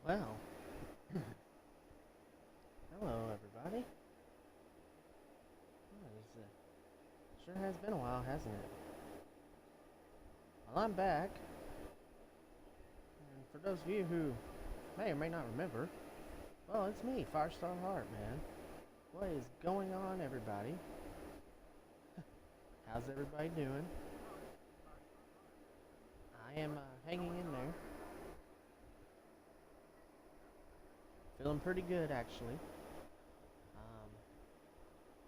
Well, hello everybody. Sure has been a while, hasn't it? Well, I'm back. And for those of you who may or may not remember, well, it's me, Firestar Heart, man. What is going on, everybody? How's everybody doing? I am hanging in there. Feeling pretty good, actually.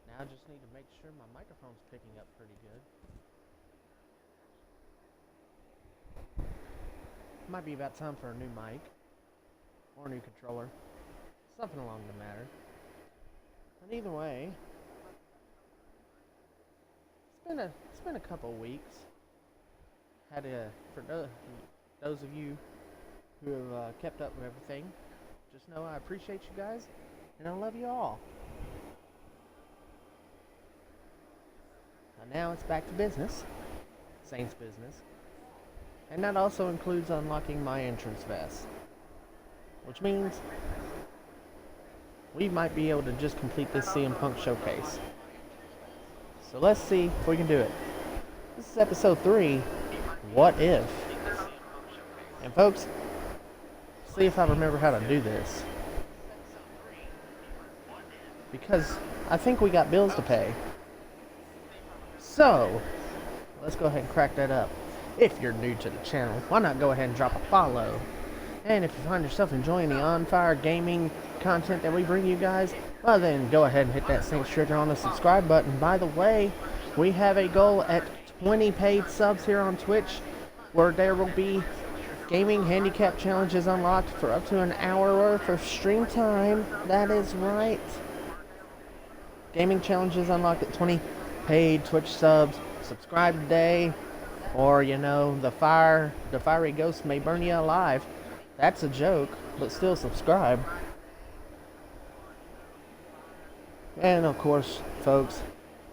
Now I just need to make sure my microphone's picking up pretty good. Might be about time for a new mic. Or a new controller. Something along the matter. But either way, it's been a couple weeks. For those of you who have kept up with everything, just know I appreciate you guys, and I love you all. Now it's back to business, Saints business, and that also includes unlocking my entrance vest, which means we might be able to just complete this CM Punk showcase. So let's see if we can do it. This is episode 3, What If? And folks, see if I remember how to do this, because I think we got bills to pay. So, let's go ahead and crack that up. If you're new to the channel, why not go ahead and drop a follow? And if you find yourself enjoying the on-fire gaming content that we bring you guys, well then go ahead and hit that same trigger on the subscribe button. By the way, we have a goal at 20 paid subs here on Twitch, where there will be gaming handicap challenges unlocked for up to an hour worth of stream time. That is right. Gaming challenges unlocked at 20 paid Twitch subs. Subscribe today, or you know, the fiery ghost may burn you alive. That's a joke, but still subscribe. And of course, folks,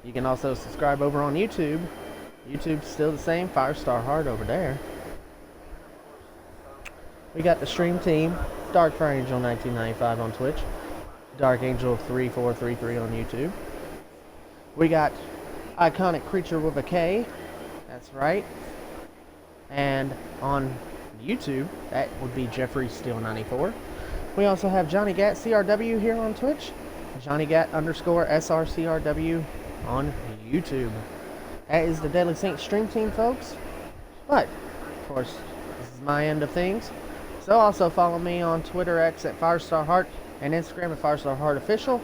you can also subscribe over on YouTube. YouTube's still the same, Firestar Heart over there. We got the stream team, Dark Fire Angel 1995 on Twitch, Dark Angel 3433 on YouTube. We got Iconic Creature with a K, that's right. And on YouTube, that would be Jeffrey Steele 94. We also have Shaundi Gat CRW here on Twitch, Shaundi Gat _ SRCRW on YouTube. That is the Deadly Saints stream team, folks. But, of course, this is my end of things. So also follow me on Twitter X at Firestar Heart and Instagram at Firestar Heart Official.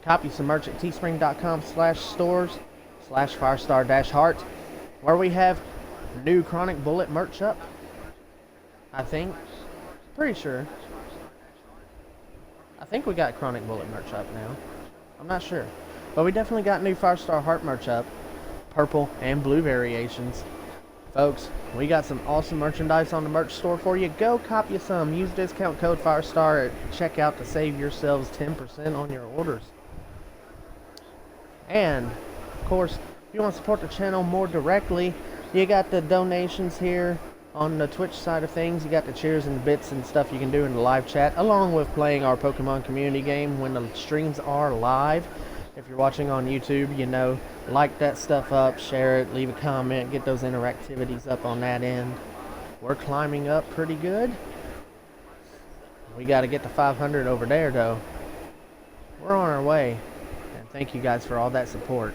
Copy some merch at teespring.com/stores/Firestar-Heart, where we have new Chronic Bullet merch up. I think. Pretty sure. I think we got Chronic Bullet merch up now. I'm not sure. But we definitely got new Firestar Heart merch up. Purple and blue variations. Folks, we got some awesome merchandise on the merch store for you. Go copy some. Use discount code Firestar at checkout to save yourselves 10% on your orders. And, of course, if you want to support the channel more directly, you got the donations here on the Twitch side of things. You got the cheers and bits and stuff you can do in the live chat, along with playing our Pokemon community game when the streams are live. If you're watching on YouTube, you know, like that stuff up, share it, leave a comment, get those interactivities up on that end. We're climbing up pretty good. We got to get to 500 over there, though. We're on our way. And thank you guys for all that support.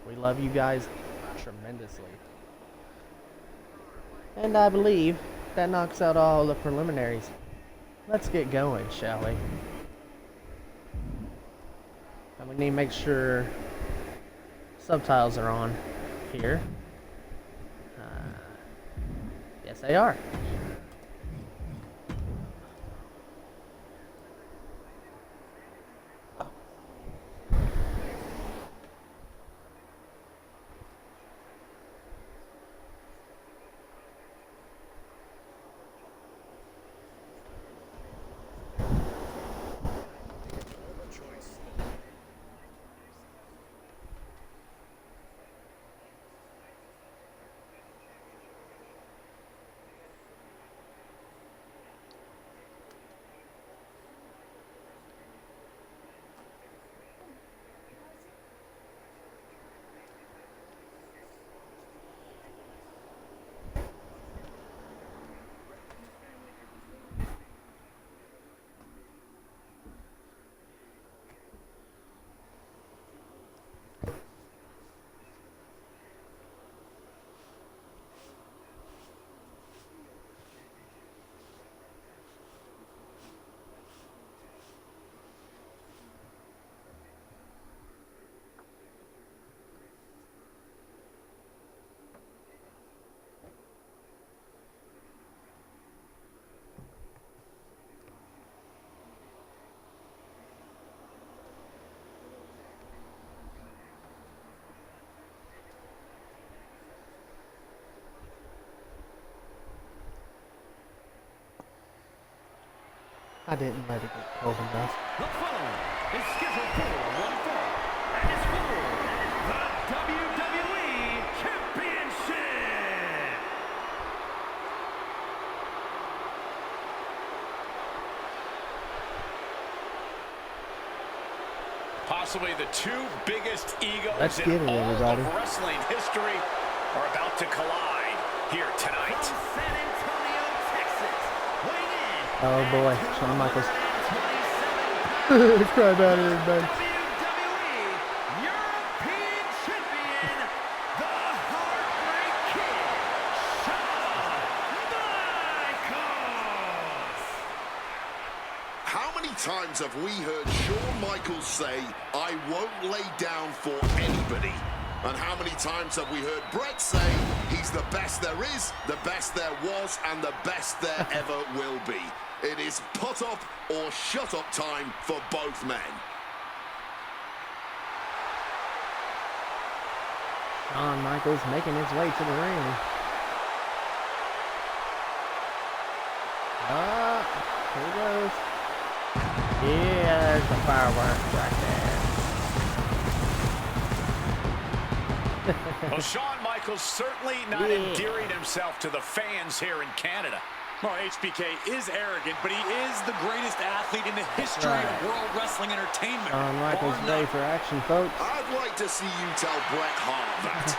We love you guys tremendously. And I believe that knocks out all the preliminaries. Let's get going, shall we? And we need to make sure subtitles are on here. Yes, they are. I didn't let it get cold enough. The following is scheduled for one fall, and it's for the WWE Championship. Possibly the two biggest egos in all of wrestling history are about to collide here tonight. From San Antonio, Texas, weighing in. Oh boy, Shawn Michaels. Cry about it, everybody. WWE European Champion, the Heartbreak Kid, Shawn Michaels. How many times have we heard Shawn Michaels say, "I won't lay down for anybody"? And how many times have we heard Bret say, "He's the best there is, the best there was, and the best there ever will be"? It is put up or shut up time for both men. Shawn Michaels making his way to the ring. Here he goes. Yeah, there's the fireworks right there. Well, Shawn Michaels certainly not endearing himself to the fans here in Canada. Well, HBK is arrogant, but he is the greatest athlete in the history of World Wrestling Entertainment. Shawn Michaels ready for action, folks. I'd like to see you tell Bret Hart that.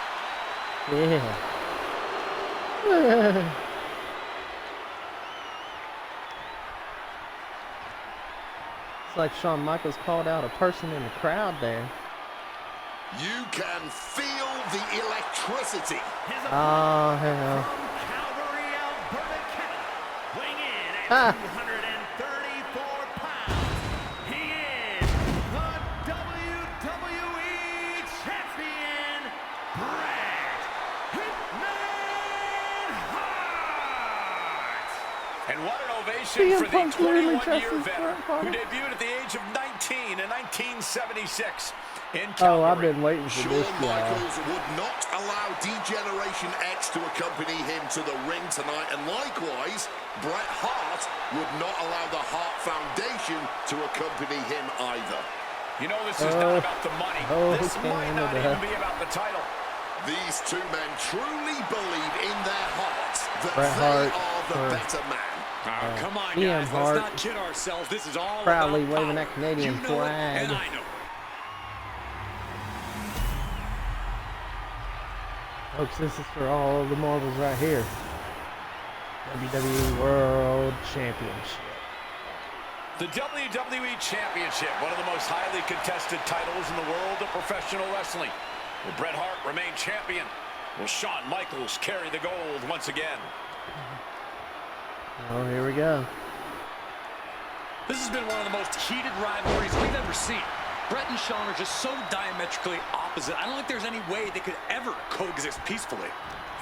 Yeah. It's like Shawn Michaels called out a person in the crowd there. You can feel the electricity. Oh, hell. From Calgary, Alberta, Canada, weighing in at 234 pounds, he is the WWE Champion, Bret Hitman Hart. And what an ovation CM for the Punk's literally 21-year dressed as veteran Bret Hart. who debuted at the age of 19 in 1976 in Calgary. Oh, I've been waiting for this Shawn guy. Michaels would not allow D-Generation X to accompany him to the ring tonight, and likewise, Bret Hart would not allow the Hart Foundation to accompany him either. You know, this is not about the money. This might not even be about the title. These two men truly believe in their hearts that Bret they Hart are the better man. Come on, CM guys. Hart Let's not kid ourselves. This is all proudly about waving power. that Canadian You know flag. it, and I know. Folks, this is for all the marbles right here. WWE World Championship. The WWE Championship, one of the most highly contested titles in the world of professional wrestling. Will Bret Hart remain champion? Will Shawn Michaels carry the gold once again? Oh, here we go. This has been one of the most heated rivalries we've ever seen. Bret and Shawn are just so diametrically opposite. I don't think there's any way they could ever coexist peacefully.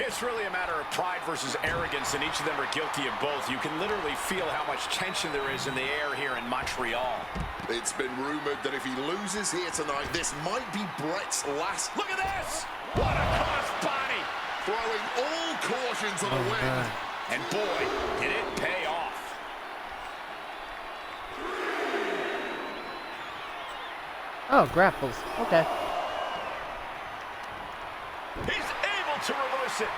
It's really a matter of pride versus arrogance, and each of them are guilty of both. You can literally feel how much tension there is in the air here in Montreal. It's been rumored that if he loses here tonight, this might be Bret's last. Look at this! What a crossbody! Throwing all caution to the wind. And boy, did it pay off. Oh, grapples. Okay. He's able to reverse it.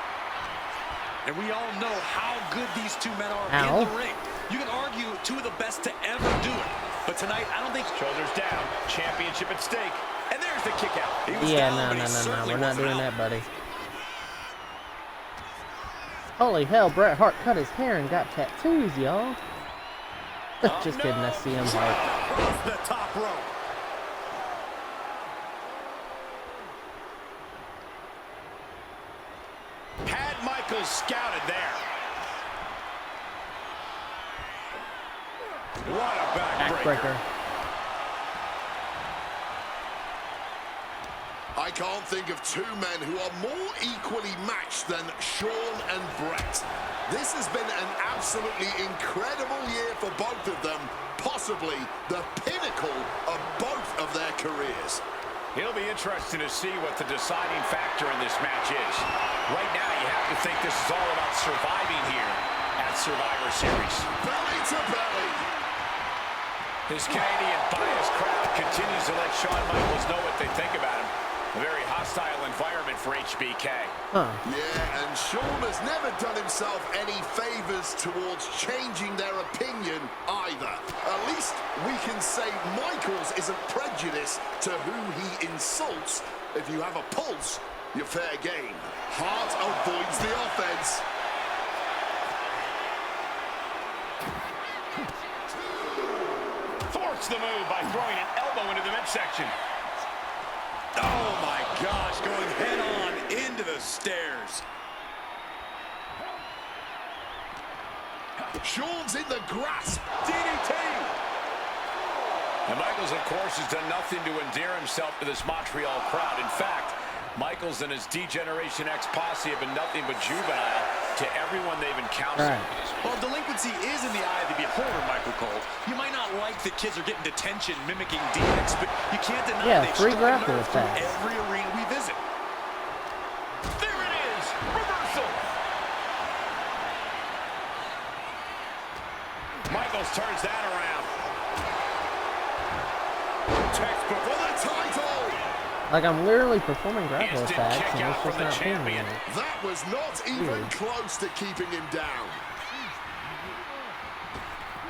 And we all know how good these two men are Ow. in the ring. You can argue two of the best to ever do it. But tonight, I don't think... Shoulders down, championship at stake. And there's the kick out. He was Yeah, down, but he no. certainly We're not wasn't doing out. that, buddy. Holy hell, Bret Hart cut his hair and got tattoos, y'all. Just kidding, that's CM Hart. Across the top rope. Had Michaels scouted there. What a backbreaker. Backbreaker. I can't think of two men who are more equally matched than Shawn and Bret. This has been an absolutely incredible year for both of them, possibly the pinnacle of both of their careers. It'll be interesting to see what the deciding factor in this match is. Right now, you have to think this is all about surviving here at Survivor Series. Belly to belly. This Canadian biased crowd continues to let Shawn Michaels know what they think about him. A very hostile environment for HBK. Huh. Yeah, and Shawn has never done himself any favors towards changing their opinion either. At least we can say Michaels isn't prejudiced to who he insults. If you have a pulse, you're fair game. Hart avoids the offense. Forced the move by throwing an elbow into the midsection. Oh my gosh, going head on into the stairs. Shawn's in the grasp. DDT! And Michaels, of course, has done nothing to endear himself to this Montreal crowd. In fact, Michaels and his D-Generation X posse have been nothing but juvenile to everyone they've encountered. Right. Well, delinquency is in the eye of the beholder, Michael Cole. You might not like the kids are getting detention mimicking DX, but you can't deny they free strike grapple nerve through attacks. every arena we visit. There it is! Reversal! Michaels turns that around. Textbook for the title. Like, I'm literally performing grapple Instant attacks, kick and out it's from just the not hitting champion. me. That was not even Weird. close to keeping him down.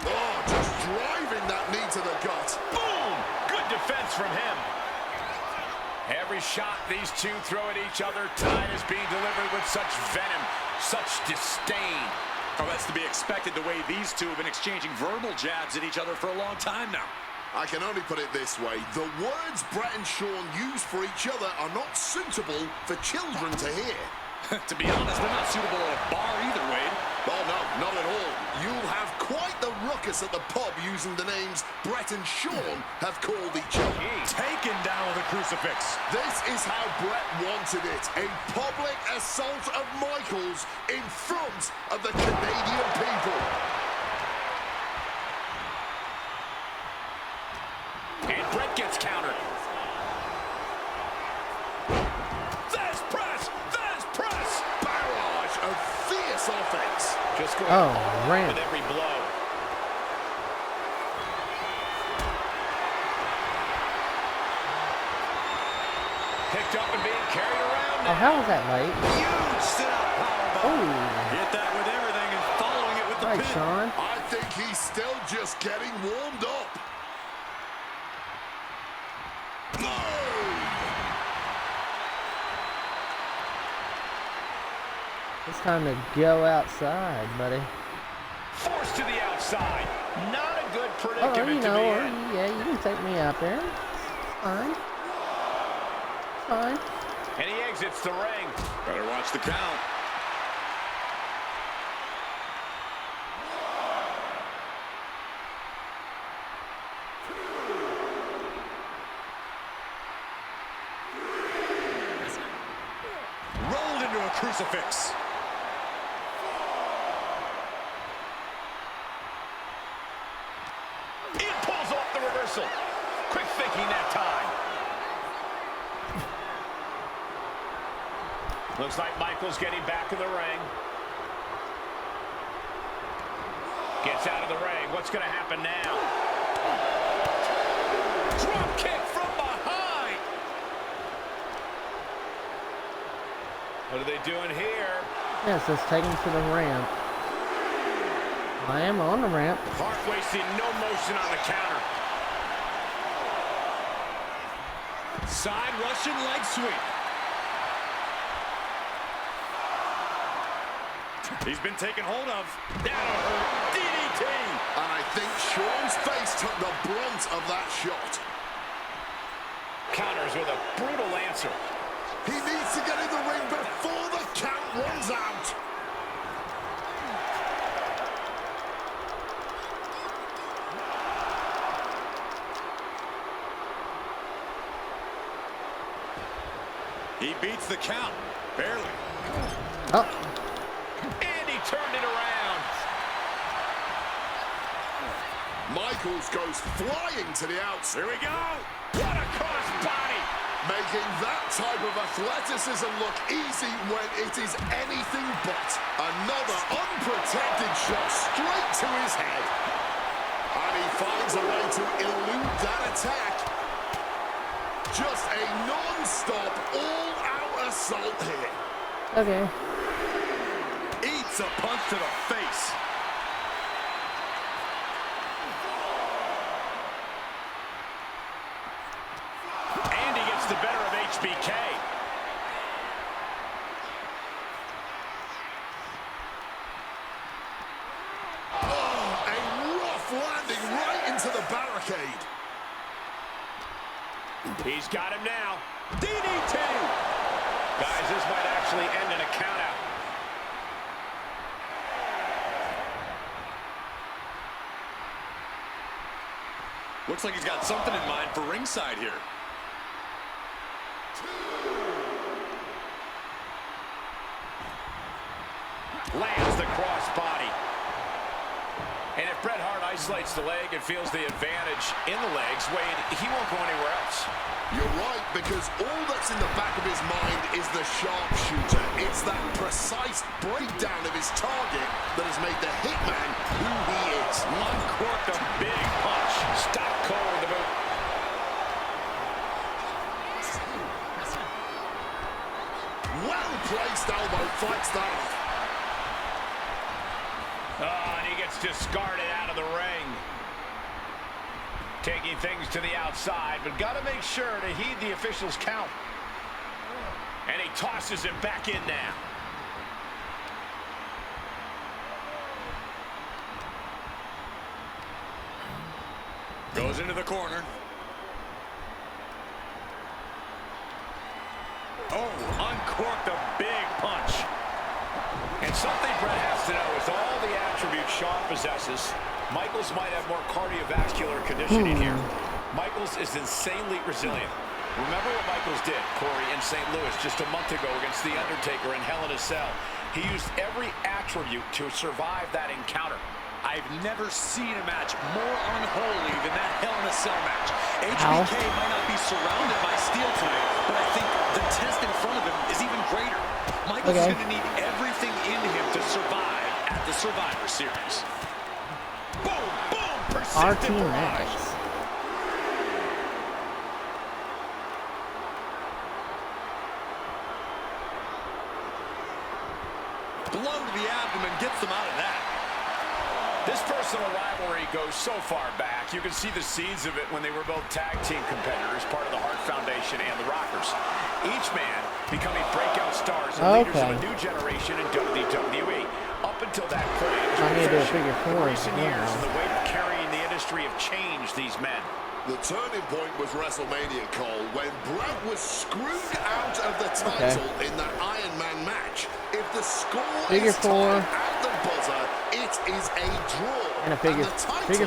Oh, just driving that knee to the gut. Boom! Good defense from him. Every shot these two throw at each other, tonight is being delivered with such venom, such disdain. Oh, that's to be expected the way these two have been exchanging verbal jabs at each other for a long time now. I can only put it this way. The words Bret and Shawn use for each other are not suitable for children to hear. To be honest, they're not suitable at a bar either, Wade. Oh, no, not at all. You'll have quite the ruckus at the pub using the names Bret and Shawn have called each other. Taken down with a crucifix. This is how Bret wanted it. A public assault of Michaels in front of the Canadian people. And Bret gets countered. There's press! There's press! Barrage of fierce offense. Just going ramp. with every blow. Picked up and being carried around Oh, now. how was that, mate? Huge sit-out powerbomb. Oh, Hit that with everything and following it with the right, pin. Shawn. I think he's still just getting warmed up. It's time to go outside, buddy. Forced to the outside. Not a good Oh, predicament you to know, be or, in. yeah, you can take me out there. It's fine. It's fine. And he exits the ring. Better watch the count. Rolled into a crucifix. He pulls off the reversal. Quick thinking that time. Looks like Michaels getting back in the ring. Gets out of the ring. What's going to happen now? Drop kick from behind. What are they doing here? Yes, let's take him to the ramp. I am on the ramp. Hart wasting no motion on the counter. Side Russian leg sweep. He's been taken hold of. That'll hurt. DDT. And I think Shawn's face took the brunt of that shot. Counters with a brutal answer. He needs to get in the ring before the count runs out. He beats the count. Barely. Oh, And he turned it around. Michaels goes flying to the outside. Here we go. What a cross body. Making that type of athleticism look easy when it is anything but. Another unprotected shot straight to his head. And he finds finds a way to elude that attack. Just a non-stop, all-out assault here. Okay. Eats a punch to the face. And he gets the better of HBK. Oh, a rough landing right into the barricade. He's got him now. DDT! Guys, this might actually end in a countout. Looks like he's got something in mind for ringside here. Lands the crossbody. And if Bret Hart isolates the leg and feels the advantage in the legs, Wade, he won't go anywhere else. You're right, because all that's in the back of his mind is the sharpshooter. It's that precise breakdown of his target that has made the Hitman who he is. Uncorked a big punch. Stop cold the boot. Well-placed elbow fights that off. Oh, and he gets discarded out of the ring. Taking things to the outside, but got to make sure to heed the official's count. And he tosses it back in now. Goes into the corner. Oh, uncorked a big punch. And something Bret has to know is all the attributes Shawn possesses, Michaels might have more cardiovascular conditioning here. Michaels is insanely resilient. Remember what Michaels did, Corey, in St. Louis just a month ago against The Undertaker in Hell in a Cell. He used every attribute to survive that encounter. I've never seen a match more unholy than that Hell in a Cell match. HBK might not be surrounded by Steele tonight, but I think the test in front of him is even greater. Michaels is going to need everything in him to survive at the Survivor Series. Boom, boom, Our persistent team barrage. next. Blow to the abdomen gets them out of that. This personal rivalry goes so far back. You can see the seeds of it when they were both tag team competitors, part of the Hart Foundation and the Rockers. Each man becoming breakout stars and leaders of a new generation in WWE. Up until that point, it was I need to do a figure four as recent well. years and the weight of carrying the industry have changed these men. The turning point was WrestleMania, Cole, when Bret was screwed out of the title in that Iron Man match. If the score Figure is four. tied at the buzzer, it is a draw. And a figure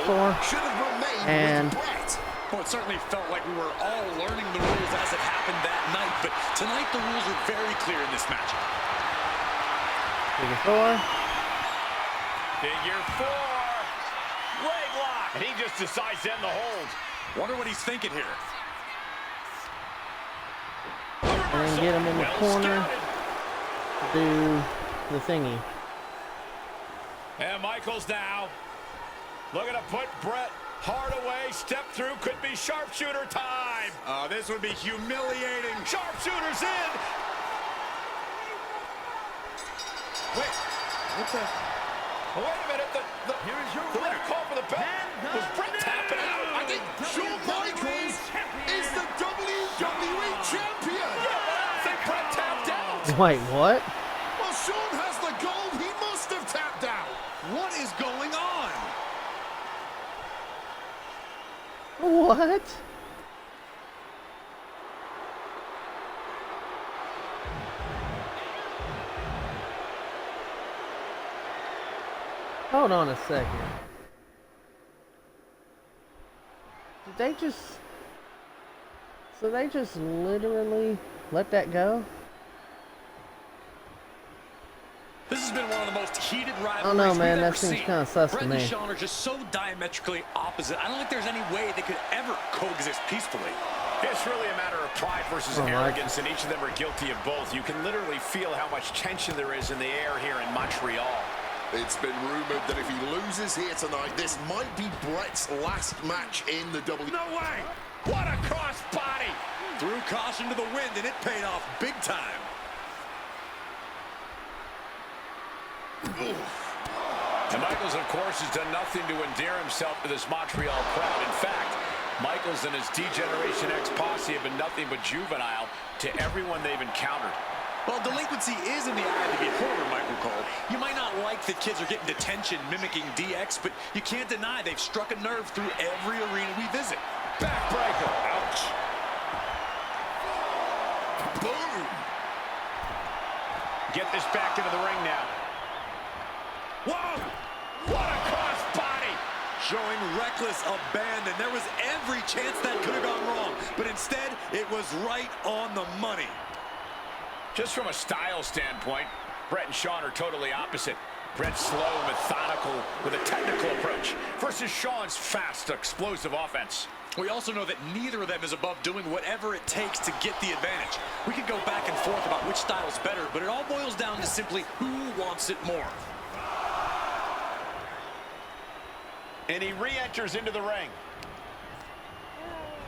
four. Should have remained And with Bret. Well, it certainly felt like we were all learning the rules as it happened that night, but tonight the rules are very clear in this match. Figure four. Figure four. Leg lock. And he just decides to end the hold. Wonder what he's thinking here. And then get him in the corner. Do the thingy. And Michaels now looking to put Bret Hart away. Step through. Could be sharpshooter time. This would be humiliating. Sharpshooter's in. Wait. What's that? Oh, wait a minute. Here's your winner. Call for the bell. Was Bret tapping out? I think Shawn Michaels is the WWE champion. Yeah, I think Bret tapped out. Wait, what? Well, Shawn has the gold. He must have tapped out. What is going on? What? Hold on a second. Did they just... So they just literally let that go? This has been one of the most heated rivalries I don't know, man. we've That ever seems seen. kind of sus to Bret me. and Shawn are just so diametrically opposite. I don't think there's any way they could ever coexist peacefully. It's really a matter of pride versus arrogance, and each of them are guilty of both. You can literally feel how much tension there is in the air here in Montreal. It's been rumored that if he loses here tonight, this might be Bret's last match in the WWE. No way! What a crossbody! Threw caution to the wind, and it paid off big time. And Michaels, of course, has done nothing to endear himself to this Montreal crowd. In fact, Michaels and his D-Generation X posse have been nothing but juvenile to everyone they've encountered. Well, delinquency is in the eye of the beholder, Michael Cole. You might not like that kids are getting detention mimicking DX, but you can't deny they've struck a nerve through every arena we visit. Backbreaker. Ouch. Boom! Get this back into the ring now. Whoa! What a crossbody! Showing reckless abandon. There was every chance that could have gone wrong, but instead, it was right on the money. Just from a style standpoint, Bret and Shawn are totally opposite. Bret's slow, methodical, with a technical approach, versus Shawn's fast, explosive offense. We also know that neither of them is above doing whatever it takes to get the advantage. We could go back and forth about which style is better, but it all boils down to simply who wants it more. And he re-enters into the ring.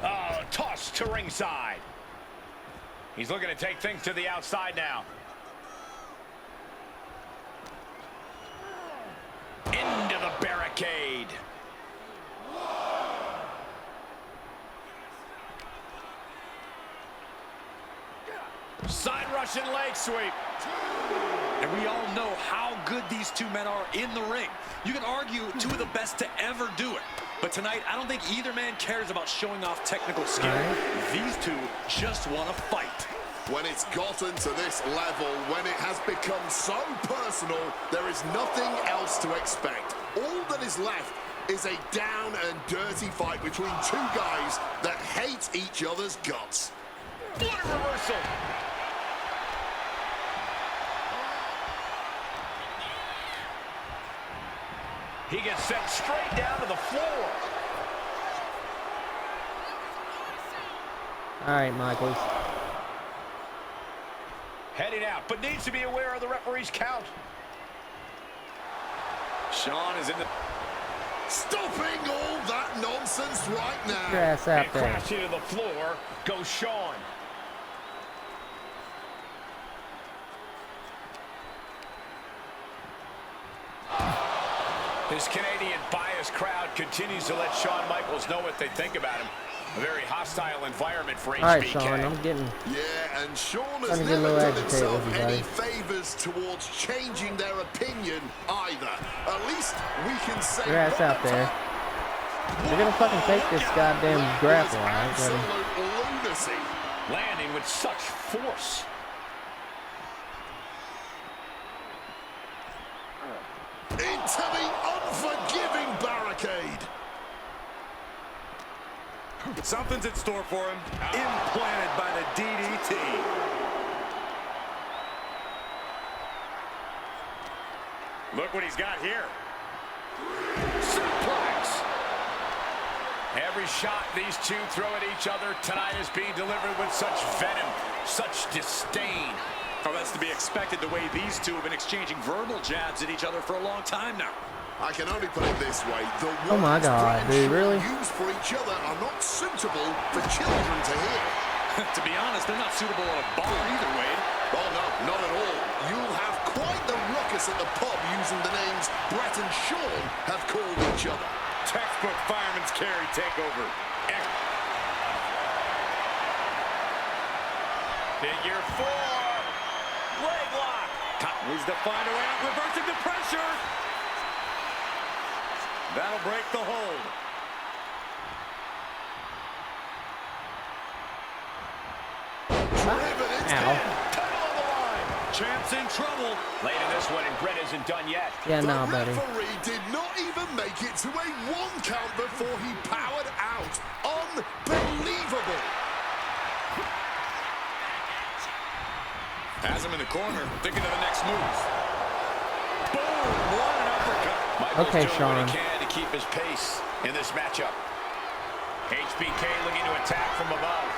Oh, toss to ringside. He's looking to take things to the outside now. Into the barricade. Side Russian leg sweep. And we all know how good these two men are in the ring. You can argue two of the best to ever do it. But tonight, I don't think either man cares about showing off technical skill. These two just want to fight. When it's gotten to this level, when it has become so personal, there is nothing else to expect. All that is left is a down and dirty fight between two guys that hate each other's guts. What a reversal. He gets sent straight down to the floor. All right, Michaels. Heading out, but needs to be aware of the referee's count. Shawn is in the... Stopping all that nonsense right now. Your ass out And there. crashing to the floor goes Shawn. This Canadian biased crowd continues to let Shawn Michaels know what they think about him. A very hostile environment for HBK. All right, Shawn, I'm getting... Yeah, and Shawn has Starting to get a never little done agitated himself with you, any buddy. favors towards changing their opinion either. At least we can say Your ass out there. You're gonna fucking take this goddamn grapple, right? Absolute lunacy. Landing with such force. Into the unforgiving barricade. Something's in store for him. Implanted by the DDT. Look what he's got here. Suplex. Every shot these two throw at each other tonight is being delivered with such venom, such disdain. Oh, that's to be expected the way these two have been exchanging verbal jabs at each other for a long time now. I can only put it this way. The Oh my words God, Bret dude, and really? Shawn use for each other are not suitable for children to hear. To be honest, they're not suitable at a bar either, Wade. Oh, no, not at all. You'll have quite the ruckus at the pub using the names Bret and Shawn have called each other. Textbook fireman's carry takeover. Figure four. Leg lock. Needs to find a way out, reversing the pressure. That'll break the hold. Driven into Ow. Title on the line. Champ's in trouble. Late in this one, and Bret isn't done yet. Yeah, The nah, buddy. referee did not even make it to a 1 count before he powered out. Unbelievable. Has him in the corner, thinking of the next move. Boom! What an uppercut. Michaels Okay, doing Shawn. what he can to keep his pace in this matchup. HBK looking to attack from above.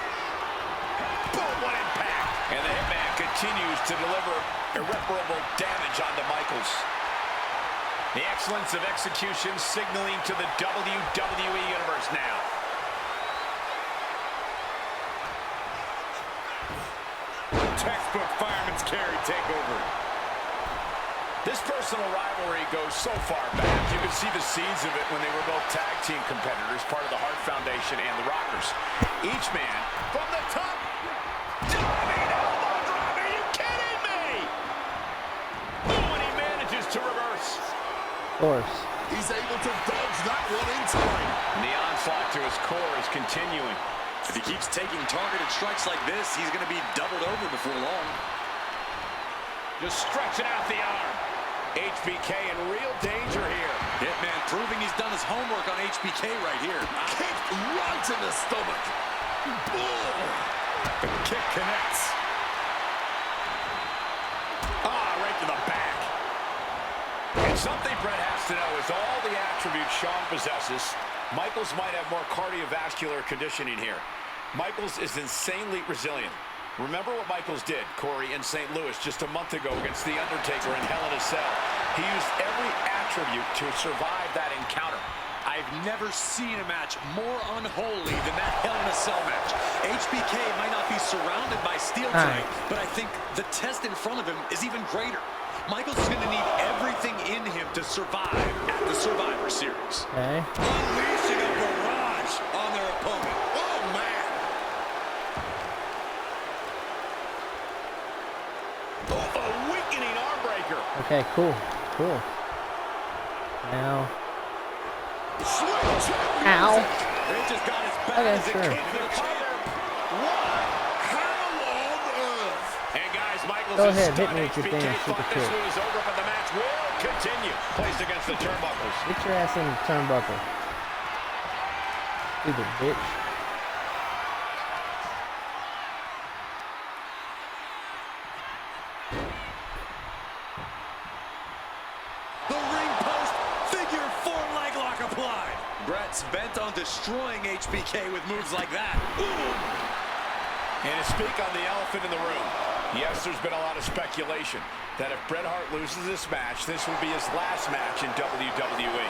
Boom, what impact! And the Hitman continues to deliver irreparable damage onto Michaels. The excellence of execution signaling to the WWE Universe now. Textbook fireman's carry takeover. This personal rivalry goes so far back. You could see the seeds of it when they were both tag team competitors, part of the Hart Foundation and the Rockers. Each man from the top. Diving elbow drop. Are you kidding me? Oh, and he manages to reverse. Of course. He's able to dodge that one in time. The onslaught to his core is continuing. If he keeps taking targeted strikes like this, he's going to be doubled over before long. Just stretching out the arm. HBK in real danger here. Hitman proving he's done his homework on HBK right here. Kick right in the stomach. Boom. The kick connects. Right to the back. And something Bret has to know is all the attributes Shawn possesses, Michaels might have more cardiovascular conditioning here. Michaels is insanely resilient. Remember what Michaels did, Corey, in St. Louis just a month ago against The Undertaker in Hell in a Cell. He used every attribute to survive that encounter. I've never seen a match more unholy than that Hell in a Cell match. HBK might not be surrounded by steel tonight, but I think the test in front of him is even greater. Michaels is going to need everything in him to survive at the Survivor Series. Okay. Unleashing a barrage on their opponent. Oh, man. Oh, a weakening arm breaker. Okay, cool. Cool. Now. Ow. They just got as bad Okay, as sure. it came to the champ. How on earth? And guys, Michaels Go is ahead, hit stunned. me with your HBK damn thought super this kick. one was over, but the match will continue. Placed against the turnbuckles. Get your ass in the turnbuckle. Stupid bitch. The ring post, figure 4 leg lock applied. Bret's bent on destroying HBK with moves like that. And to speak on the elephant in the room, yes, there's been a lot of speculation that if Bret Hart loses this match, this will be his last match in WWE.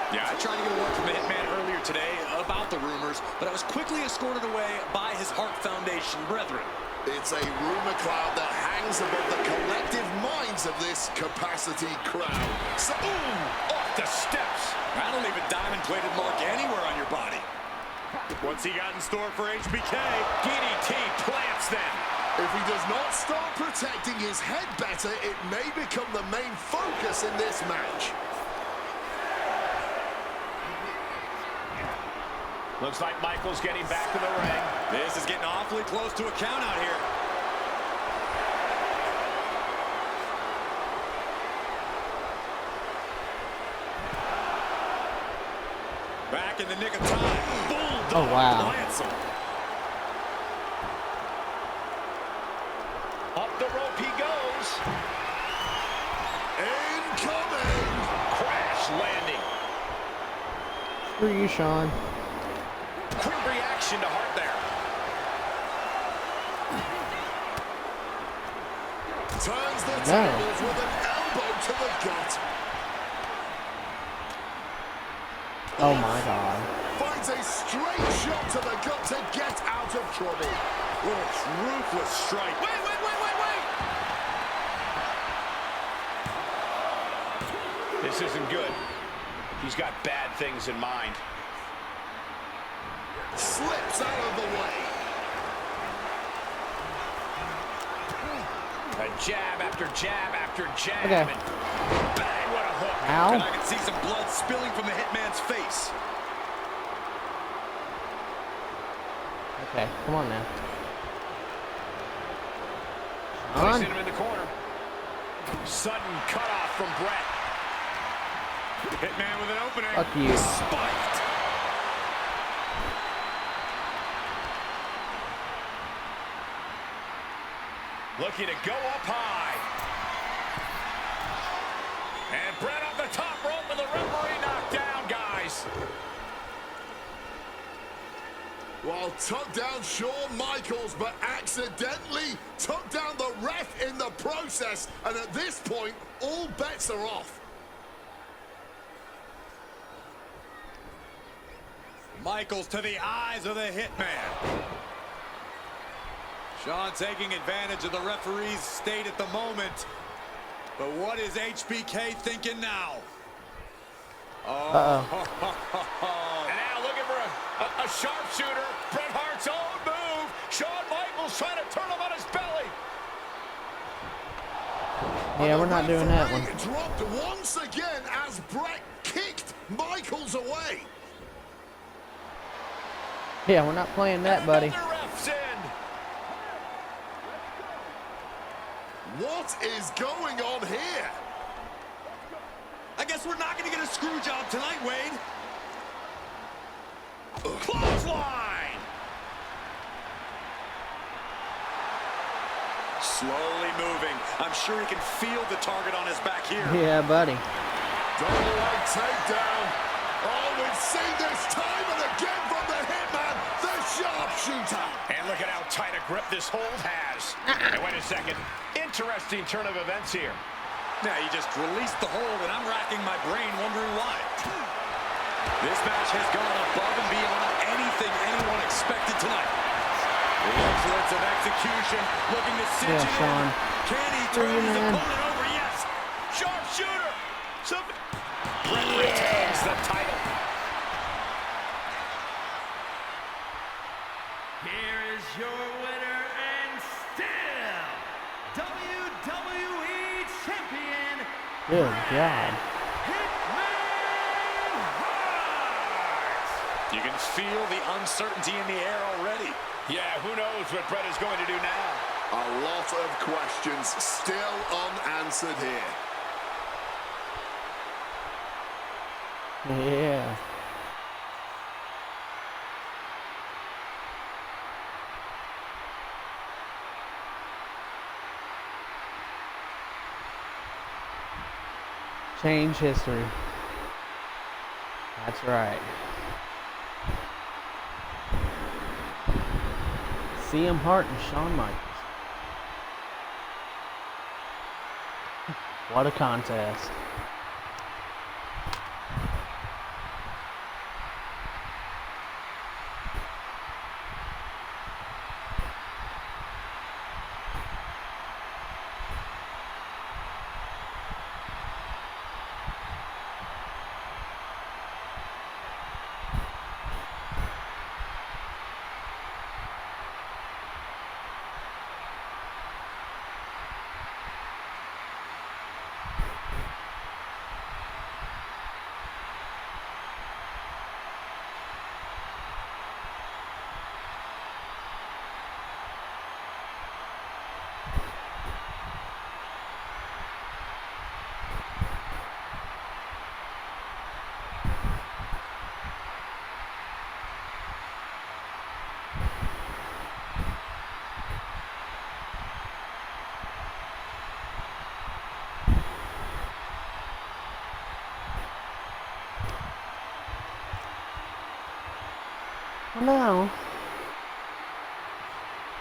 Yeah, I tried to get a word from the Hitman earlier today about the rumors, but I was quickly escorted away by his Hart Foundation brethren. It's a rumor cloud that hangs above the collective minds of this capacity crowd. So, Off the steps. That'll leave a diamond-plated mark anywhere on your body. What's he got in store for HBK? DDT plants them. if he does not start protecting his head better, it may become the main focus in this match. Looks like Michaels getting back to the ring. This is getting awfully close to a count out here. Back in the nick of time. Bulldog. Oh, wow. Up the rope he goes. Incoming! Crash landing. Screw you, Sean. Quick reaction to Hart there. Turns the tables with an elbow to the gut. Oh my God. Finds a straight shot to the gut to get out of trouble. Oh, ruthless strike. Wait. This isn't good. He's got bad things in mind. Slips out of the way. A jab after jab after jab. Okay. And bang, what a hook. Ow. And I can see some blood spilling from the Hitman's face. Okay, come on now. Placing him in the corner. Sudden cutoff from Bret. Hitman with an opening. Fuck you. Spiked. Looking to go up high. And Bret up the top rope with the referee knocked down, guys. Well, took down Shawn Michaels, but accidentally took down the ref in the process. And at this point, all bets are off. Michaels to the eyes of the Hitman. Shawn taking advantage of the referee's state at the moment. But what is HBK thinking now? Oh. And now looking for a sharpshooter. Bret Hart's own move. Shawn Michaels trying to turn him on his belly. Yeah, we're not doing that one. Dropped once again as Bret kicked Michaels away. Yeah, we're not playing that, buddy. Another ref's in. What is going on here? I guess we're not going to get a screw job tonight, Wade. Clothesline. Slowly moving. I'm sure he can feel the target on his back here. Yeah, buddy. Double leg takedown. Oh, we've seen this time and again from the Hitman, the sharpshooter. And look at how tight a grip this hold has. And wait a second. Interesting turn of events here. Now he just released the hold, and I'm racking my brain wondering why. This match has gone above and beyond anything anyone expected tonight. The excellence of execution, looking to cinch it Shawn. in. Can he turn his man. opponent over? Yes. Sharpshooter. Bret retains the title. Here is your winner and still WWE Champion, Good God. Hitman Hart. You can feel the uncertainty in the air already. Yeah, who knows what Bret is going to do now. A lot of questions still unanswered here. Yeah. Change history. That's right. CM Hart and Shawn Michaels. What a contest. Well,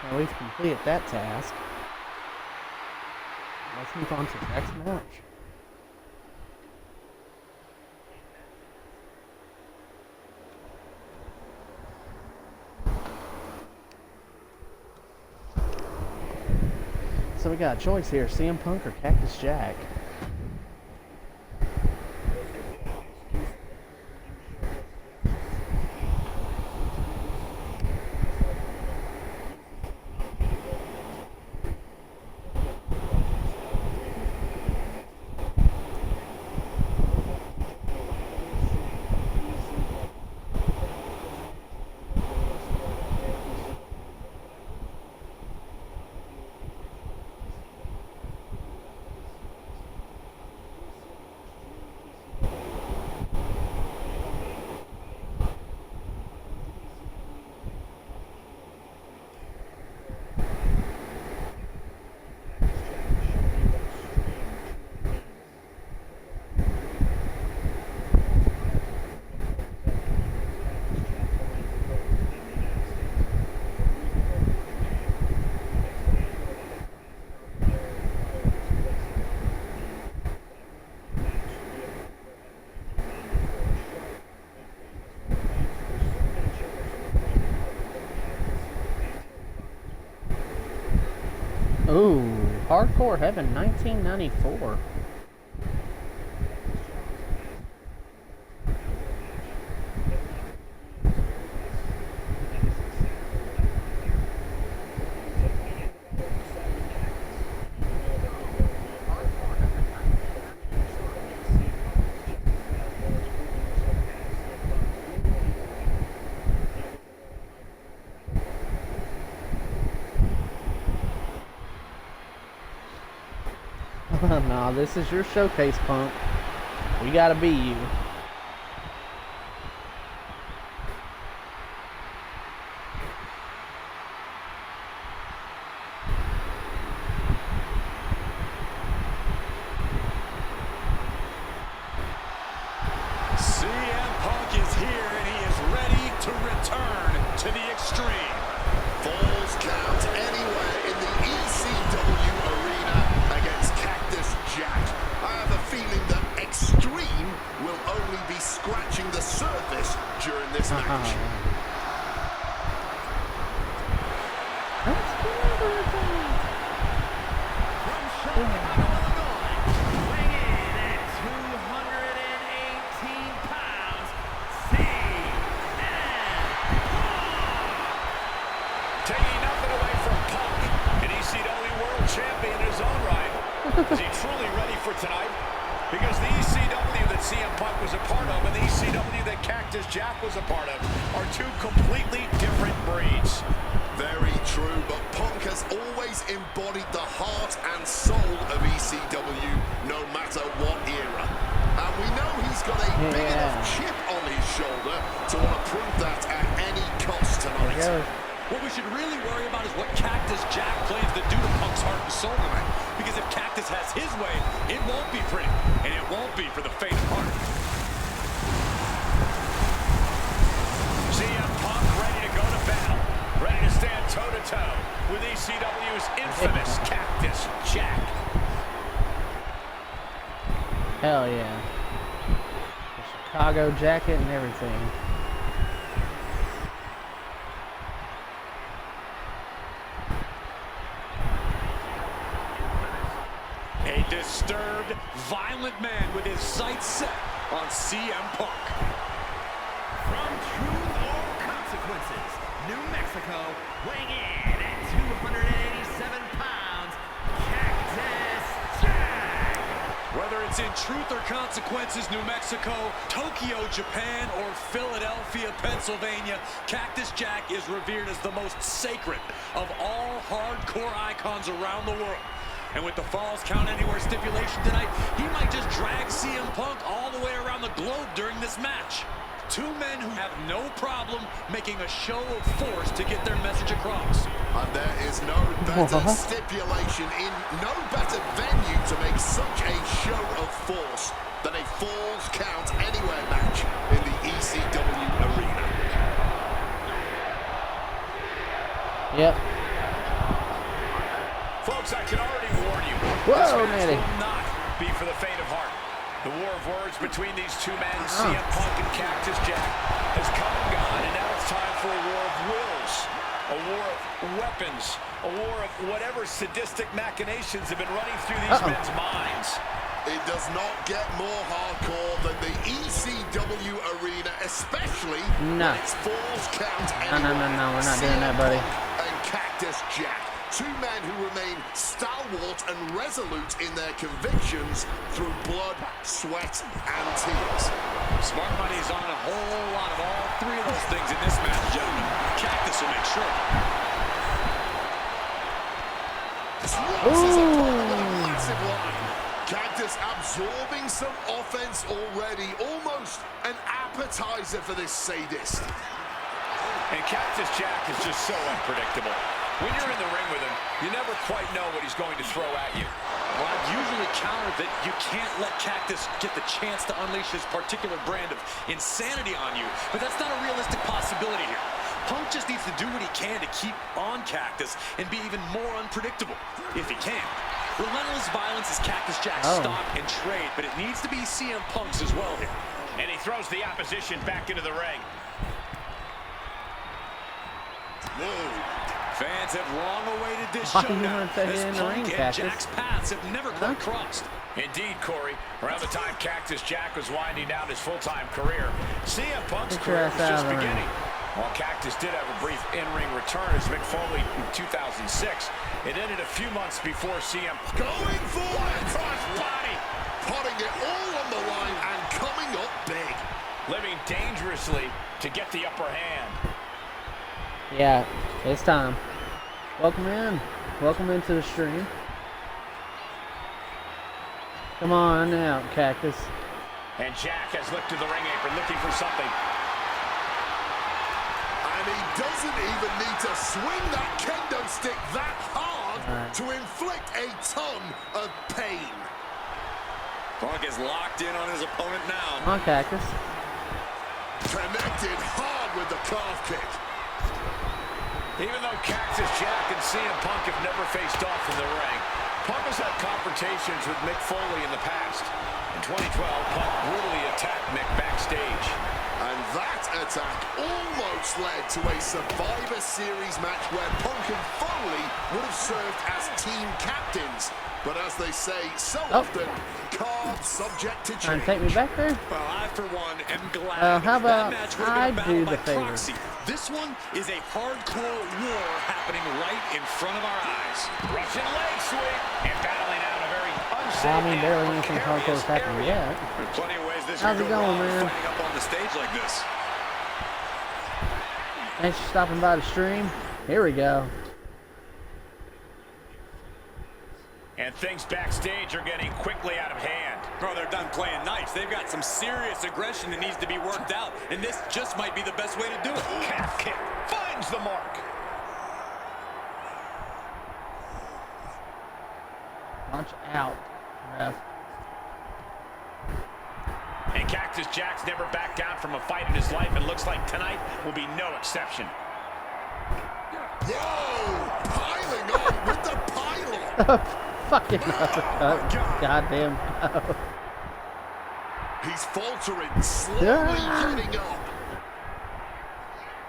now we've completed that task. Let's move on to the next match. So we got a choice here, CM Punk or Cactus Jack. Ooh, Hardcore Heaven 1994. Nah, this is your showcase, Punk. We gotta be you. CM Punk is here and he is ready to return to the extreme. Falls count anywhere in the ECW arena against Cactus Jack. I have a feeling that Extreme will only be scratching the surface during this match. From Chicago, Illinois, weighing in at 218 pounds, CM Taking nothing away from Punk, an ECW World Champion in his own right. Is he truly ready for tonight? Because the ECW that CM Punk was a part of and the ECW that Cactus Jack was a part of are two completely different breeds. Very true, but Punk has always embodied the heart and soul of ECW, no matter what era. And we know he's got a big enough chip on his shoulder to want to prove that at any cost tonight. What we should really worry about is what Cactus Jack plans to do to Punk's heart and soul tonight. Because if Cactus has his way, it won't be pretty. And it won't be for the faint of heart. CM Punk ready to go to battle. Ready to stand toe-to-toe with ECW's infamous Cactus Jack. Hell yeah. The Chicago jacket and everything. A disturbed, violent man with his sights set on CM Punk. From Truth or Consequences, New Mexico, weighing in at 287 pounds, Cactus Jack. Whether it's in Truth or Consequences, New Mexico, Tokyo, Japan, or Philadelphia, Pennsylvania, Cactus Jack is revered as the most sacred of all hardcore icons around the world. And with the Falls Count Anywhere stipulation tonight, he might just drag CM Punk all the way around the globe during this match. Two men who have no problem making a show of force to get their message across. And there is no better stipulation in no better venue to make such a show of force than a Falls Count Anywhere match in the ECW arena. Yep. Folks, I can already warn you, Whoa, this match Natty. will not be for the faint of heart. The war of words between these two men, CM Punk and Cactus Jack, has come and gone, and now it's time for a war of wills, a war of weapons, a war of whatever sadistic machinations have been running through these men's minds. It does not get more hardcore than the ECW arena, especially when it's Falls Count Anywhere. No, we're not doing that, buddy. And Cactus Jack. Two men who remain stalwart and resolute in their convictions through blood, sweat, and tears. Smart money's on a whole lot of all three of those things in this match, gentlemen. Cactus will make sure. This is a massive line. Cactus absorbing some offense already, almost an appetizer for this sadist. And Cactus Jack is just so unpredictable. When you're in the ring with him, you never quite know what he's going to throw at you. Well, I've usually countered that you can't let Cactus get the chance to unleash his particular brand of insanity on you, but that's not a realistic possibility here. Punk just needs to do what he can to keep on Cactus and be even more unpredictable, if he can. Relentless violence is Cactus Jack's stock and trade, but it needs to be CM Punk's as well here. And he throws the opposition back into the ring. Whoa. Fans fans have long awaited this Why you showdown, wanna take it as in the ring, Punk and Cactus? Jack's paths have never quite crossed. Indeed, Corey. Around the time Cactus Jack was winding down his full-time career, CM Punk's Get your career ass was out just of the ring. beginning. While Cactus did have a brief in-ring return as Mick Foley in 2006, it ended a few months before CM Punk. Going forward. Crossbody. Putting it all on the line and coming up big. Living dangerously to get the upper hand. Yeah, it's time. Welcome in. Welcome into the stream. Come on out, Cactus. And Jack has lifted the ring apron looking for something. And he doesn't even need to swing that kendo stick that hard to inflict a ton of pain. Punk is locked in on his opponent now. Come on, Cactus. Connected hard with the calf kick. Even though Cactus Jack and CM Punk have never faced off in the ring, Punk has had confrontations with Mick Foley in the past. In 2012, Punk brutally attacked Mick backstage. And that attack almost led to a Survivor Series match where Punk and Foley would have served as team captains. But as they say so often, cards subject to Trying change. to take me back there? Well, I, for one, am glad how about that match would have been a I do battle by the favor? proxy. This one is a hardcore war happening right in front of our eyes. Russian leg sweep and battling out a very unsafe I mean, barely and anything hardcore's precarious happened area. yet. There's plenty of ways this How's could it go going, wrong man? fighting up on the stage like this. Thanks for stopping by the stream. Here we go. And things backstage are getting quickly out of hand. Oh, they're done playing nice. They've got some serious aggression that needs to be worked out, and this just might be the best way to do it. Calf kick finds the mark. Punch out, ref. And Cactus Jack's never backed down from a fight in his life, and looks like tonight will be no exception. Whoa! Piling on with the pylon. Fucking goddamn. He's faltering, slowly getting up.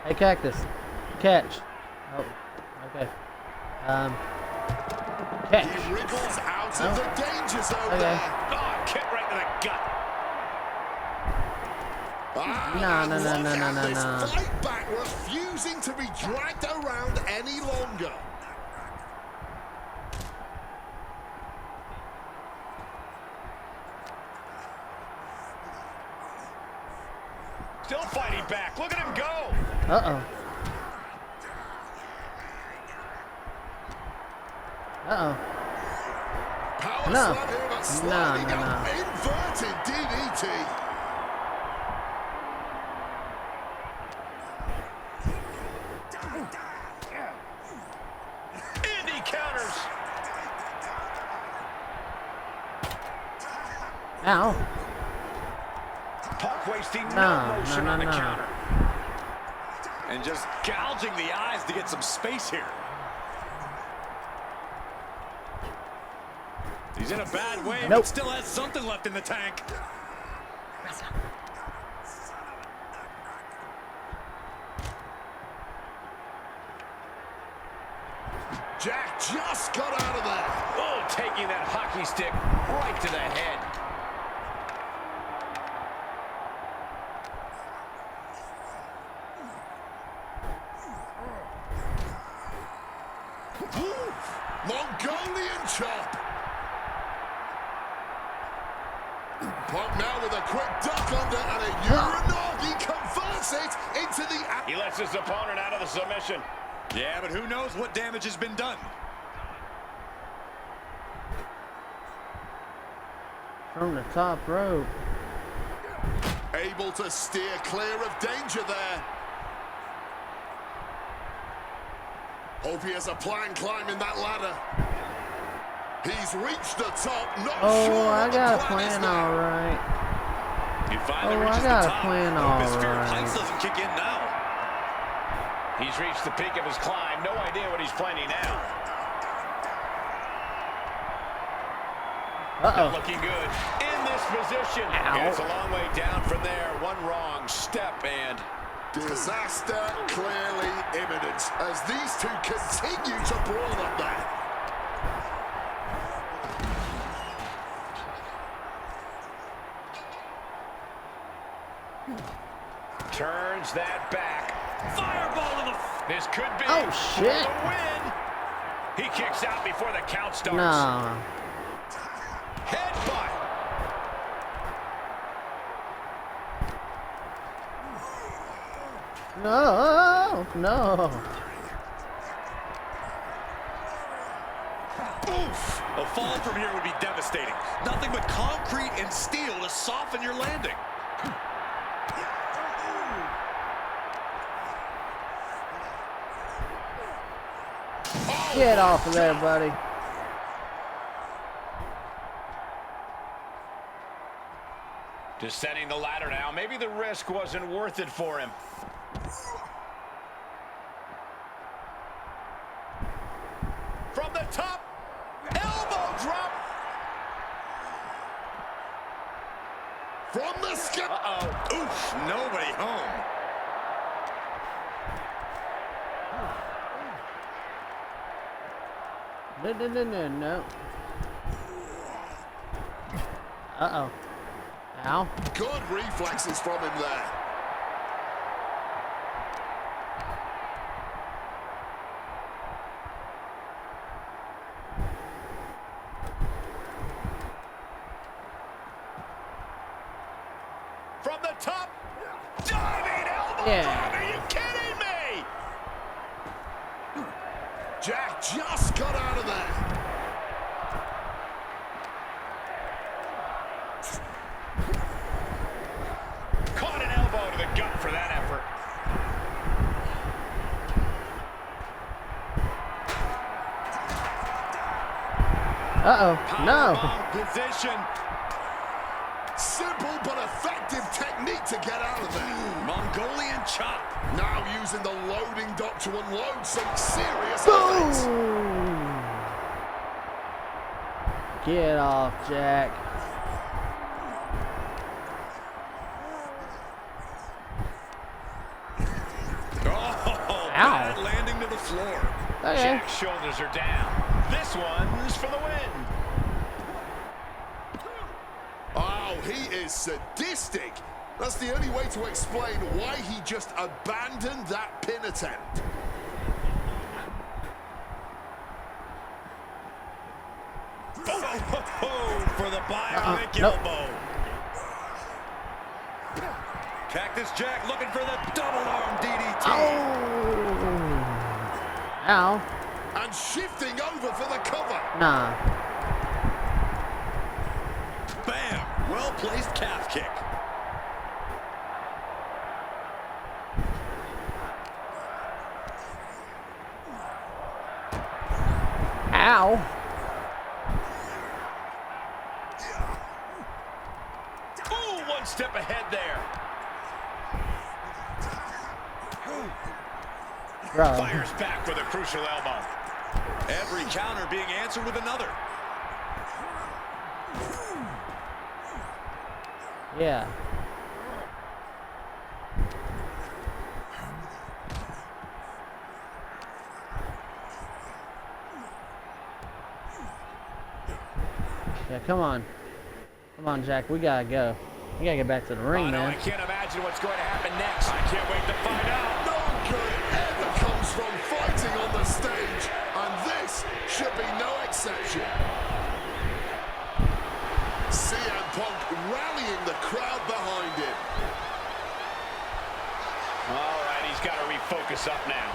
Hey, Cactus. Catch. Oh, okay. Catch. He wriggles out of the danger zone Okay. there. Oh, kick right to the gut. This fight back, refusing to be dragged around any longer. Still fighting back. Look at him go. Uh-oh. Uh-oh. Power No. slam here, but sliding No. up. Inverted DDT. Indy counters. Ow. Punk wasting no No, motion no, on the no. counter. And just gouging the eyes to get some space here. He's in a bad way, Nope. but still has something left in the tank. Jack just got out of there. Oh, taking that hockey stick right to the head. Mongolian chop. Punk now with a quick duck under and a Uranagi converts it into the... He lets his opponent out of the submission. Yeah, but who knows what damage has been done. From the top rope. Able to steer clear of danger there. Hope he has a plan climbing that ladder. He's reached the top, not sure Oh, I what the got a plan is plan, now. all right. He finally Oh, I reaches got the a top. plan, Hope his all fear of right. heights doesn't kick in now. He's reached the peak of his climb. No idea what he's planning now. Not Uh-oh. looking good in this position. Ow. And it's a long way down from there. One wrong step and Disaster clearly imminent as these two continue to brawl up there. Turns that back. Fireball to the... This could be Oh, shit. for the win. He kicks out before the count starts. Nah. Headbutt. No, no. Oof! A fall from here would be devastating. Nothing but concrete and steel to soften your landing. Get off of there, buddy. Descending the ladder now. Maybe the risk wasn't worth it for him. From the top, elbow drop. From the skip. Uh-oh. Oof! Nobody home. No. Uh-oh. Ow. Good reflexes from him there. From the top, diving elbow Yeah. drop. Are you kidding me? Jack just got out of there. Caught an elbow to the gut for that effort. Uh-oh. No. Powerbomb position. Simple but effective technique to get out of there. Mongolian chop. Now using the loading dock to unload some serious offense. Boom. Get off, Jack. Oh, Ow. bad landing to the floor. Okay. Jack's shoulders are down. This one's for the win. Oh, he is sadistic. That's the only way to explain why he just abandoned that pin attempt. Oh, for the bionic Nope. elbow. Cactus Jack looking for the double arm DDT. Oh. Ow. And shifting over for the cover. Nah. Bam! Well-placed calf kick. Ow. Ooh, one step ahead there. Bro. Fires back with a crucial elbow. Every counter being answered with another. Yeah. Yeah, come on. Come on, Jack. We gotta go. We gotta get back to the ring, I man. can't imagine what's going to happen next. I can't wait to find out. No good ever comes from fighting on the stage, and this should be no exception. CM Punk rallying the crowd behind him. All right, he's got to refocus up now.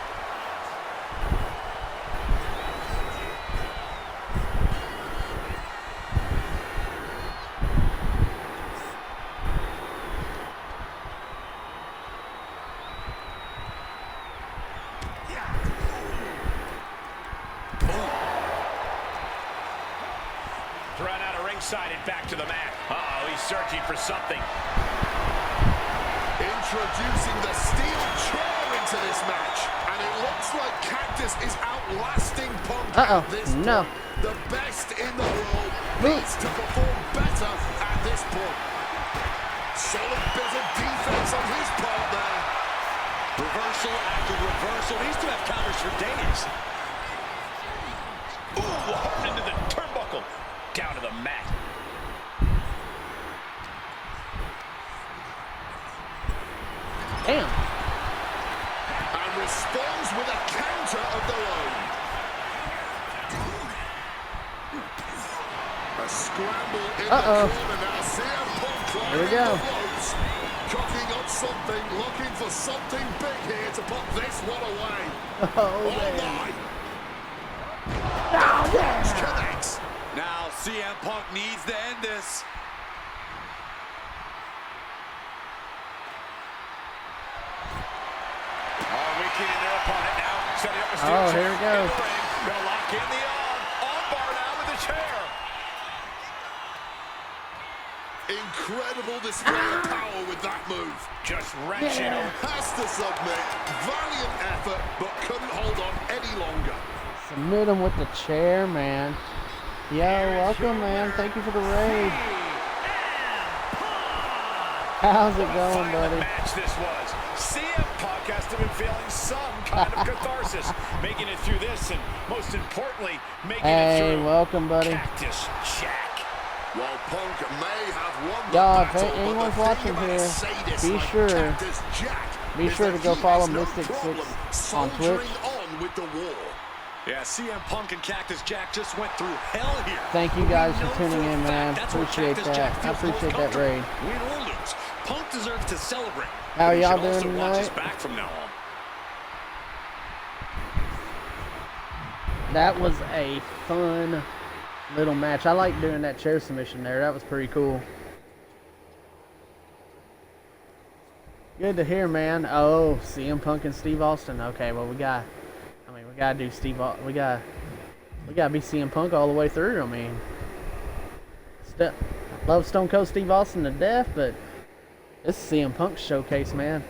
Thrown out of ringside and back to the mat. Uh-oh, he's searching for something. Introducing the steel chair into this match, and it looks like Cactus is outlasting Punk at this point. No. The best in the world needs to perform better at this point. Solid bit of defense on his part there. Reversal after reversal. These two have counters for days. Ooh, hard into the turnbuckle. Down to the mat. Damn. And responds with a counter of their own. A scramble in the corner now. CM Punk Here we go. Cooking up something, looking for something big here to put this one away. Oh, man. My. Oh, yeah. Connects. Now CM Punk needs to end this. Weakening their opponent now. Setting up a steel Oh, chair here it goes. in the ring. Gonna lock in the arm bar now with the chair. Incredible display of power with that move. Just wrenching him. Has to submit. Valiant effort, but couldn't hold on any longer. Submit him with the chair, man. Yo, welcome, man. Thank you for the raid. How's it going, buddy? Match this was. CM Punk has to be feeling some kind of catharsis, making it through this, and most importantly, making it Hey, through welcome, buddy. Cactus Jack. While Punk may have won the Y'all, if battle, but anyone's the watching thing about a here, sadist be like sure Cactus Jack Be is sure that to go he follow has no Mystic problem 6 on soldiering Twitch. on with the war. Yeah, CM Punk and Cactus Jack just went through hell here. Thank you guys for tuning in, man. Appreciate that. I appreciate that raid. Win or lose, Punk deserves to celebrate. How He y'all should also doing watch his tonight? back from now on. That was a fun little match. I like doing that chair submission there. That was pretty cool. Good to hear, man. Oh, CM Punk and Steve Austin. Okay, well we gotta do Steve. We gotta be CM Punk all the way through. I mean, love Stone Cold Steve Austin to death, but this is CM Punk's showcase, man.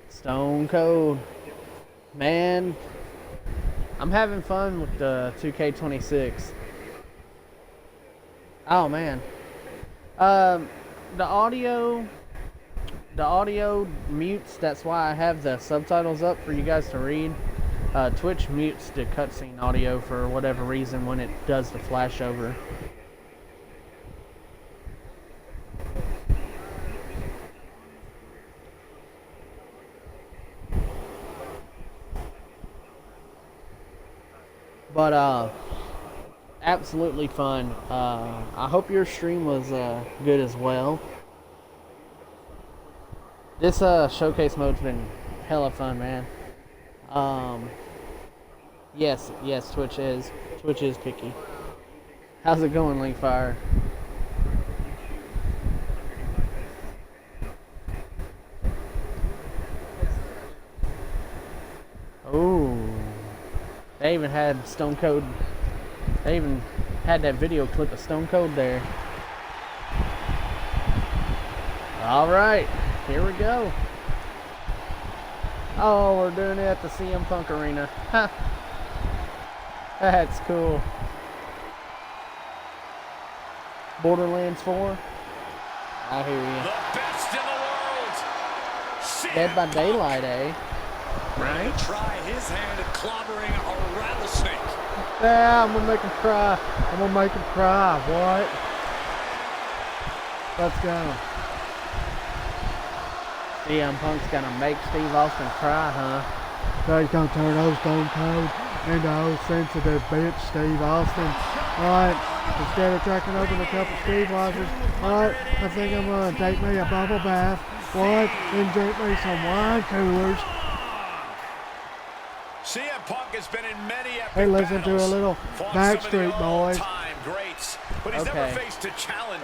Stone Cold. Man, I'm having fun with the 2K26. Oh man. The audio mutes, that's why I have the subtitles up for you guys to read. Twitch mutes the cutscene audio for whatever reason when it does the flashover. But absolutely fun. I hope your stream was good as well. This showcase mode's been hella fun, man. Yes, Twitch is picky. How's it going, LinkPhyre? Ooh. They even had Stone Cold. They even had that video clip of Stone Cold there. Alright, here we go. Oh, we're doing it at the CM Punk Arena. Ha! That's cool. Borderlands 4? I hear you. The best in the world. Dead by Daylight, eh? Ready to try his hand at clobbering a rattlesnake. Yeah, I'm gonna make him cry. I'm gonna make him cry. What? Let's go. CM Punk's gonna make Steve Austin cry, huh? So he's gonna turn old Stone Cold into old sensitive bitch Steve Austin. Alright, instead of cracking open a couple Steve Austins, alright, I think I'm gonna take me a bubble bath, what, and drink me some wine coolers. CM Punk has been in many epic Hey, listen to a battles, little fought some of the Backstreet Boys. all-time greats, but he's Okay. never faced a challenge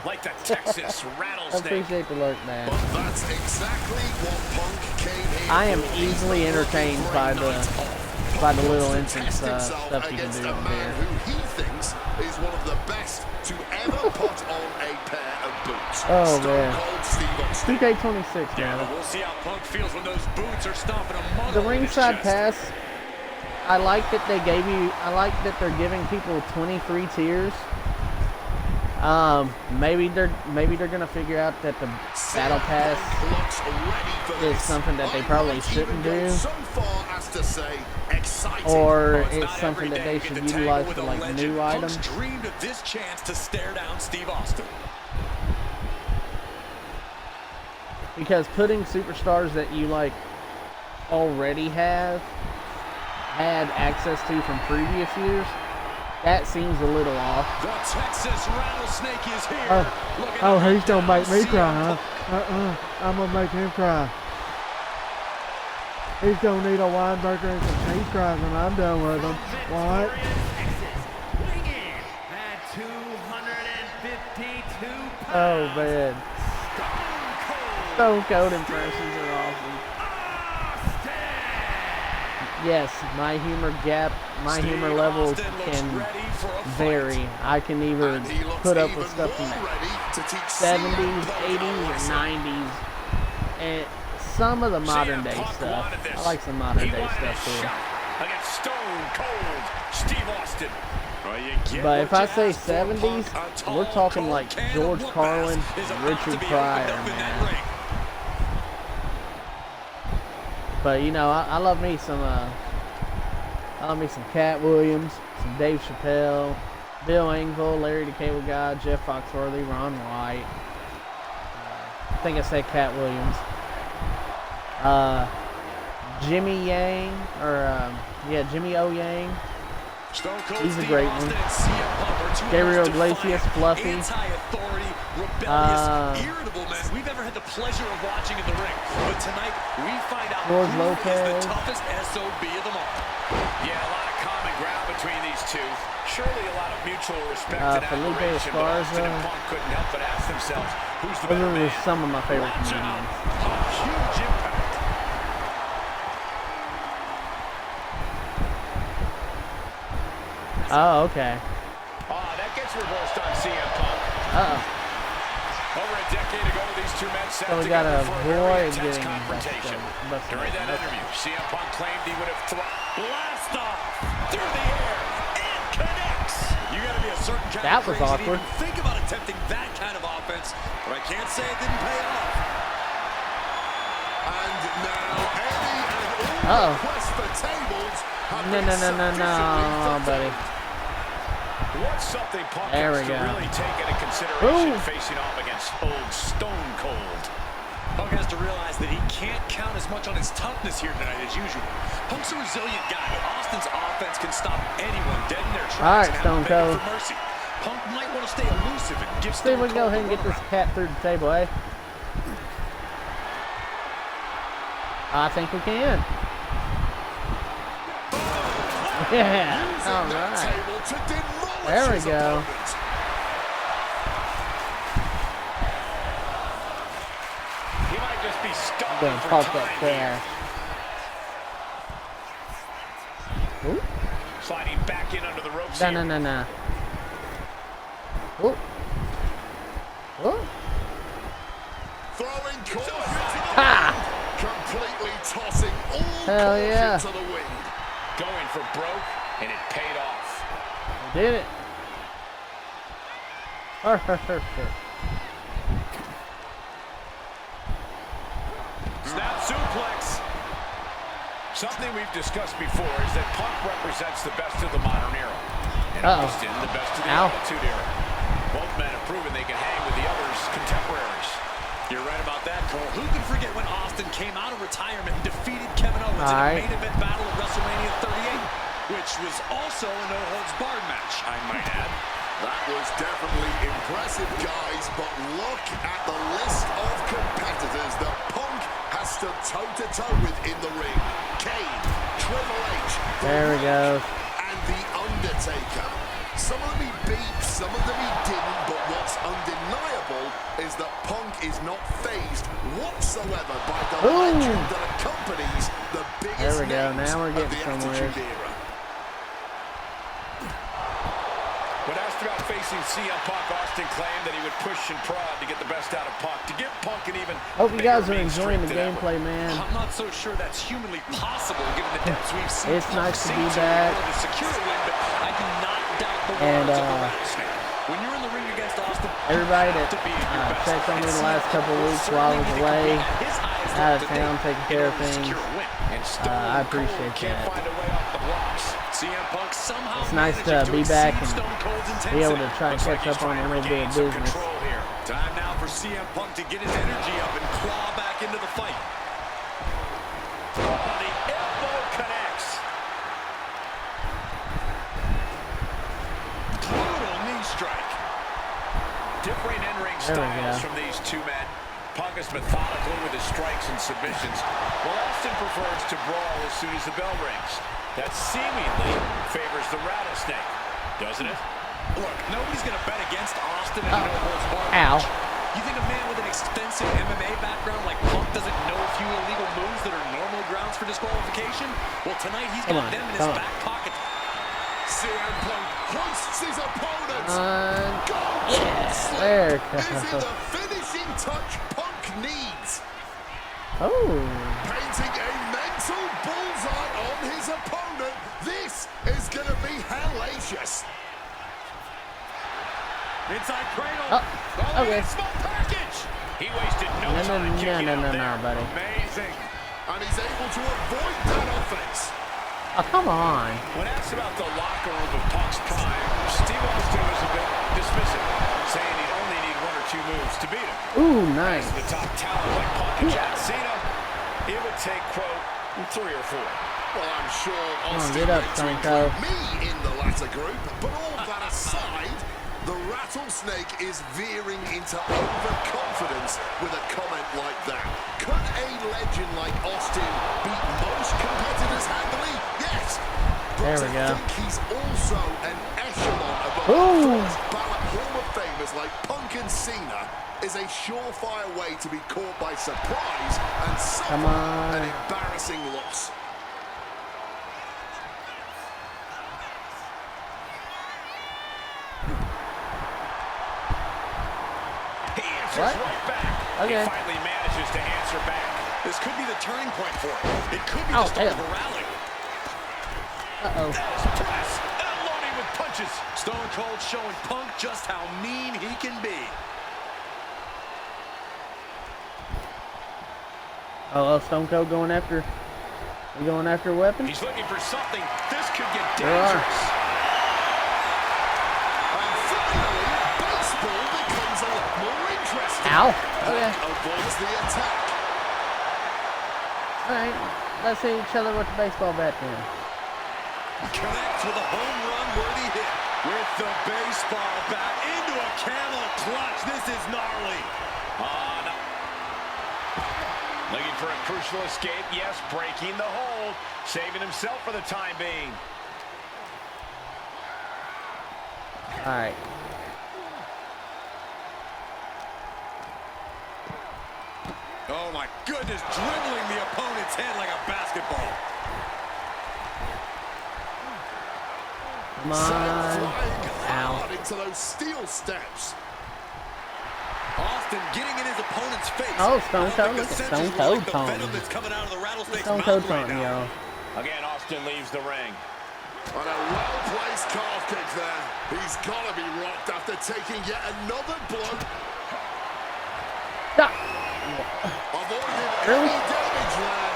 like the Texas I rattlesnake. appreciate the lurk, man. But that's exactly what Punk came here I am for. easily He's entertained looking for by a the night off. by the little Wants to entrance test himself stuff you can against do a on man here. who he thinks is one of the best to ever put on a pair of boots. Oh, Stone man. Cold Steve Austin. 2K26, Yeah, but man. we'll see how Punk feels when those boots are stomping a muddle The in his ringside chest. pass, I like that they gave you, I like that they're giving people 23 tiers. Maybe they're gonna figure out that the battle pass Looks ready for is this. something that they I probably might shouldn't even go do. so far as to say exciting. Or It's it's not something every that day they you should get to tangle utilize with for a like legend. new Punk's items. dreamed of this chance to stare down Steve Austin. Because putting superstars that you like already had access to from previous years, that seems a little off. The Texas Rattlesnake is here. Looking Oh, up he's and gonna down make me CM cry, Punk. huh? I'm gonna make him cry. He's gonna need a Weinberger and some cheese fries when I'm done with him. What? Weighing in at 252 pounds. Oh man, Stone Cold impressions are awesome. Yes, my humor levels Austin looks can ready for a vary. fight. I can either And he looks put up even with stuff more from ready to teach 70s, CM Punk 80s, how to or wrestle. 90s, and some of the modern day Punk stuff. wanted this. I like some modern He day wanted stuff a too. shot against Stone Cold Steve Austin. Well, you get But what if I you say ask for, 70s, Punk. A tall, we're talking cold like can of George whoop-ass Carlin, is about Richard to be Pryor, opened up in that man. ring. But you know, I love me some Cat Williams, some Dave Chappelle, Bill Engvall, Larry the Cable Guy, Jeff Foxworthy, Ron White. I think I said Cat Williams. Jimmy Yang, Jimmy O Yang. Stone Cold He's a Steve great Austin one. and CM Punk are two of the Gabriel most Iglesias, defiant, Fluffy. anti-authority, rebellious, irritable men we've ever had the pleasure of watching in the ring. But tonight, we find out George who is the Lopez. toughest SOB of them all. Yeah, a lot of common ground between these two. Surely a lot of mutual respect and Felipe admiration, but Austin and Esparza. Punk couldn't help but ask themselves, who's the Those better are man? just some of my favorite Watch out. comedians. A huge impact. Oh, okay. That gets reversed on CM Punk. Over a decade ago, these two men sat So we gotta together for a very avoid intense getting confrontation. busted. During that interview, CM Punk claimed he would have blast off through the air and connects. You got to be a certain kind That of was crazy to awkward. even think about attempting that kind of offense, but I can't say it didn't pay off. And now Eddie and all requests for tables have No, been no, sufficiently fulfilled. buddy. What's something Punk There has we to go. really take into consideration Ooh. facing off against old Stone Cold? Punk has to realize that he can't count as much on his toughness here tonight as usual. Punk's a resilient guy, but Austin's offense can stop anyone dead in their tracks. All right, and have Stone them begging Cold. for mercy. Punk might want to stay elusive and give See if we Stone can go Cold ahead and the get this runaround. cat through the table, eh? I think we can. Yeah. All Using that right. table to demolish There we his go. opponent. He might just be stuck I'm gonna for pop time that here. chair. Ooh. Sliding back in under the ropes No, here. no, no, no. Ooh. Ooh. Throwing caution to the Ha! wind. Completely tossing all Hell caution yeah. to the wind. Going for broke, and it paid off. We did it. Snap suplex. Something we've discussed before is that Punk represents the best of the modern era. And Austin, the best of the Ow. Attitude Era. Both men have proven they can hang with the other's contemporaries. You're right about that, Cole. Who can forget when Austin came out of retirement and defeated Kevin Owens in Alright. a main event battle at WrestleMania 38, which was also a no-holds-barred match, I might add. That was definitely impressive, guys, but look at the list of competitors that Punk has stood toe-to-toe with in the ring. Kane, Triple H, There we go. and The Undertaker. Some of them he beat, some of them he didn't, but what's undeniable is that Punk is not fazed whatsoever by the legend that accompanies the biggest There we go. names Now we're of getting the somewhere. Attitude Era. When asked about facing CM Punk, Austin claimed that he would push and prod to get the best out of Punk, to give Punk an even Hope you guys are bigger enjoying the streak than ever. gameplay, man. I'm not so sure that's humanly possible given the depths we've seen. It's nice to be Punk back. to secure a win, but I do not doubt the And, words of the rattlesnake. When you're in the ring against Austin, Everybody that to be at your best. checked on me the last couple of weeks while I was away, out of town, taking care of things, I appreciate Can't that. find a way off the blocks. CM Punk somehow It's nice to managing be exceed back and Stone Cold's be able to intensity. try and Looks like catch he's up on trying a to little bit regain of some business. control here. Time now for CM Punk to get his energy up and claw back into the fight. Oh, the elbow connects. Brutal knee strike. Differing in-ring There we styles go. from these two men. Punk is methodical with his strikes and submissions, while Austin prefers to brawl as soon as the bell rings. That seemingly favors the rattlesnake, doesn't it? Look, nobody's going to bet against Austin in a no-holds-barred Ow. match. You think a man with an extensive MMA background like Punk doesn't know a few illegal moves that are normally grounds for disqualification? Well, tonight he's got them in his back pocket. CM Punk hoists his opponent. Yes, there it Is it goes. the finishing touch Punk needs? Oh, Painting a mental bullseye on his opponent. This is going to be hellacious. Inside cradle. okay. Small package. He wasted no time kicking out there. buddy. Amazing. And he's able to avoid that offense. Oh, come on. When asked about the locker room of Punk's prime, Steve Austin was a bit dismissive, saying he'd only need one or two moves to beat him. Ooh, nice. The top talent like Punk and John Cena, it would take, quote, 3 or 4. Well, I'm sure on, Austin get up, meant to Stone include Cold. me in the latter group, but all that aside, the rattlesnake is veering into overconfidence with a comment like that. Could a legend like Austin beat most competitors handily? Yes. But There we to go. think he's also an echelon above Ooh. first ballot Hall of Famers like Punk and Cena is a surefire way to be caught by surprise and suffer Come on. an embarrassing loss. He answers What? right back. Okay. He finally manages to answer back. This could be the turning point for him. It could be Oh, the start of hell. a rally. Uh-oh. That is press. Unloading with punches. Stone Cold showing Punk just how mean he can be. Oh, Stone Cold going after a weapon? He's looking for something. This could get There are. dangerous. And finally, baseball becomes a lot more interesting. Ow. Okay. Avoids the attack. All right. Let's hit each other with the baseball bat then. Connects with a home run worthy hit. With the baseball bat into a camel clutch. This is gnarly. On. Looking for a crucial escape. Yes, breaking the hold. Saving himself for the time being. All right. Oh my goodness, dribbling the opponent's head like a basketball. Come on. Flying Ow. hard into those steel steps. Austin getting in his opponent's face. Oh, Stone I don't Cold. think Look the at senses Stone were Cold like the taunting. venom that's coming out of the rattlesnake's Stone mouth Cold right taunting, now. y'all. Again, Austin leaves the ring. And a well-placed calf kick there. He's got to be rocked after taking yet another blow. Stop. Avoided Really? any damage there.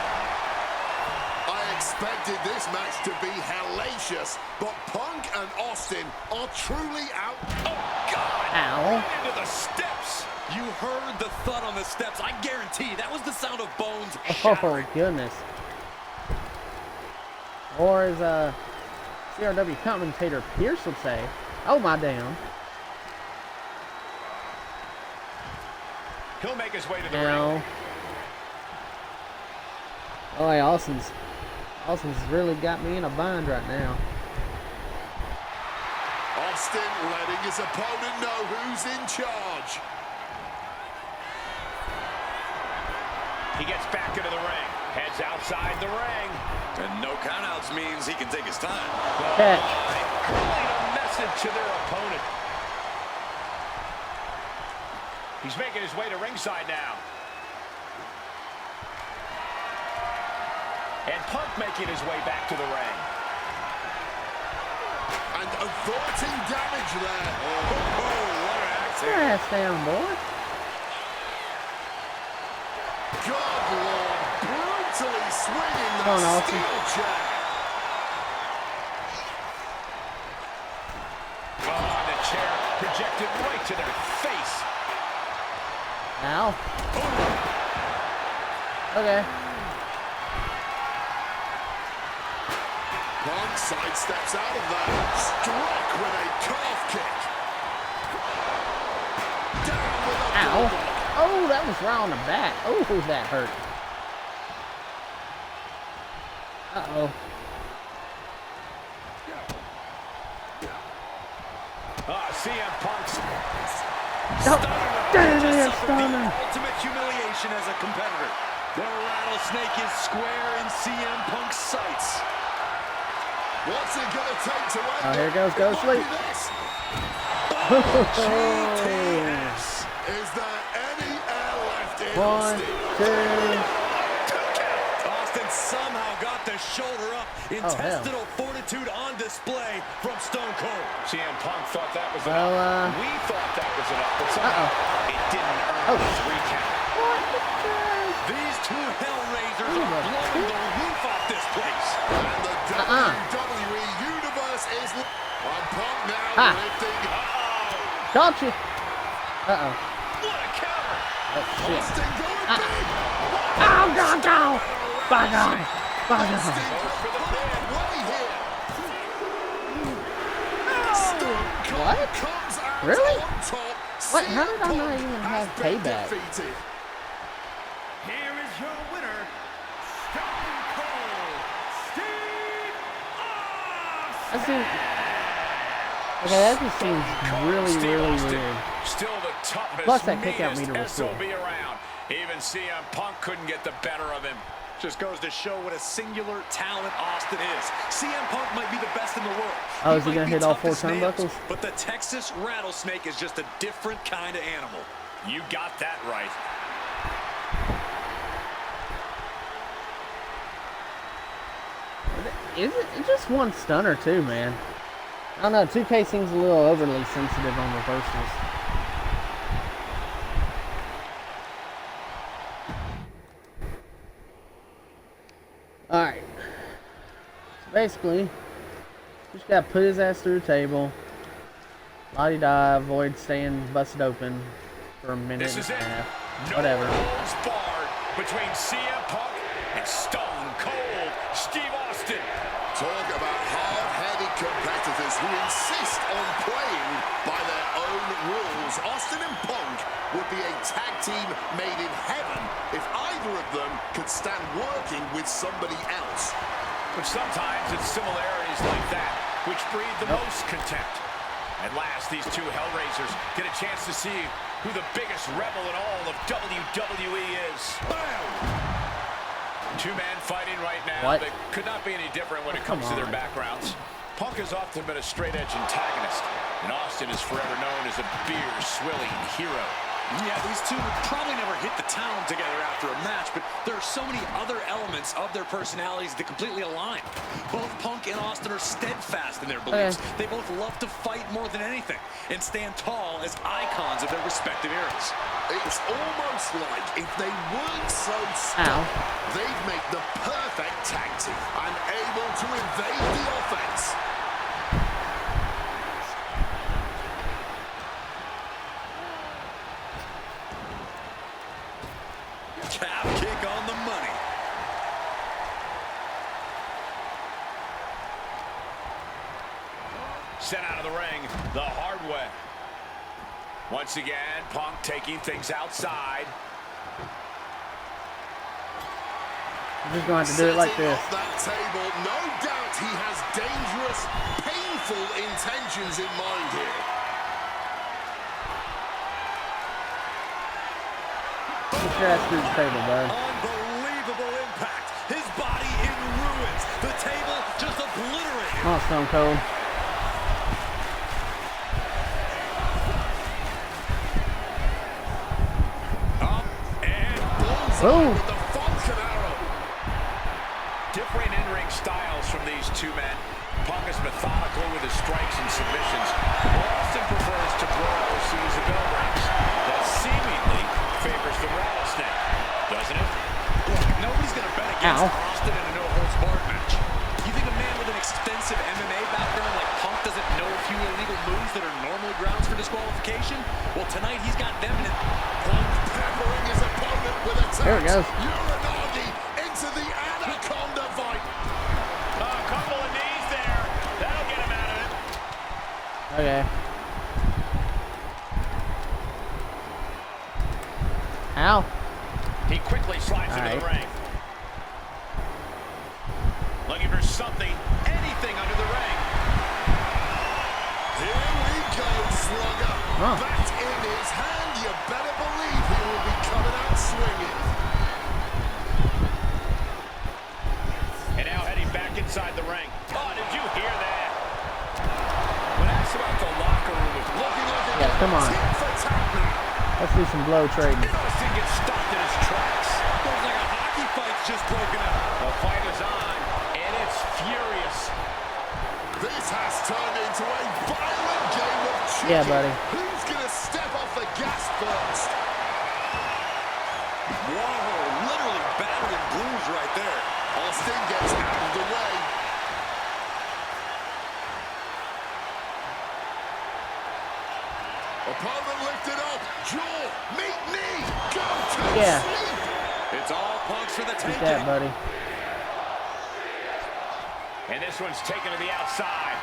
I expected this match to be hellacious, but Punk and Austin are truly out. Oh, God. Ow. Into the steps. You heard the thud on the steps. I guarantee that was the sound of bones Oh, shattering. goodness. Or as CRW commentator Pierce would say, oh my damn. He'll make his way to the Now. ring. Oh, yeah, Austin's really got me in a bind right now. Austin letting his opponent know who's in charge. He gets back into the ring. Heads outside the ring. And no countouts means he can take his time. Catch. Calling a message to their opponent. He's making his way to ringside now. And Punk making his way back to the ring. And averting damage there. Oh, what an act here. Ass down, boy. God, Lord, brutally swinging Come on, that Austin. steel chair. Oh, the chair projected right to their face. Ow. Okay. Punk sidesteps out of that. Struck with a calf kick. Down with a Ow. bulldog. Oh, that was right on the back. Oh, that hurt. Uh-oh. CM Punk's Stunner. Ultimate humiliation as a competitor. The rattlesnake is square in CM Punk's sights. What's it gonna take to end Oh, here it? goes, go to It might sleep. be this. GTS. Is there any air left in One, Austin? two. Austin somehow got the shoulder up. Intestinal fortitude on display from Stone Cold. CM Punk thought that was Well, enough. We thought that was enough, but somehow it didn't earn the 3 count. These two Hellraisers are blowing the roof off this place. And the WWE Universe is on Punk now Ah. lifting. Got you. Uh-oh. What a counter! Oh, shit. Austin going big. Oh, God, go. By God. By God. Austin for the pin. way here. Stone Cold What? comes out Really? on top. What? How did I CM not Punk even has have been payback? defeated. Here is your winner, Stone Cold Steve Austin. That seems... Okay, that just seems really, Steve really Austin, weird. still the toughest, Plus that kick-out meter was meanest cool. SOB around. Even CM Punk couldn't get the better of him. Just goes to show what a singular talent Austin is. CM Punk might be the best in the world. Oh, is he might gonna be hit all tough 4 as nails, turnbuckles? But the Texas Rattlesnake is just a different kind of animal. You got that right. Is it? It's just one stunner, too, man. I don't know. 2K seems a little overly sensitive on reversals. Alright. So basically, just gotta put his ass through the table. La-di-da, avoid staying busted open for a minute This and is a it. half. No Whatever. holds barred between CM Punk and Stone Cold Steve Austin. Talk about hard-headed competitors who insist on playing by their own rules. Austin and Punk would be a tag team made in heaven if either of them could stand working with somebody else. But sometimes it's similarities like that which breed the most contempt. At last, these two Hellraisers get a chance to see who the biggest rebel in all of WWE is. Bam! Two men fighting right now What? that could not be any different when it come comes to their on. backgrounds. Punk has often been a straight-edge antagonist, and Austin is forever known as a beer-swilling hero. Yeah, these two would probably never hit the town together after a match, but there are so many other elements of their personalities that completely align. Both Punk and Austin are steadfast in their beliefs. They both love to fight more than anything and stand tall as icons of their respective eras. It's almost like if they weren't so stuck, they'd make the perfect tag team and able to evade the offense. Calf kick on the money. Sent out of the ring the hard way. Once again, Punk taking things outside. I'm just going to have to do it like this. Setting up that table, no doubt he has dangerous, painful intentions in mind here. Just crash through the table, bud. Unbelievable impact. His body in ruins. The table just obliterated. Come on, Stone Cold. Up and Boom. with the Falcon arrow. Differing in-ring styles from these two men. Punk is methodical with his strikes and submissions. Austin prefers to grow overseas the bell rings. That seemingly favors the rattlesnake, doesn't it? Look, nobody's going to bet against Austin in a no-holds-barred match. You think a man with an extensive MMA background like Punk doesn't know a few illegal moves that are normally grounds for disqualification? Well, tonight he's got them in it. Punk peppering his opponent with attacks. There it goes. Uranagi into the Anaconda fight. A couple of knees there. That'll get him out of it. Okay. Ow. He quickly slides into the ring. Looking for something, anything under the ring. Here we go, Slugger. Bat in his hand. You better believe he will be coming out swinging. And now heading back inside the ring. Oh, did you hear that? When asked about the locker room, it's looking like they're Yeah, come on. tit for tat now. Let's do some blow trading. Austin gets stopped in his tracks. Looks like a hockey fight's just broken out. The fight is on, and it's furious. This has turned into a violent game of chicken. Yeah, buddy. Who's going to step off the gas first? Whoa, literally battered and bruised right there. Austin gets out of the way. Opponent lifted up. Jaw, meet knee, go to sleep. It's all Punks for the Take taking. that, buddy. And this one's taken to the outside.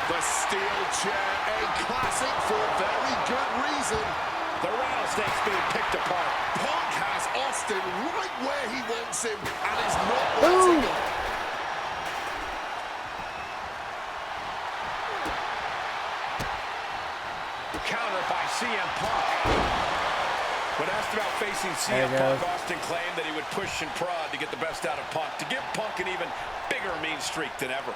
The steel chair, a classic for very good reason. The rattlesnake's being picked apart. Punk has Austin right where he wants him and is not Boom. letting up. Counter by CM Punk. When asked about facing CM Punk, Austin claimed that he would push and prod to get the best out of Punk, to give Punk an even bigger mean streak than ever.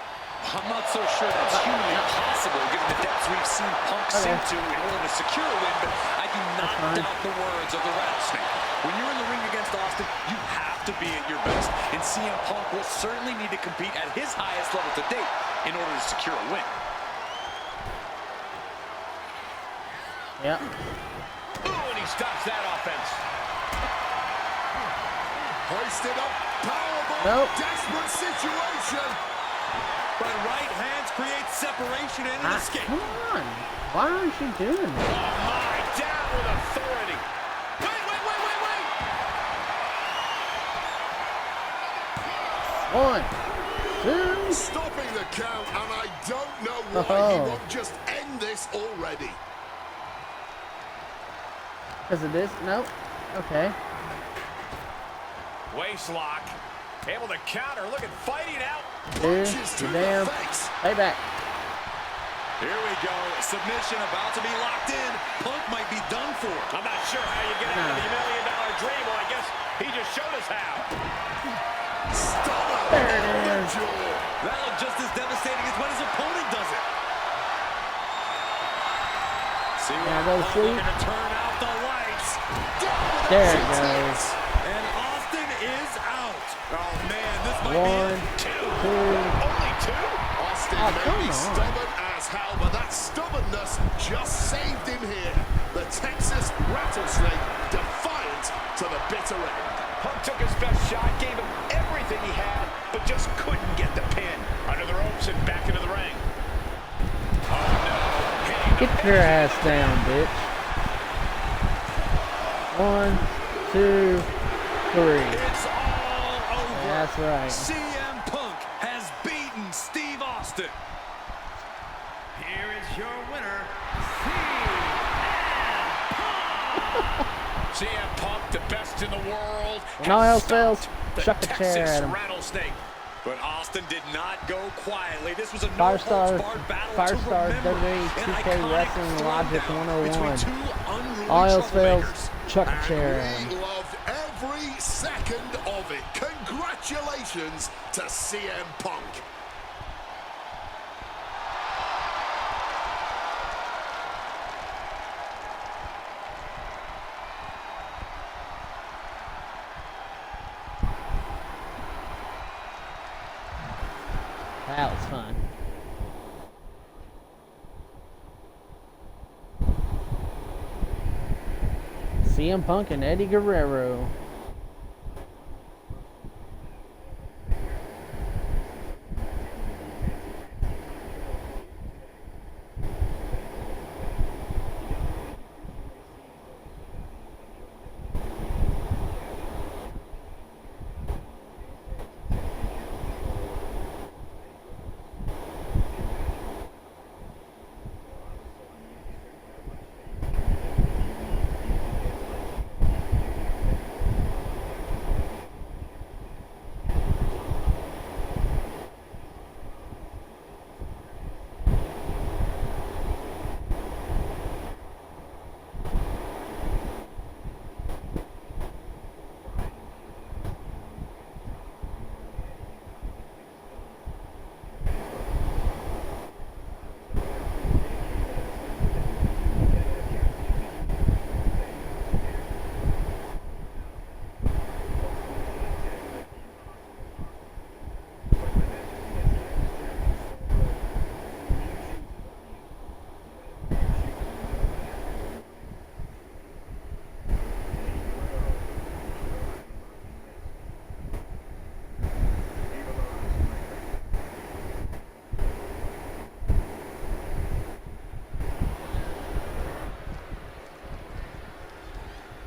I'm not so sure that's humanly possible given the depths we've seen Punk sink to in order to secure a win, but I do not doubt the words of the rattlesnake. When you're in the ring against Austin, you have to be at your best, and CM Punk will certainly need to compete at his highest level to date in order to secure a win. Yep. Ooh, and he stops that offense. Hoisted up, powerbomb, Nope. desperate situation. But right hands create separation and an escape. Come on. Why aren't you doing Oh that? my, down with authority. Wait. 1, 2. Stopping the count, and I don't know why he won't just end this already. Because of this? Nope. Okay. Waist lock. Able to counter. Look at fighting out. Dude, Punches to you the damn. face. Payback. Here we go. Submission about to be locked in. Punk might be done for. I'm not sure how you get out of the $1 million dream. Well, I guess he just showed us how. Stunner. There it is. That looked just as devastating as when his opponent does it. See Now go see. looking to turn out the lights. There it goes. And Austin is out. Oh, man, this might 1, be it. 2. Only two? Austin Oh, may come be on. stubborn as hell, but that stubbornness just saved him here. The Texas Rattlesnake, defiant to the bitter end. Punk took his best shot, gave him everything he had, but just couldn't get the pin. Under the ropes and back into the ring. Oh, no. Get your ass down, bitch. 1, 2, 3. It's all over. That's right. CM Punk has beaten Steve Austin. Here is your winner, CM Punk. CM Punk, the best in the world. When all else fails, chuck a chair at him. Rattlesnake. But Austin did not go quietly. This was a Firestar, battle WWE 2K26 Logic 101. All else fails, fails, chuck a chair at him. We loved every second of it. Congratulations to CM Punk. That was fun. CM Punk and Eddie Guerrero.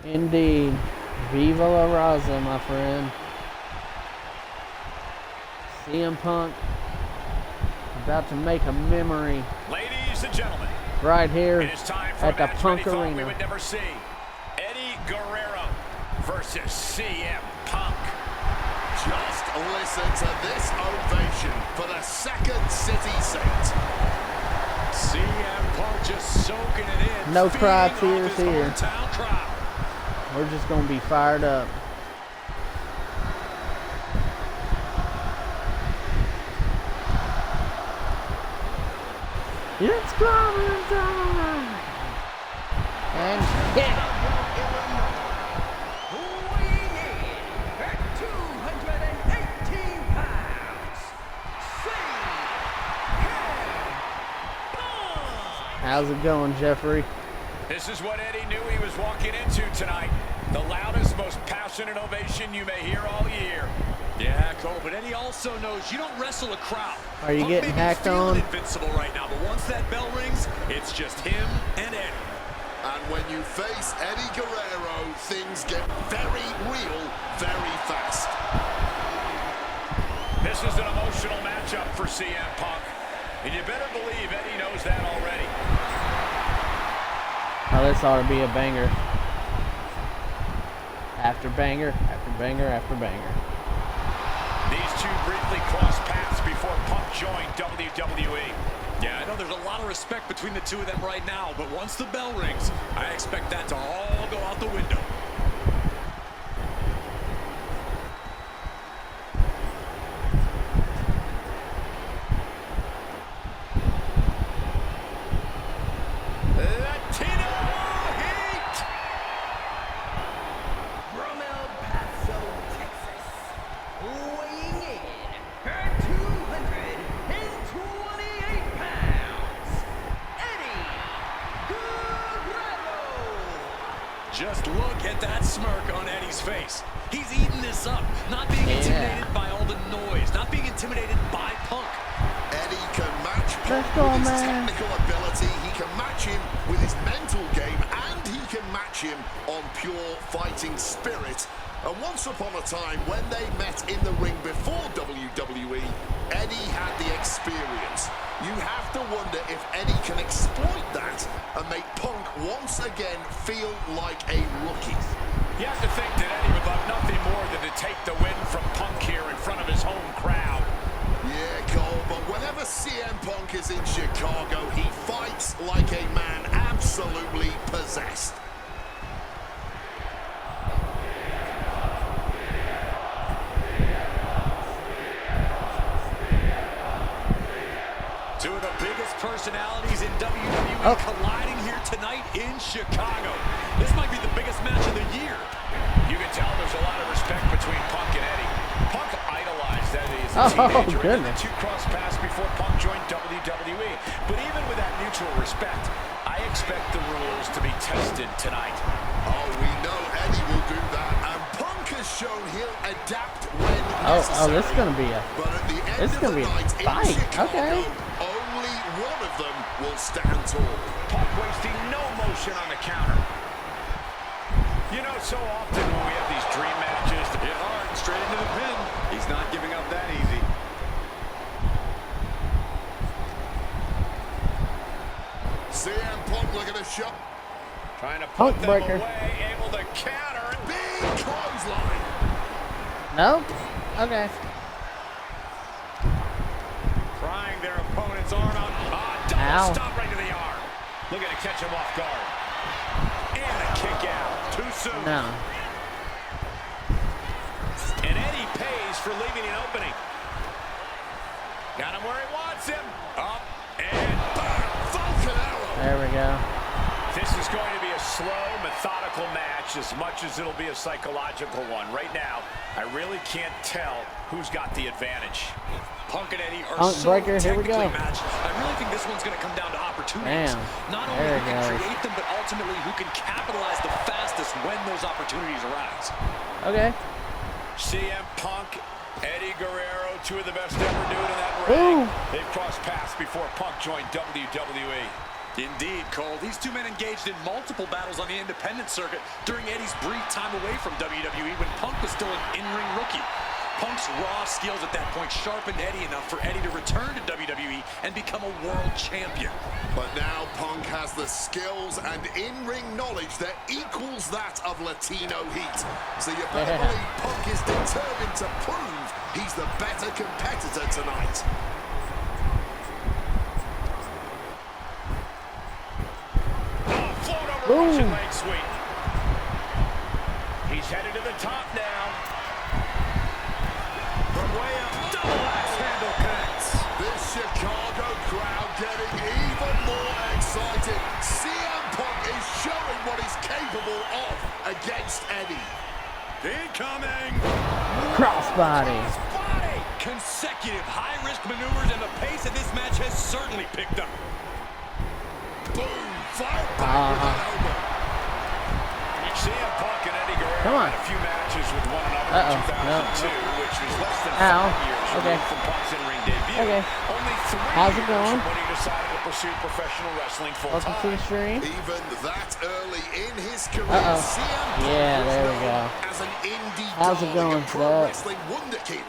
Indeed. Viva la Raza, my friend. CM Punk about to make a memory Ladies and gentlemen, right here it is time for at the a match Punk many thought we Arena. would never see. Eddie Guerrero versus CM Punk. Just listen to this ovation for the Second City Saint. CM Punk just soaking it in. No cry feeding off tears his here. hometown crowd. We're just going to be fired up. It's coming time. And hit. Weighing in at 218 pounds, How's it going, Jeffrey? This is what Eddie knew he was walking into tonight. The loudest, most passionate ovation you may hear all year. Yeah, Cole, but Eddie also knows you don't wrestle a crowd. Are you Punk getting may be hacked feeling on? invincible right now, but once that bell rings, it's just him and Eddie. And when you face Eddie Guerrero, things get very real very fast. This is an emotional matchup for CM Punk. And you better believe Eddie knows that already. Oh, this ought to be a banger. After banger, after banger, after banger. These two briefly crossed paths before Punk joined WWE. Yeah, I know there's a lot of respect between the two of them right now, but once the bell rings, I expect that to all go out the window. Latino Heat! from El Paso, Texas, weighing in at 228 pounds, Eddie Guerrero. Just look at that smirk on Eddie's face. He's eating this up, not being intimidated by all the noise, not being intimidated by Punk. Eddie can match Punk Let's go, with his man. technical ability, he can match him with his mental game, and he can match him on pure fighting spirit. And once upon a time, when they met in the ring before WWE, Eddie had the experience. You have to wonder if Eddie can exploit that and make Punk once again feel like a rookie. You have to think that Eddie would love nothing more than to take the win from Punk here in front of his home crowd. Yeah, Cole, but whenever CM Punk is in Chicago, he fights like a man absolutely possessed. Two of the biggest personalities in WWE colliding here tonight in Chicago. This might be the biggest match of the year. You can tell there's a lot of respect between Punk and Eddie. Punk idolized Eddie as a teenager. Goodness. The two crossed paths before Punk joined WWE. But even with that mutual respect, I expect the rules to be tested tonight. Oh, we know Eddie will do that, and Punk has shown he'll adapt when necessary. Oh, this is gonna be a. But at the end This is of gonna the be a night fight. in Chicago, Okay. only one of them will stand tall. Punk wasting no motion on the counter. You know, so often when we have these dream matches, Hit hard, straight into the pin. He's not giving up that easy. CM Punk looking to shot. trying to Punk put them breaker. away, able to counter. Big clothesline. No? Okay. Prying their opponent's arm out. Double Ow. stop right to the arm. Looking to catch him off guard. And a kick out. Too soon. No. And Eddie pays for leaving an opening. Got him where he wants him. Up and back. Falcon arrow. There we go. This is going to be a slow, methodical match as much as it'll be a psychological one. Right now, I really can't tell who's got the advantage. Punk and Eddie are Punk so breaker, here we technically go. matched. I really think this one's going to come down to opportunities. Bam. Not only There who it can goes. create them, but ultimately who can capitalize the fastest when those opportunities arise. Okay. CM Punk, Eddie Guerrero, two of the best ever do it in that Ooh. ring. They've crossed paths before Punk joined WWE. Indeed, Cole. These two men engaged in multiple battles on the independent circuit during Eddie's brief time away from WWE when Punk was still an in-ring rookie. Punk's raw skills at that point sharpened Eddie enough for Eddie to return to WWE and become a world champion. But now Punk has the skills and in-ring knowledge that equals that of Latino heat. So you better believe Punk is determined to prove he's the better competitor tonight. Float over Boom. Russian leg sweep. He's headed to the top now. From way up, double axe handle connects. This Chicago crowd getting even more excited. CM Punk is showing what he's capable of against Eddie. Incoming. Crossbody. Body. Consecutive high-risk maneuvers, and the pace of this match has certainly picked up. Boom! Fight back with an elbow. CM Punk and Eddie Guerrero Come on. had a few matches with one another in 2002, which was less than 5 years removed from Punk's in-ring debut. Okay. Only 3 How's it years going? from when he decided to pursue professional wrestling Welcome to the full-time. stream. Even that early in his career, Uh-oh. CM Punk Yeah, was there we known go. as an indie How's it darling, going, a pro Fred? wrestling wunderkind.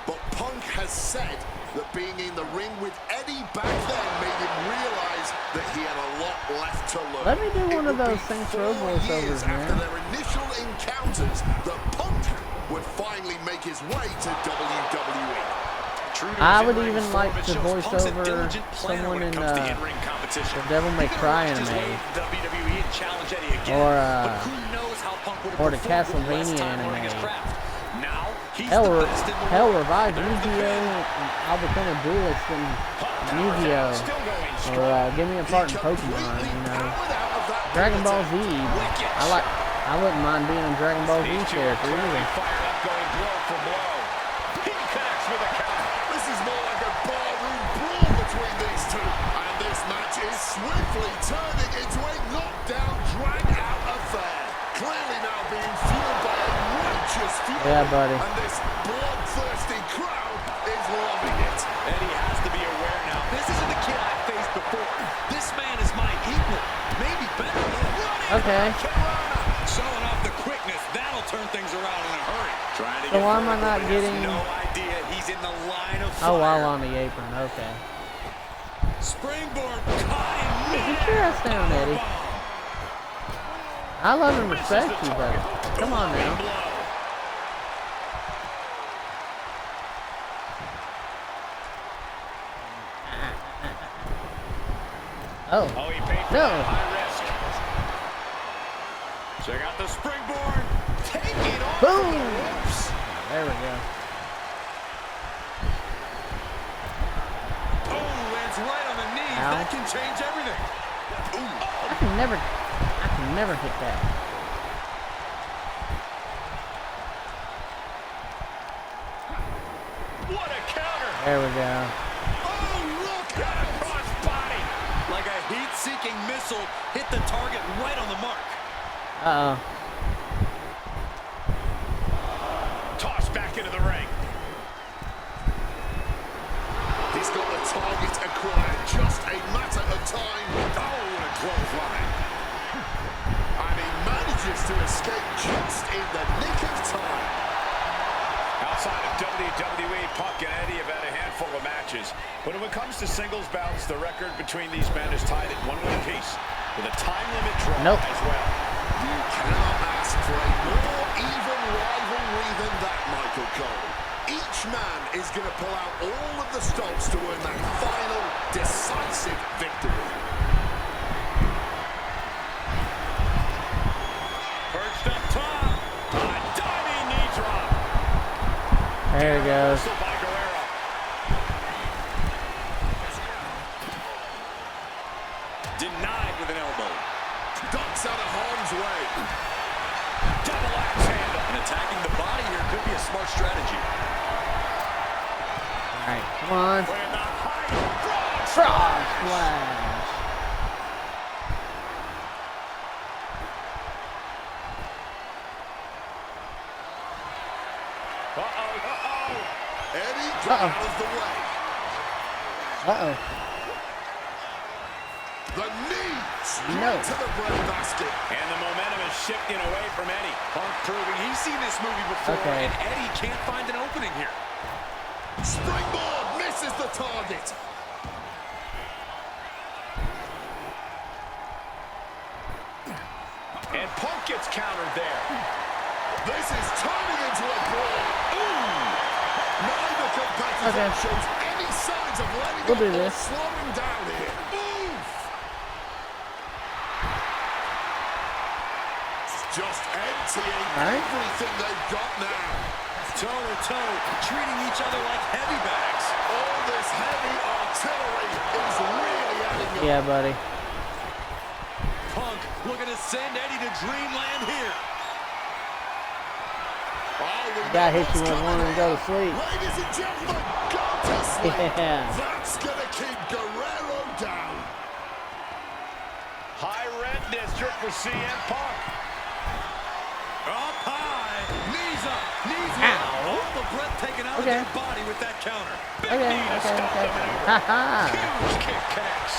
But Punk has said that being in the ring with Eddie back then made him realize that he had a lot left to learn. Let me do one It of would those be Saints 4 Row voiceovers, years after man. their initial encounters that Punk would finally make his way to WWE. True to I his would in-ring even form, like it to shows voice Punk's a over diligent planner someone when it in, comes to in-ring competition. the Devil May He could Cry arrange his way anime. to WWE and challenge Eddie again, Or, but who knows how Punk would have or the performed with less Castlevania time honing his anime. craft. Now he's Hell, the best in the hell world. revive There's the Yu-Gi-Oh! finish. I'll become a duelist in Yu-Gi-Oh! Still going Or strong. give me a part in Pokemon, you know. Dragon Ball Z. I wouldn't mind being a Dragon Ball Z These two are character clearly either. fired up, going blow for blow. He connects with a counter. This is more like a barroom brawl between these two. And this match is swiftly turning into a knockdown, drag-out affair. Clearly now being fueled by a righteous fury. Yeah, buddy. And this bloodthirsty crowd is loving it. Eddie has to be aware now. This isn't the kid I faced before. This man is my equal, maybe better. Okay. Showing off the quickness, that'll turn things around in a hurry. Trying to So get why am I vertical, not but he has getting- no idea he's in the line of fire. Oh, while on the apron. Okay. Springboard caught in Get mid. your ass down, Eddie. I love and respect you, but come on now. Oh, Oh, he paid for no. that high risk. Check out the springboard. Take it off. Boom. The ropes. There we go. Oh, lands right on the knees. Ow. That can change everything. I can never hit that. What a counter. There we go. Oh, look at a crossbody. Like a heat-seeking missile hit the target right on the mark. Uh-oh. Tossed back into the ring. He's got the target acquired. Just a matter of time. Oh, what a clothesline. And he manages to escape just in the nick of time. Outside of WWE, Punk and Eddie have had a handful of matches. But when it comes to singles bouts, the record between these men is tied at 1 win apiece, with a time limit draw Nope. as well. You cannot ask for a more even rivalry than that, Michael Cole. Each man is going to pull out all of the stops to earn that final, decisive victory. Perched up top. A diving knee drop. There it goes. Reversal by Guerrero. Denied with an elbow. Ducks out of harm's way. Double axe handle. And attacking the body here could be a smart strategy. All right, come on. With the high Frog splash. Eddie got out of the way. Uh-oh. The knee straight No. to the breadbasket. And the momentum is shifting away from Eddie. Punk proving he's seen this movie before, Okay. and Eddie can't find an opening here. Springboard misses the target. And Punk gets countered there. This is turning into a brawl. Ooh! Neither competitor Okay. shows any signs of letting We'll up do or this. slowing down here. Oof! Just emptying Alright. everything they've got now. Toe-to-toe, treating each other like heavy bags. All this heavy artillery is really adding up. Yeah, buddy. Punk looking to send Eddie to dreamland here. Oh, we Guy know hits you what's with coming one and go to here. sleep. Ladies and gentlemen, go to sleep. Yeah. That's gonna keep Guerrero down. High red district for CM Punk. Up high, knees up, knees Ow. up. All the breath taken out Okay. of their body with that counter. Big Okay, knee to okay, stop okay. the maneuver. Ha-ha. Huge kick connects.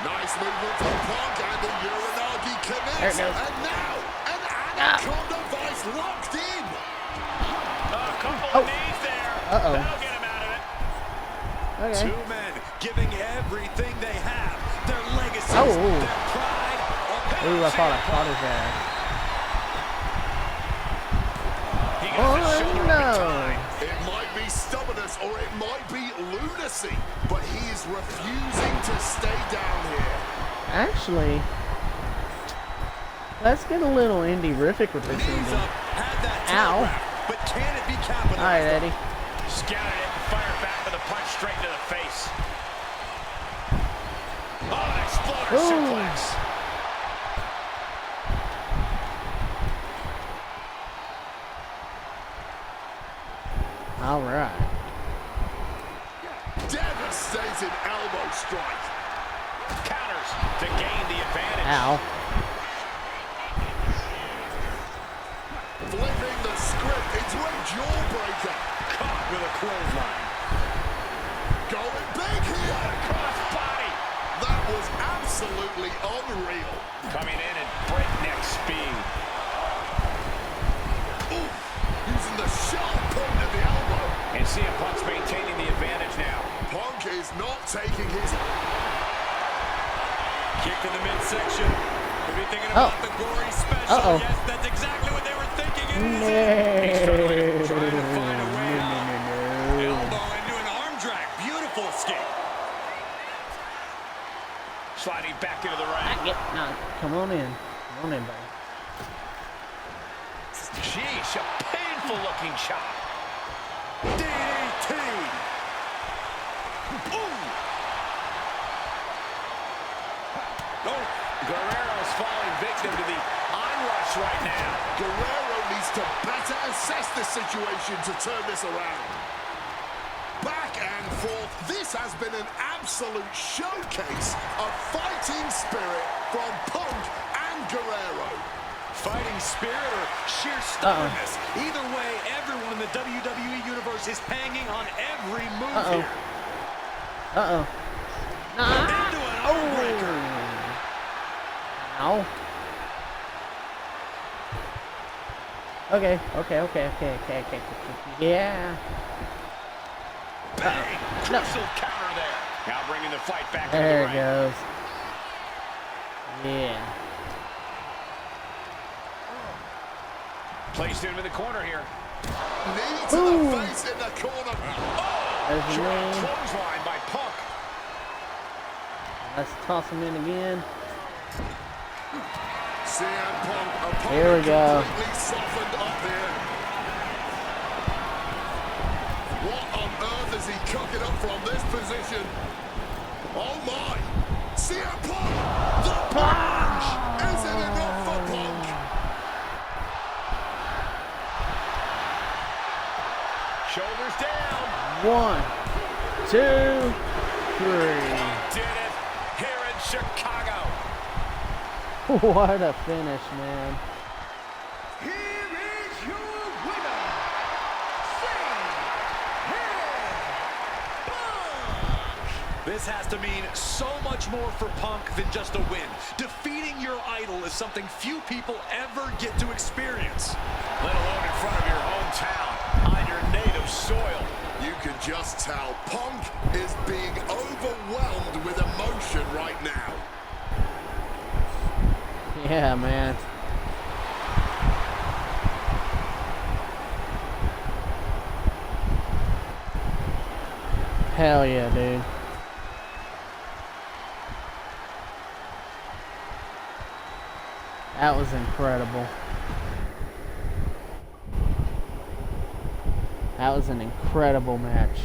Nice movement from Punk and the Uranagi There it connects. goes. And now, an anaconda vice locked in. A couple Oh. of knees there. Uh-oh. That'll get him out of it. Okay. Two men giving everything they have. Their legacies, Oh. their pride. Ooh, I thought I caught his ass. He got the shoulder up in no. time. It might be stubbornness or it might be lunacy, but he is refusing to stay down here. Actually, let's get a little indie-rific with this Knees ending. up, had that Ow. telegraph, but can it be capitalized? All right, Eddie. Scouted it and fired back with a punch straight to the face. Oh, an exploder Ooh. suplex. All right. Devastating elbow strike. Counters to gain the advantage. Ow. Flipping the script into a jawbreaker. Caught with a clothesline. Going big here. Cross body. That was absolutely unreal. Coming in at breakneck speed. Ooh, using the sharp point of the elbow. And CM Punk's maintaining the advantage now. Punk is not taking his... Kick in the midsection. Could be thinking about the gory special. Yes, that's exactly what they were thinking. He's trying to find a way out. Elbow into an arm drag. Beautiful escape. Sliding back into the ring. No, come on in. Come on in, buddy. Sheesh, a painful looking shot. DDT! Ooh! Oh, Guerrero's falling victim to the onrush right now. Guerrero needs to better assess the situation to turn this around. Back and forth, this has been an absolute showcase of fighting spirit from Punk and Guerrero. Fighting spirit or sheer stubbornness. Either way, everyone in the WWE Universe is hanging on every move here. Into an arm breaker. Ow. Okay. Yeah. Bang! Crucial counter there. Now bringing the fight back into the There ring. it goes. Yeah. Placed him in the corner here. Knee to the face in the corner. Oh! There's the Strong knee. clothesline by Punk. Let's toss him in again. CM Punk, Here we go. completely softened up here. What on earth is he cooking up from this position? Oh my! CM Punk! The punch! Is it enough for Punk? Shoulders down. 1, 2, 3. Did it here in Chicago. What a finish, man. Here is your winner, This has to mean so much more for Punk than just a win. Defeating your idol is something few people ever get to experience. Let alone in front of your hometown, on your native soil. You can just tell Punk is being overwhelmed with emotion right now. Yeah, man. Hell yeah, dude. That was incredible. That was an incredible match.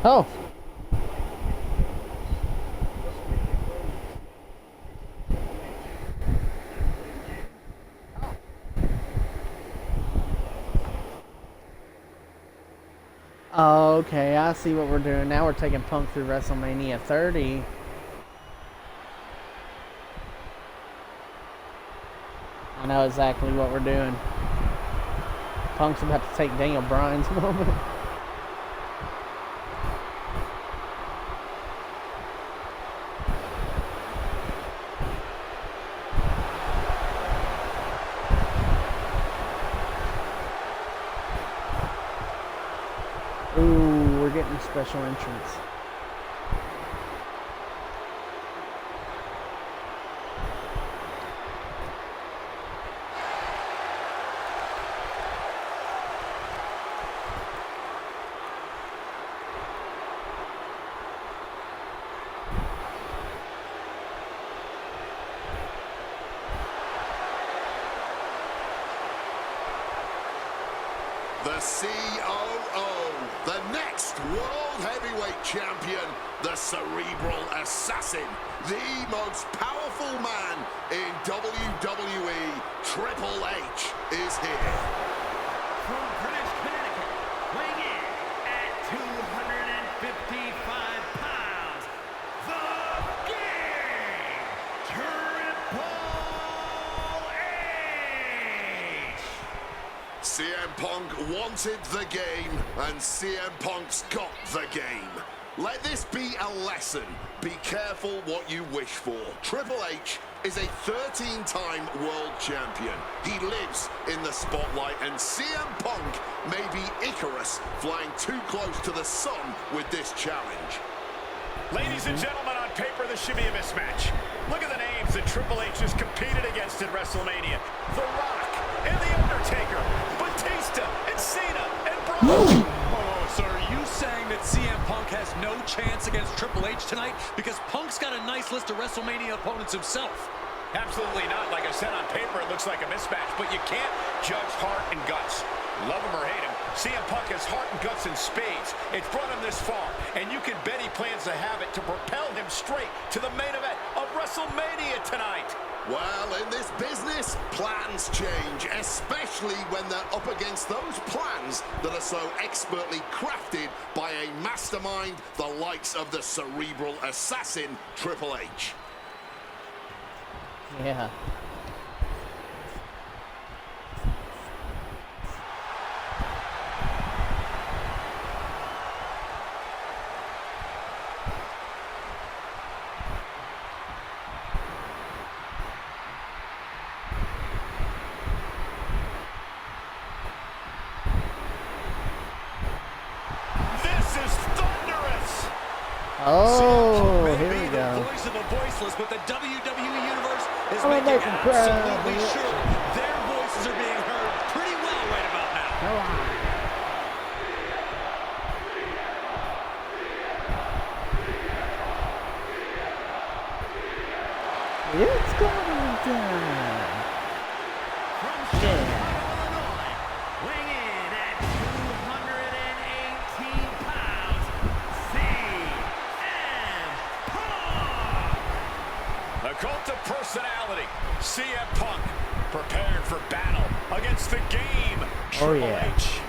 Oh. Okay, I see what we're doing. Now we're taking Punk through WrestleMania 30. I know exactly what we're doing. Punk's about to take Daniel Bryan's moment. Ooh, we're getting special entrance. The COO, the next World Heavyweight Champion, the Cerebral Assassin, the most powerful man in WWE, Triple H, is here. From Greenwich, Connecticut, weighing in at 255 pounds, the King, Triple H. CM Punk wanted the game, and CM Punk's got the game. Let this be a lesson. Be careful what you wish for. Triple H is a 13-time world champion. He lives in the spotlight, and CM Punk may be Icarus flying too close to the sun with this challenge. Ladies and gentlemen, on paper, this should be a mismatch. Look at the names that Triple H has competed against in WrestleMania. The Rock and The Undertaker, Batista and Cena and Braun. Oh, so are you saying that CM Punk has no chance against Triple H tonight? Because Punk's got a nice list of WrestleMania opponents himself. Absolutely not. Like I said, on paper, it looks like a mismatch, but you can't judge heart and guts. Love him or hate him, CM Punk has heart and guts in spades. It's brought him this far, and you can bet he plans to have it to propel him straight to the main event of WrestleMania tonight. Well, in this business, plans change, especially when they're up against those plans that are so expertly crafted by a mastermind the likes of the Cerebral Assassin, Triple H. Yeah. Oh, here we go. The voice of the voiceless, but the WWE Universe is I'm making making absolutely crap. sure their voices are being heard pretty well right about now. Come on. It's going down. From Chicago, Illinois, weighing in at 218 pounds, CM Punk. The cult of personality, CM Punk, prepared for battle against the game, Triple H.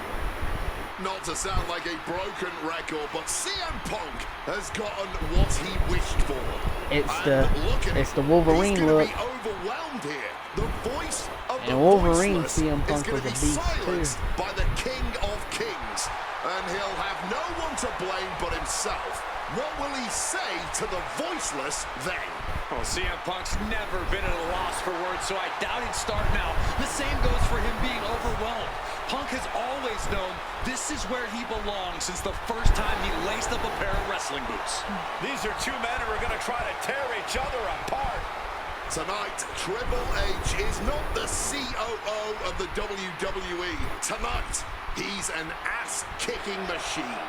Not to sound like a broken record, but CM Punk has gotten what he wished for. It's the Wolverine He's look. Be overwhelmed here. The voice of And the Wolverine voiceless CM Punk is going was to a be beast silenced too. by the King of Kings, and he'll have no one to blame but himself. What will he say to the voiceless then? Well, CM Punk's never been at a loss for words, so I doubt he'd start now. The same goes for him being overwhelmed. Punk has always known this is where he belongs since the first time he laced up a pair of wrestling boots. These are two men who are going to try to tear each other apart. Tonight, Triple H is not the COO of the WWE. Tonight, he's an ass-kicking machine.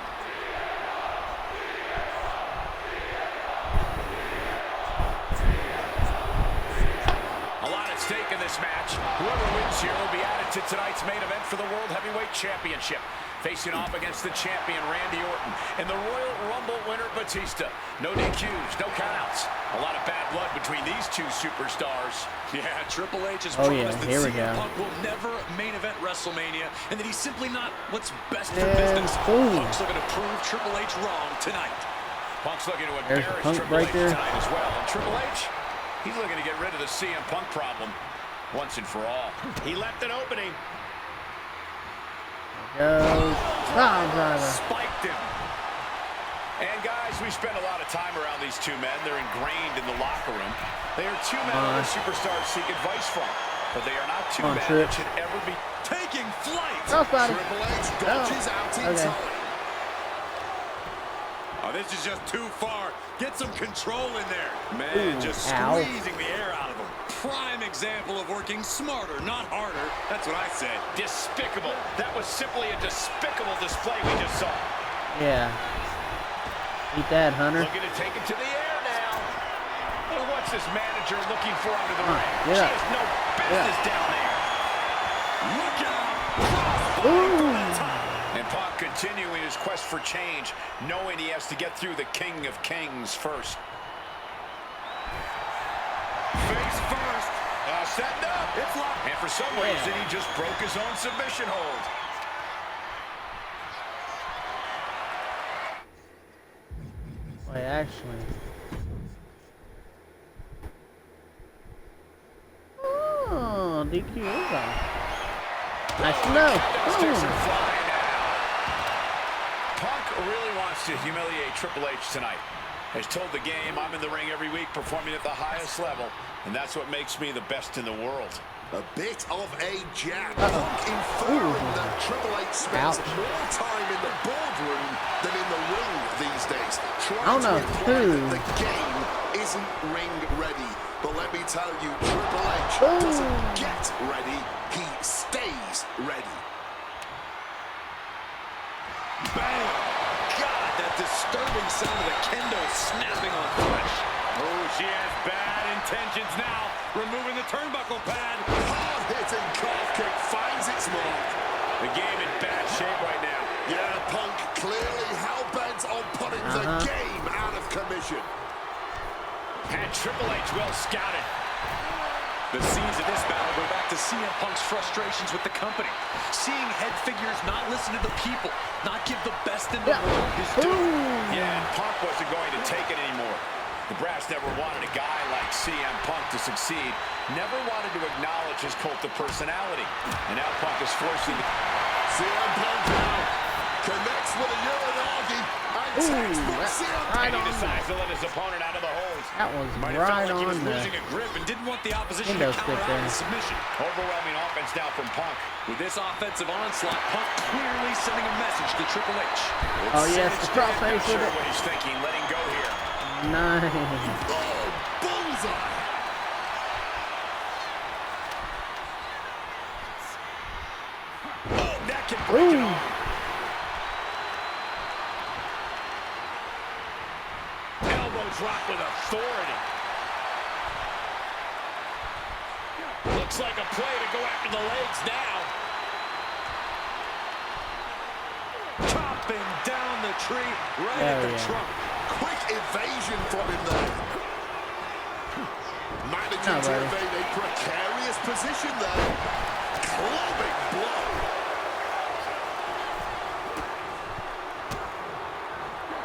A lot at stake in this match. Whoever wins here will be added to tonight's main event for the World Heavyweight Championship. Facing off against the champion, Randy Orton, and the Royal Rumble winner, Batista. No DQs, no countouts. A lot of bad blood between these two superstars. Yeah, Triple H has Oh, promised yeah, that here we CM go. Punk will never main event WrestleMania, and that he's simply not what's best for Yeah, business. boom. Punk's looking to prove Triple H wrong tonight. Punk's looking to There's embarrass Punk Triple right H there. tonight as well. And Triple H, he's looking to get rid of the CM Punk problem once and for all. He left an opening. Goes. Pile driver. Spiked him. And guys, we spend a lot of time around these two men. They're ingrained in the locker room. They are two men other superstars seek advice from. But they are not two Come on, men Trips. that should ever be Taking flight. Crossbody. Triple H dodges out in Okay. time. this is just too far. Get some control in there. Man, just ow. squeezing the air out of him. Prime example of working smarter, not harder. That's what I said. Despicable. That was simply a despicable display we just saw. Yeah. Eat that, Hunter. Looking to take it to the air now. Well, what's this manager looking for under the ring? Get She up. has no business down there. Look out! And Punk continuing his quest for change, knowing he has to get through the King of Kings first. Face first. Setting up. It's locked. And for some reason, he just broke his own submission hold. Wait, actually. Oh, DQ is on. Nice to know. Sticks Boom. are flying now. Punk really wants to humiliate Triple H tonight. Has told the game, I'm in the ring every week performing at the highest level, and that's what makes me the best in the world. A bit of a jab. Punk inferring that Triple H spends more time in the boardroom than in the ring these days. Trying to imply that the game isn't ring ready. But let me tell you, Triple H doesn't get ready, he stays ready. Bang! God, that disturbing sound of the kendo snapping on flesh. Oh, she has bad intentions now. Removing the turnbuckle pad. Hard-hitting calf kick finds its mark. The game in bad shape right now. Yeah, Punk clearly hell-bent on putting the game out of commission. And Triple H well scouted. The scenes of this battle go back to CM Punk's frustrations with the company. Seeing head figures not listen to the people, not give the best in the world his due. Yeah, and Punk wasn't going to take it anymore. The brass never wanted a guy like CM Punk to succeed, never wanted to acknowledge his cult of personality. And now Punk is forcing the... CM Punk now connects with a Uranagi and textbook CM right Punk. He decides to let his opponent out of the hose. That was Might have right felt like he was on the losing a grip and didn't want the opposition kendo to stick counter out there. in submission. Overwhelming offense now from Punk. With this offensive onslaught, Punk clearly sending a message to Triple H. Oh yes, the Not crossface sure with it. what he's thinking, letting go here. Nice. Oh, bullseye. Oh, that can break it Ooh. off. Elbow drop with authority. Looks like a play to go after the legs now. Chopping down the tree right Oh, at the yeah. trunk. Quick evasion from him there. Managing to evade a precarious position there. Clubbing blow.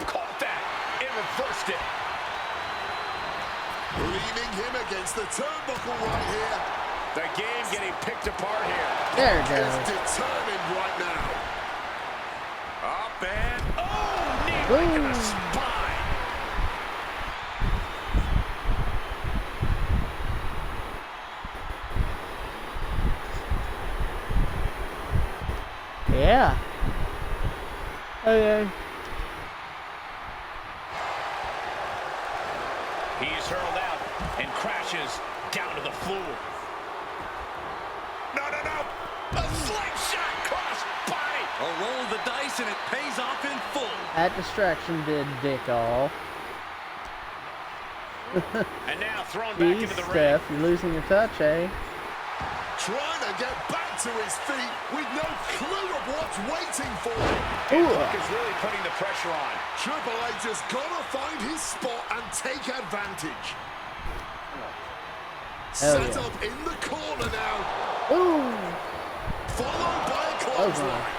Caught that and reversed it. Leaning him against the turnbuckle right here. The game getting picked apart here. There it Is goes. determined right now. Up and oh, knee right to the spine. Yeah. Okay. He's hurled out and crashes down to the floor. No. A slingshot cross body. A roll of the dice and it pays off in full. That distraction did dick all. And now thrown back Jeez, into the ring. Steph, you're losing your touch, eh? Trying to get back to his feet with no clue of what's waiting for him. Punk is really putting the pressure on. Triple H has got to find his spot and take advantage. Hell Set yeah. up in the corner now, Ooh. followed by a clothesline.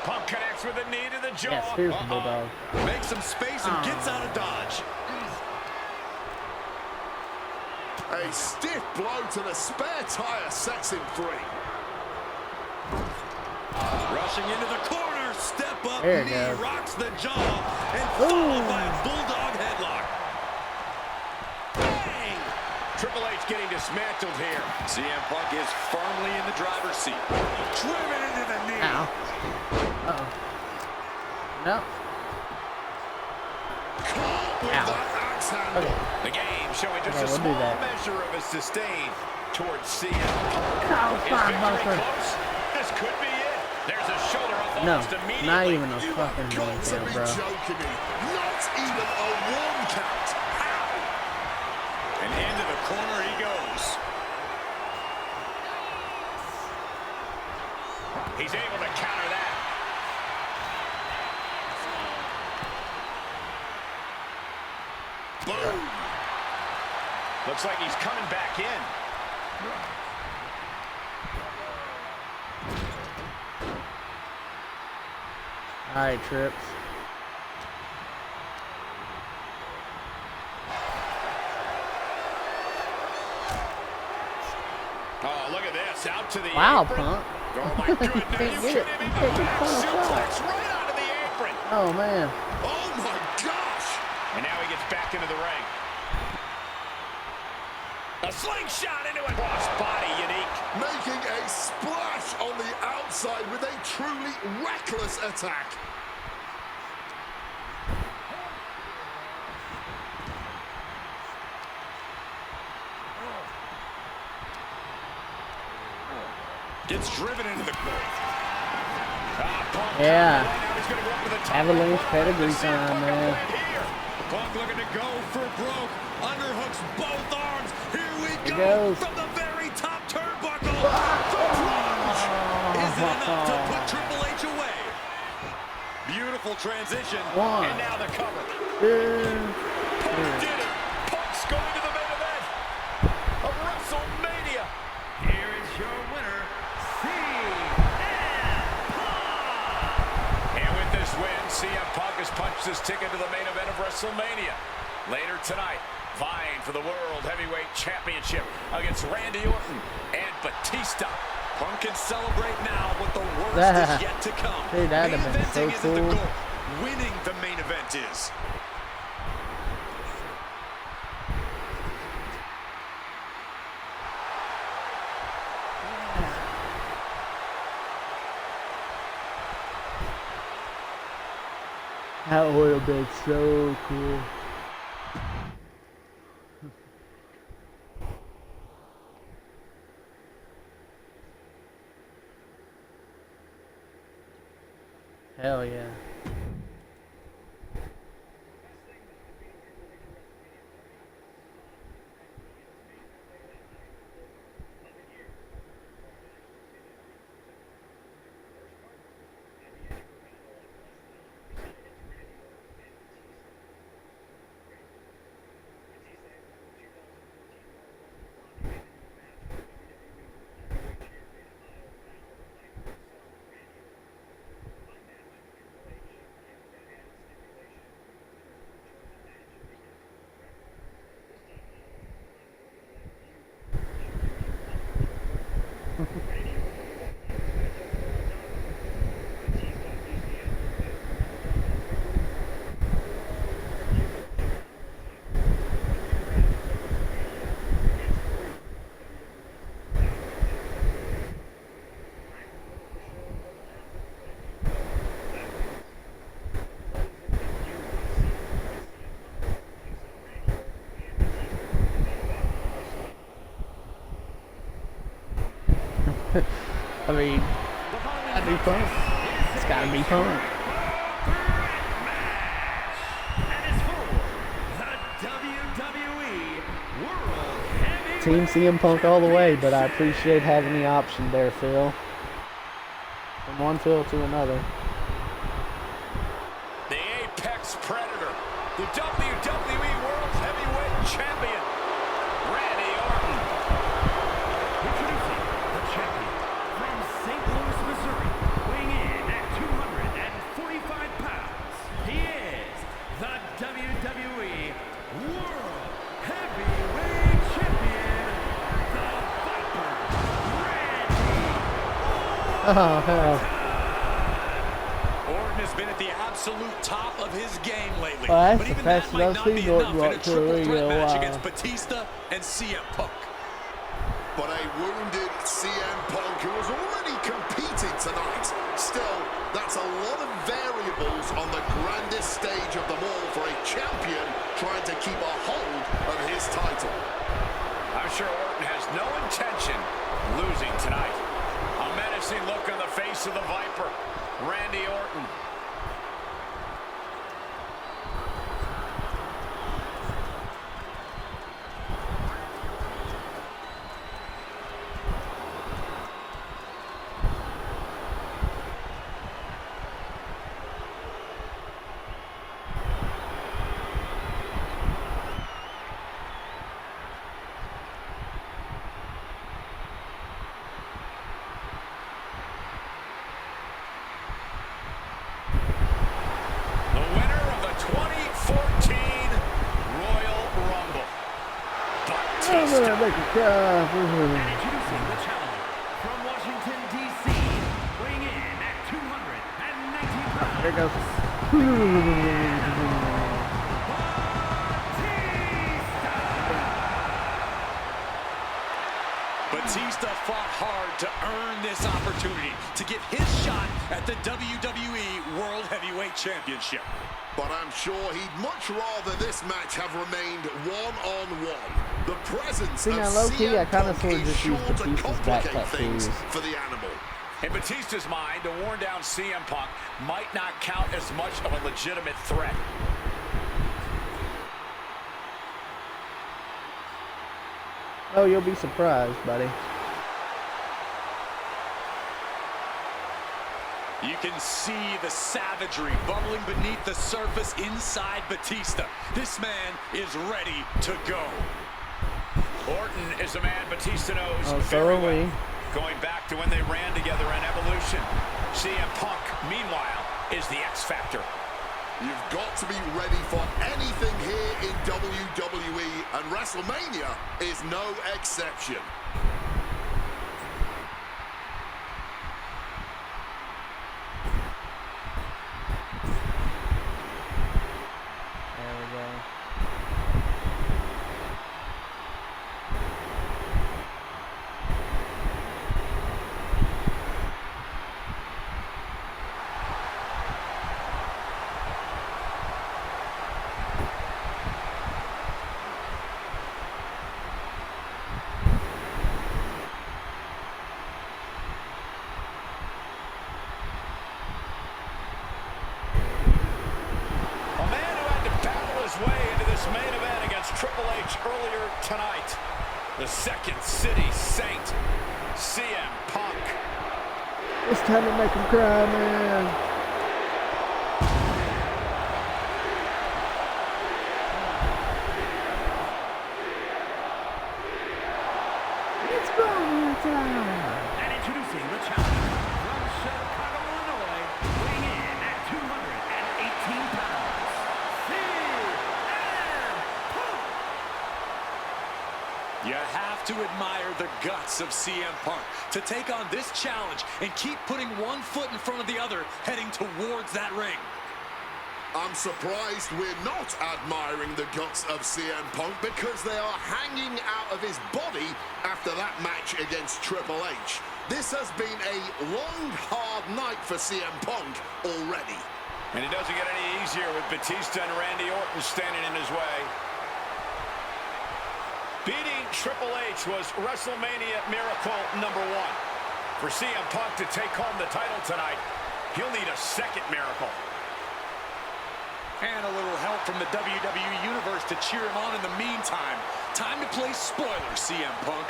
Punk connects with a knee to the jaw. Yes, here's the bulldog. Makes some space and gets out of dodge. A stiff blow to the spare tire sets him free. Rushing into the corner, step up, There it knee goes. rocks the jaw, and followed by a bulldog headlock. Bang! Triple H getting dismantled here. CM Punk is firmly in the driver's seat. Driven into the knee. Ow. Uh-oh. No. Ow. Okay. The game showing just a we'll small do that. measure of his disdain towards CM. Oh, Is fine, victory motherfucker. close? This could be it. There's a shoulder up No, almost immediately. not even a You fucking have got one to count, be bro. joking me. Not even a 1 count. How? And into the corner he goes. He's able to counter that. Boom. Looks like he's coming back in. All right, Trips. Oh, look at this. Out to the Wow, apron. Punk. Oh, my goodness. Can't You get it. can't even Can't get back Punk suplex up. right out of the apron. Oh man. Oh my gosh. And now he gets back into the ring. A slingshot into a cross body, unique. Making a splash on the outside with a truly reckless attack. Gets driven into the Punk. Yeah. Now he's gonna go up to the top. Avalanche pedigree time, man. Punk looking to go for broke. Underhooks both arms. Here we Here go. goes. From the very top turnbuckle. The plunge. Is it enough to put Triple H away? Beautiful transition. One. And now the cover. Two. Punk did it. Punk's going to the main event of WrestleMania. Here is your winner, CM Punk. And with this win, CM Punk has punched his ticket to the main event of WrestleMania. Later tonight, vying for the World Heavyweight Championship against Randy Orton and Batista. Punk can celebrate now, but the worst is yet to come. Dude, that'd Main have been so eventing isn't the cool. goal. Winning the main event is. That would have been so cool. Hell yeah. I mean, that'd be fun. It's gotta be fun. And it's for the WWE World Heavyweight Team CM Punk all the way, but I appreciate having the option there, Phil. From one Phil to another. The Apex Predator, the WWE World Heavyweight Champion, Randy Orton. Introducing the champion from St. Louis, Missouri, weighing in at 245 pounds. He is the WWE World Heavyweight Champion, the Viper, Randy Oh, hell. Orton has been at the absolute top of his game lately. Well, that's but the even that might not be enough in a triple threat match against Batista and CM Punk. But a wounded CM Punk who has already competed tonight. Still, that's a lot of variables on the grandest stage of them all for a champion trying to keep a hold of his title. I'm sure Orton has no intention of losing tonight. A menacing look on the face of the Viper, Randy Orton. Introducing the challenger from Washington, D.C., weighing in at 219 pounds. There it goes. Batista fought hard to earn this opportunity to get his shot at the WWE World Heavyweight Championship. But I'm sure he'd much rather this match have remained one-on-one. The presence of low-key, I CM kind of Punk sort of is just sure use to Batista's back complicate things tattoos. for the animal. In Batista's mind, a worn-down CM Punk might not count as much of a legitimate threat. Oh, you'll be surprised, buddy. You can see the savagery bubbling beneath the surface inside Batista. This man is ready to go. Orton is a man Batista knows Oh, so very are we. well, going back to when they ran together in Evolution. CM Punk, meanwhile, is the X Factor. You've got to be ready for anything here in WWE, and WrestleMania is no exception. There we go. Tonight, the Second City Saint, CM Punk. It's time to make him cry, man. It's going time. And introducing the challenger from Chicago, Illinois, weighing in at 218 pounds, CM Punk. You have to admire the guts of CM Punk to take on this challenge and keep putting one foot in front of the other, heading towards that ring. I'm surprised we're not admiring the guts of CM Punk because they are hanging out of his body after that match against Triple H. This has been a long, hard night for CM Punk already. And it doesn't get any easier with Batista and Randy Orton standing in his way. Beating Triple H was WrestleMania Miracle number 1. For CM Punk to take home the title tonight, he'll need a second miracle. And a little help from the WWE Universe to cheer him on in the meantime. Time to play spoiler, CM Punk.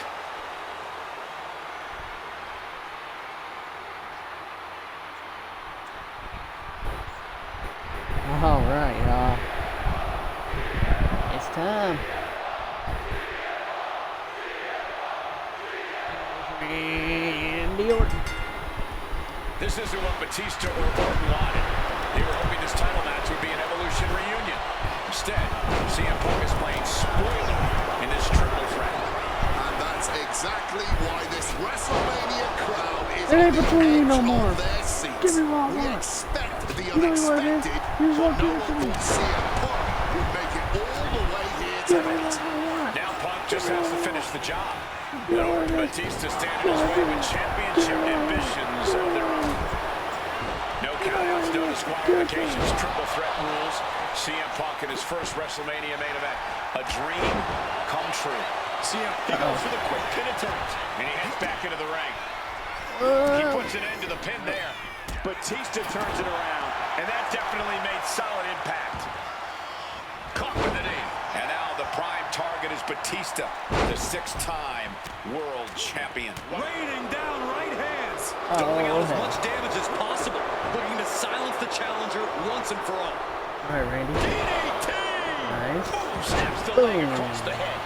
All right, y'all. It's time. Randy Orton. This isn't what Batista or Orton wanted. They were hoping this title match would be an Evolution reunion. Instead, CM Punk is playing spoiler in this triple threat. And that's exactly why this WrestleMania crowd is It ain't on the between edge no more. of their seats. Give me what I We want. expect the unexpected, but no one thought CM Punk would make it all the way here tonight. Now Punk just has to finish the job. Nor Batista standing his way with championship ambitions of their own. No countouts, no disqualifications, triple threat rules. CM Punk in his first WrestleMania main event. A dream come true. CM, he goes for the quick pin attempt. And he heads back into the ring. He puts an end to the pin there. Batista turns it around. And that definitely made solid impact. Caught with the knee. And now the prime target is Batista, the 6-time world champion. Raining down right hands. Doling out as much damage as possible. Looking to silence the challenger once and for all. All right, Randy. DDT! Nice. Boom, snaps the leg across the head.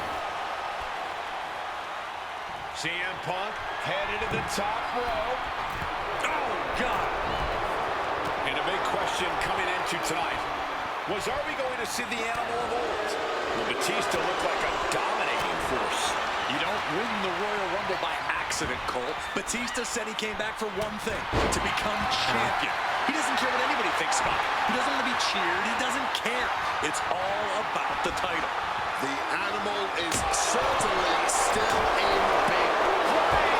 CM Punk headed to the top rope. Oh, God. And a big question coming into tonight. Are we going to see the animal of old? Will Batista look like a dominating force? You don't win the Royal Rumble by accident, Cole. Batista said he came back for one thing, to become champion. He doesn't care what anybody thinks about him. He doesn't want to be cheered. He doesn't care. It's all about the title. The animal is certainly still in big play.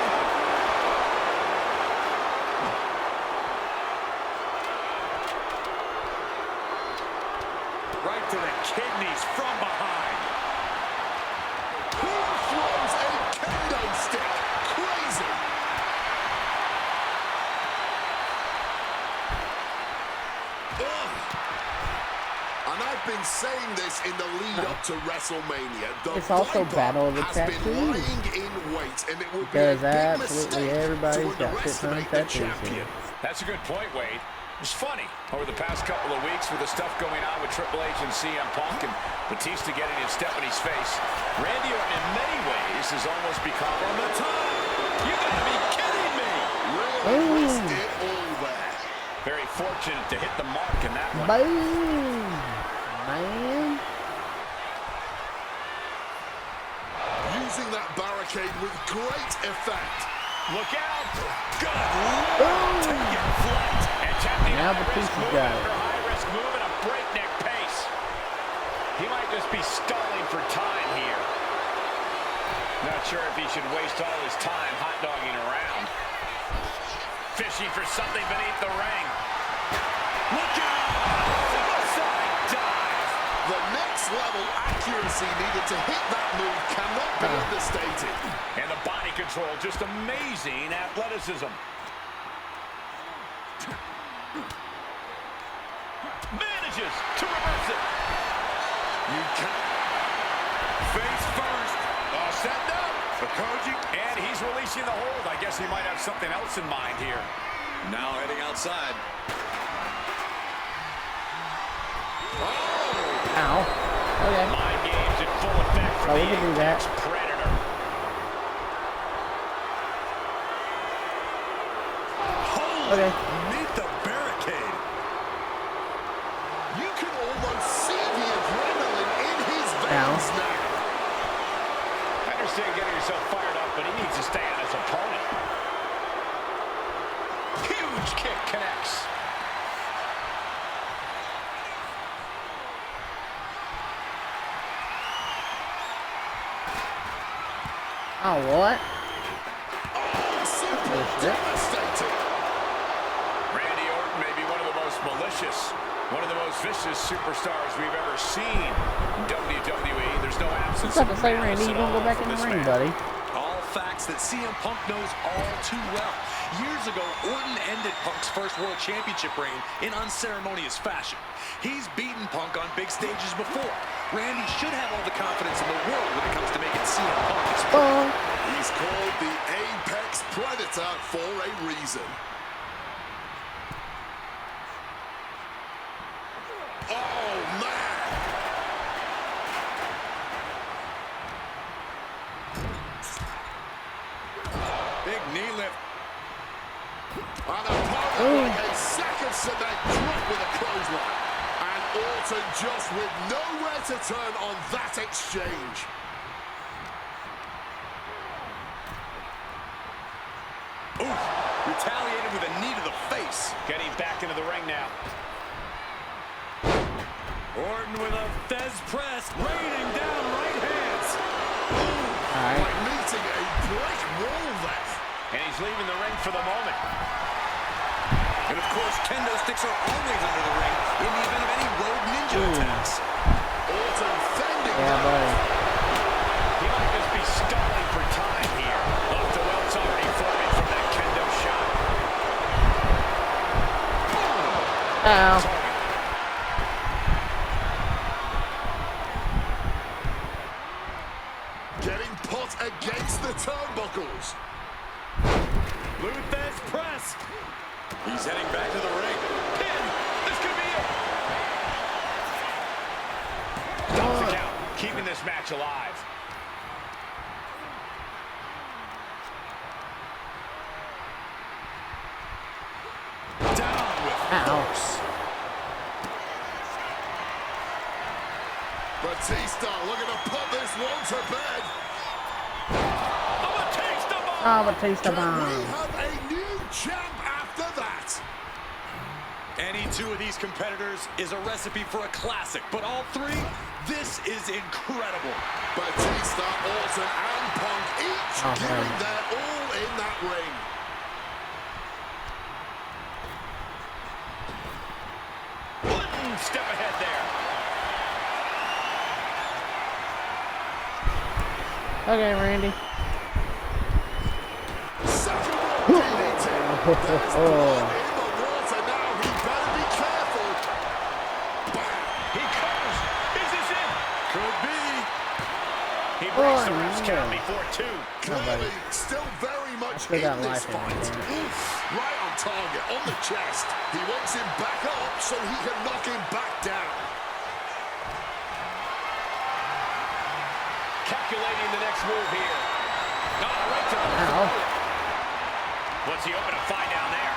Right to the kidneys from behind. Who throws a kendo stick? Crazy. Ugh. And I've been saying this in the lead up to WrestleMania. The It's also Viper Battle of the has been Tattoos. lying in wait, and it would be Because a big absolutely mistake everybody's to got 600 underestimate the tattoos champion. here. That's a good point, Wade. It's funny, over the past couple of weeks with the stuff going on with Triple H and CM Punk and Batista getting in Stephanie's face, Randy Orton in many ways has almost become on the top. You gotta be kidding me! Really risked it all there. Very fortunate to hit the mark in that one. Boom! Man. Using that barricade with great effect. Look out! Good Lord! Taking flight. And tapping Now high-risk Batista's move got it. after high-risk move at a breakneck pace. He might just be stalling for time here. Not sure if he should waste all his time hot-dogging around. Fishing for something beneath the ring. Look out! Suicide dive! The next level accuracy needed to hit that move cannot be understated. And the body control, just amazing athleticism. Manages to reverse it. You can Face first. All set up. Mokochan, and he's releasing the hold. I guess he might have something else in mind here. Now heading outside. Ow. Okay. Mind games in full effect for Oh, the we can do that. Apex Predator. Okay. Meet the barricade. You can almost see the adrenaline in his veins now. I understand getting yourself fired up, but he needs to stay on his opponent. Huge kick connects. Oh, what? Simply Oh, shit. devastating. Randy Orton may be one of the most malicious, one of the most vicious superstars we've ever seen in WWE. There's no absence What's up of to say, malice Randy? You at gonna go all back from in the this ring, man. buddy? All facts that CM Punk knows all too well. Years ago, Orton ended Punk's first World Championship reign in unceremonious fashion. He's beaten Punk on big stages before. Randy should have all the confidence in the world when it comes to making CM Punk his friend. He's called the Apex Predator for a reason. Oh, man. Big knee lift. An opponent like a sack of cement dropped with a clothesline. And Orton just with nowhere to turn on that exchange. Oof. Retaliated with a knee to the face. Getting back into the ring now. Orton with a Fez press, raining down right hands. Alright. Like meeting a brick wall there. And he's leaving the ring for the moment. And of course, kendo sticks are always under the ring in the event of any rogue ninja attacks. Orton fending Yeah, down. buddy. He might just be stalling for time here. Look, the welt's already forming from that kendo shot. Ow. Getting put against the turnbuckles. Luthez press. He's heading back to the ring. Pin. This could be it. Stops the count, keeping this match alive. Down with Ow. Batista looking to put this one to bed. Oh, Batista Can we bomb. have a new champ after that? any two of these competitors is a recipe for a classic, but all three, this is incredible. Batista, Orton, and Punk each giving their all in that ring. One step ahead there. Okay, Randy. Second one DDT. There's blood in the water now. He better be careful. Bam. He covers. Is this it? Could be. He breaks the Oh, ref's no. count before two. Clearly still very much still in got this life in fight. him, Oof, right on target, on the chest. He wants him back up so he can knock him back down. Calculating the next move here. Oh, right to the Ow. throat. What's he open to find down there?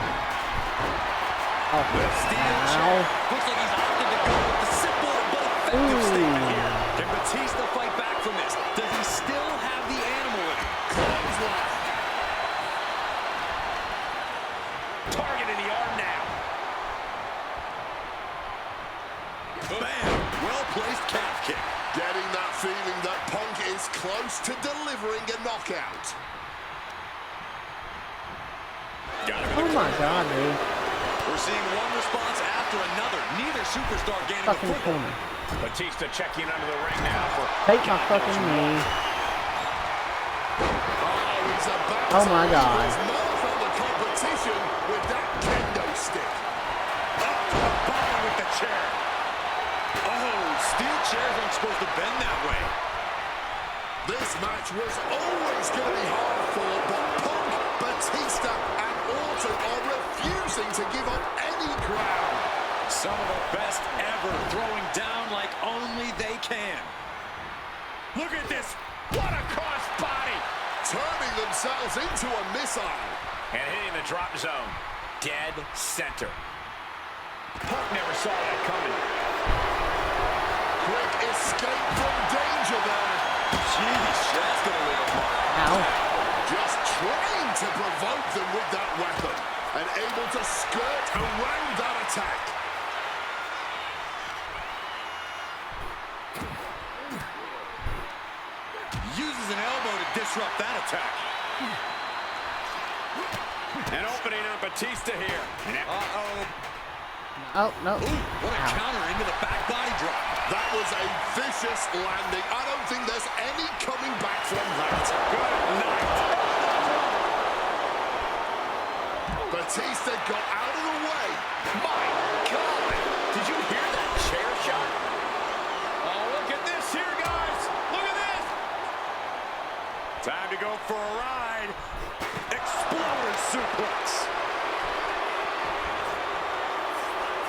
Oh. Steel chair. Looks like he's opted to go with the simple but effective statement here. Can Batista fight back from this? Does he still have the animal in him? Clothesline. Target in the arm now. Bam! Well-placed calf kick. Getting that feeling that Punk is close to delivering a knockout. Oh my god, dude. We're seeing one response after another. Neither superstar gaining a Fucking foothold. corner. Batista checking under the ring now for Take my fucking knee. Oh, he's about Oh to my leave God. his mark on the competition with that kendo stick. Up to the body with the chair. Oh, steel chairs aren't supposed to bend that way. This match was always going to be hard for, but Punk, Batista, and Orton are refusing to give up any ground. Some of the best ever throwing down like only they can. Look at this. What a cross body. Turning themselves into a missile. And hitting the drop zone. Dead center. Punk never saw that coming. Quick escape from danger there. Jeez, that's going to leave a mark. Ow. Just trying to provoke them with that weapon and able to skirt around that attack. Uses an elbow to disrupt that attack. An opening on Batista here. Uh-oh. Oh, no. What a Ow. counter into the back body drop. That was a vicious landing. I don't think there's any coming back from that. Good night. Batista got out of the way. My God. Did you hear that chair shot? Oh, look at this here, guys. Look at this. Time to go for a ride. Exploder suplex.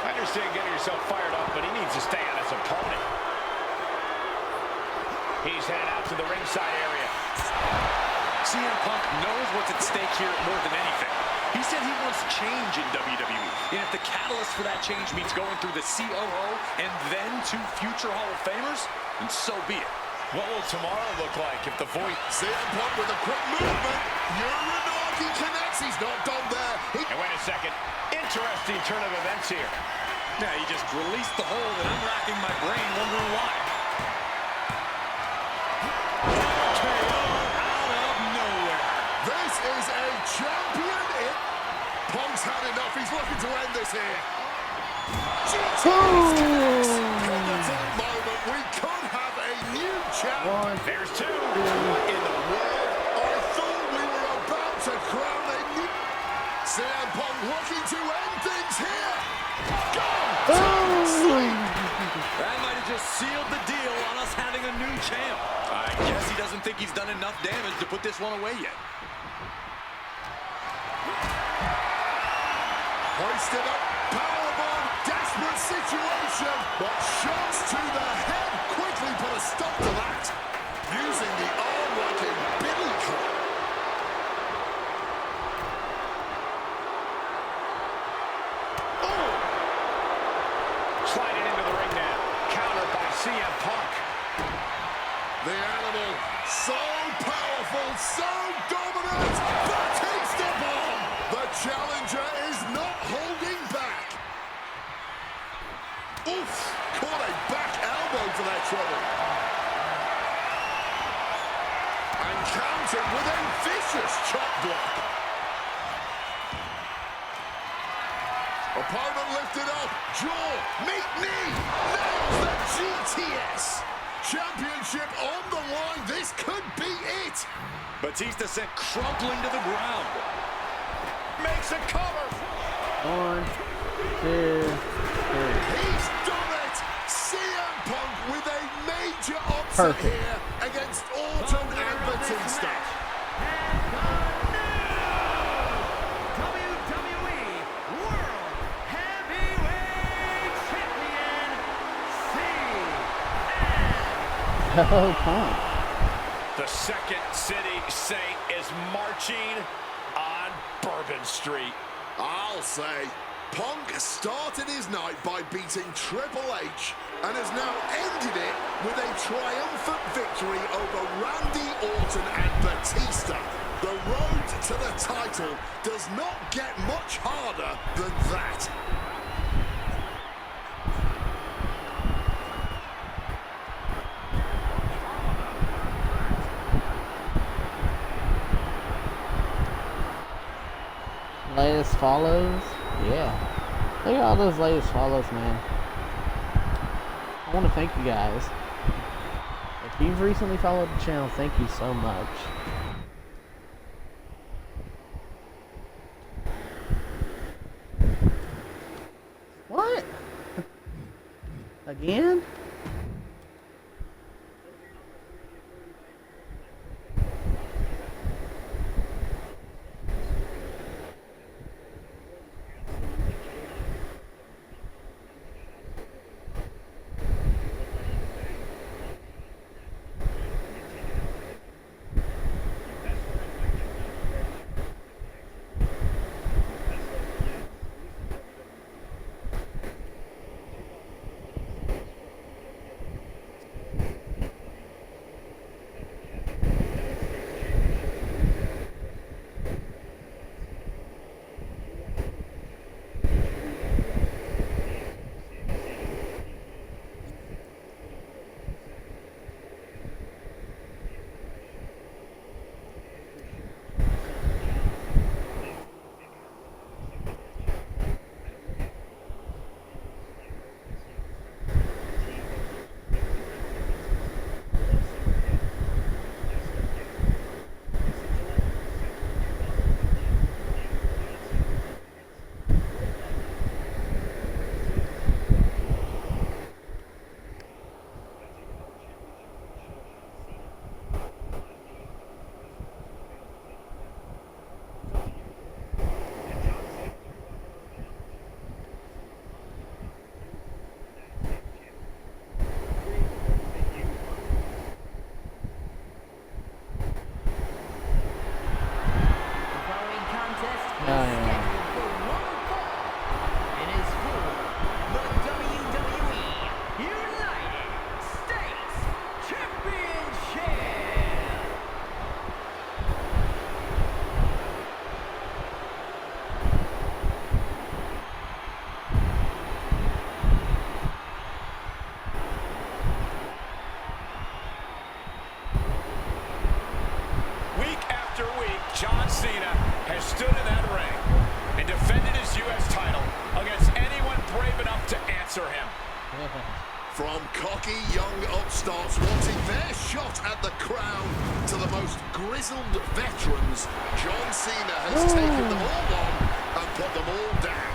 I understand getting yourself fired up, but he needs to stay on his opponent. He's headed out to the ringside area. CM Punk knows what's at stake here more than anything. He said he wants change in WWE. And if the catalyst for that change means going through the COO and then to future Hall of Famers, then so be it. What will tomorrow look like if the voice... CM Punk with a quick movement. Uranagi connects. He's not done there. And wait a second. Interesting turn of events here. Yeah, he just released the hold, and I'm racking my brain wondering why. KO out of nowhere. This is a champion. Punk's had enough. He's looking to end this here. Pivotal moment. We could have a new champ. There's two. What in the world? I thought we were about to crown a new... CM Punk looking to end things here. That might have just sealed the deal on us having a new champ. I guess he doesn't think he's done enough damage to put this one away yet. Hoisted up, powerbomb, desperate situation, but shots to the head quickly put a stop to that. Using the arm like a billy club. Sliding into the ring now. Countered by CM Punk. The animal, so powerful, so dominant. Batista bomb. The challenger is not holding back. Oof, caught a back elbow for that trouble. And countered with a vicious chop block. Opponent lifted up, jaw, meet knee, nails the GTS. Championship on the line, this could be it. Batista sent crumpling to the ground. Makes a cover. 1, 2, 3. He's done it. CM Punk with a major upset here against Orton and Batista. WWE World Heavyweight Champion, CM. Oh, Punk. The Second City Saint is marching on Bourbon Street. I'll say, Punk started his night by beating Triple H and has now ended it with a triumphant victory over Randy Orton and Batista. The road to the title does not get much harder than that. Latest follows? Yeah. Look at all those latest follows, man. I want to thank you guys. If you've recently followed the channel, thank you so much. What? Again? John Cena has stood in that ring and defended his U.S. title against anyone brave enough to answer him. From cocky young upstarts wanting their shot at the crown to the most grizzled veterans, John Cena has taken them all on and put them all down.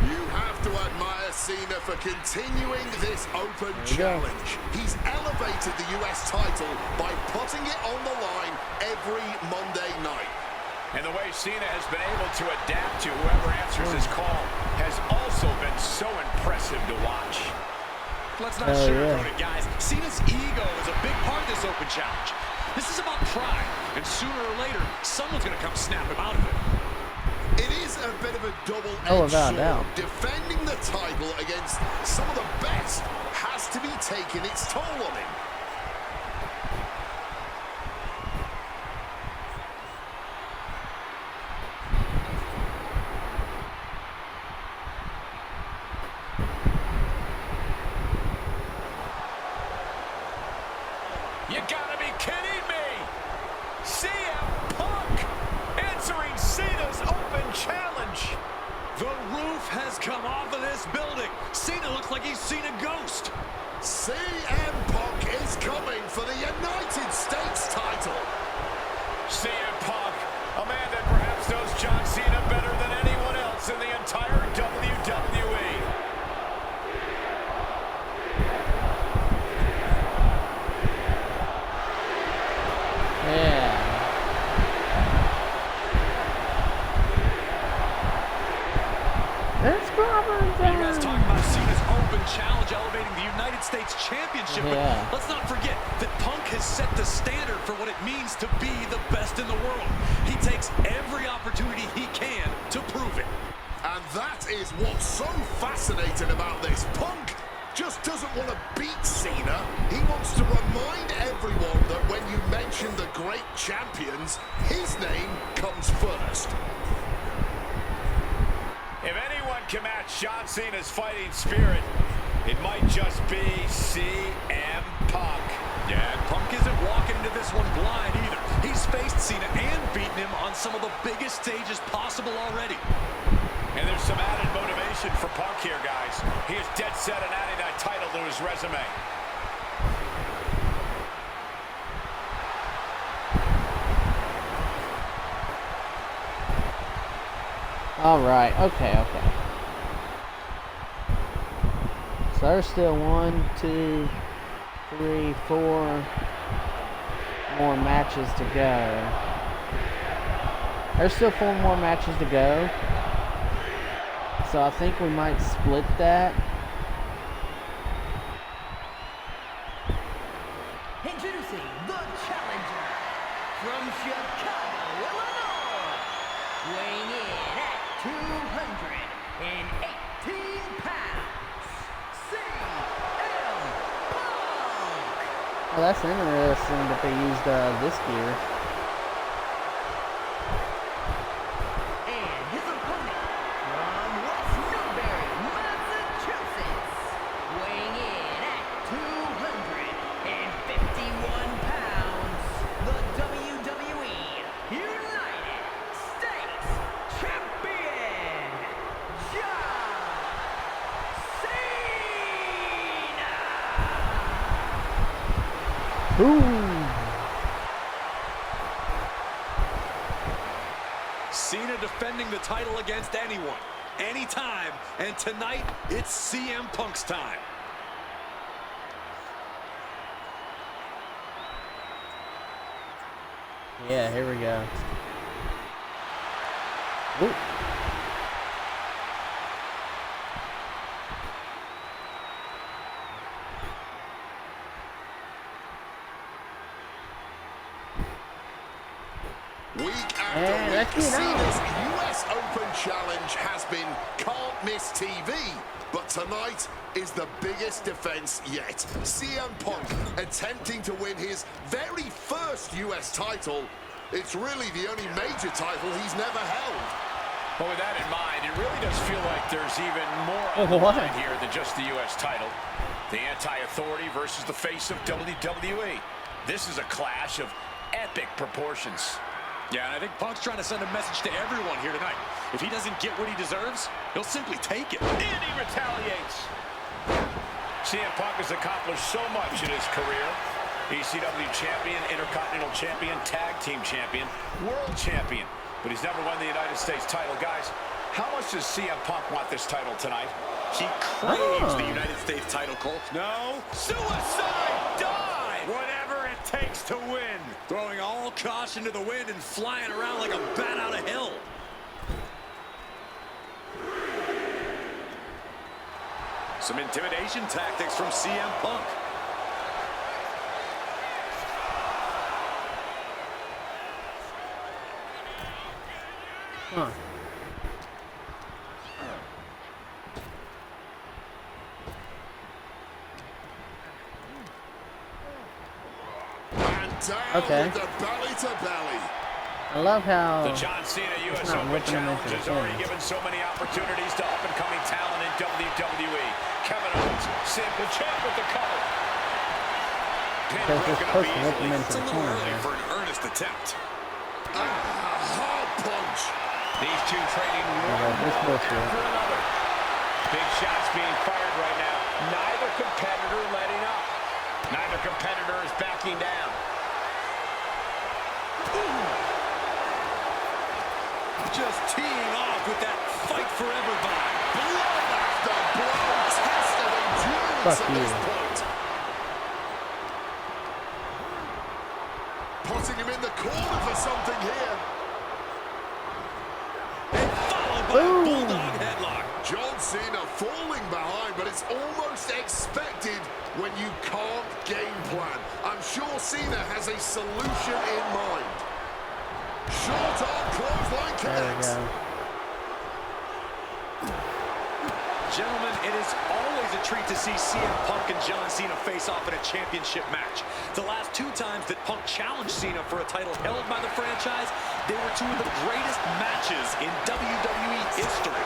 You have to admire Cena for continuing this open challenge. He's elevated the US title by putting it on the line every Monday night. And the way Cena has been able to adapt to whoever answers his call has also been so impressive to watch. Let's not sugarcoat it, guys. Cena's ego is a big part of this open challenge. This is about pride, and sooner or later, someone's going to come snap him out of it. It is a bit of a double-edged sword. Defending the title against some of the best has to be taking its toll on him. You gotta be kidding me! CM Punk answering Cena's open challenge. The roof has come off of this building. Cena looks like he's seen a ghost. CM Punk is coming for the United States title. CM Punk, a man that perhaps knows John Cena better than anyone else in the entire WWE. You guys talking about Cena's open challenge elevating the United States Championship. But let's not forget that Punk has set the standard for what it means to be the best in the world. He takes every opportunity he can to prove it. And that is what's so fascinating about this. Punk just doesn't want to beat Cena. He wants to remind everyone that when you mention the great champions, his name comes first. If anyone can match John Cena's fighting spirit, it might just be CM Punk. Yeah, and Punk isn't walking into this one blind either. He's faced Cena and beaten him on some of the biggest stages possible already. And there's some added motivation for Punk here, guys. He is dead set on adding that title to his resume. All right, okay. So there's still 1, 2, 3, 4 more matches to go. There's still 4 more matches to go. So I think we might split that. Introducing the challenger from Chicago, Illinois, weighing in at 218 pounds, CM Punk. Well, that's interesting that they used this gear. And his opponent from West Newbury, Massachusetts, weighing in at 251 pounds, the WWE United States Champion, John Cena. Ooh. Cena defending the title against anyone, anytime, and tonight it's CM Punk's time. Yeah, here we go. Ooh. Week after And week, let's get Cena's US Open Challenge has been can't miss TV. But tonight is the biggest defense yet. CM Punk attempting to win his very first US title. It's really the only major title he's never held. But with that in mind, it really does feel like there's even more on the line here than just the U.S. title. The anti-authority versus the face of WWE. This is a clash of epic proportions. Yeah, and I think Punk's trying to send a message to everyone here tonight. If he doesn't get what he deserves, he'll simply take it. And he retaliates. CM Punk has accomplished so much in his career. ECW champion, Intercontinental champion, Tag Team champion, World champion. But he's never won the United States title. Guys, how much does CM Punk want this title tonight? He craves the United States title, Cole. No. Suicide dive! Whatever it takes to win. Throwing all caution to the wind and flying around like a bat out of hell. Some intimidation tactics from CM Punk. Huh. Okay. The belly to belly. I love how The John Cena US not Open whipping him Challenge into has the already fence. given so many opportunities to up-and-coming talent in WWE. Kevin Owens, Sid the champ with the cover. because they're supposed to whip him into It's a the little corner early there. for an earnest attempt. Hard punch. These two trading Yeah, one this blow bullshit. after another. Big shots being fired right now. Neither competitor letting up. Neither competitor is backing down. Just teeing off with that fight forever vibe. Blow after blow. Test of endurance Fuck at you. this point. Putting him in the corner for something here. Followed by a Boom. bulldog headlock. John Cena falling behind, but it's almost expected when you can't game plan. I'm sure Cena has a solution in mind. Short arm clothesline There we connects. go. Gentlemen, it is always a treat to see CM Punk and John Cena face off in a championship match. The last two times that Punk challenged Cena for a title held by the franchise, they were two of the greatest matches in WWE history.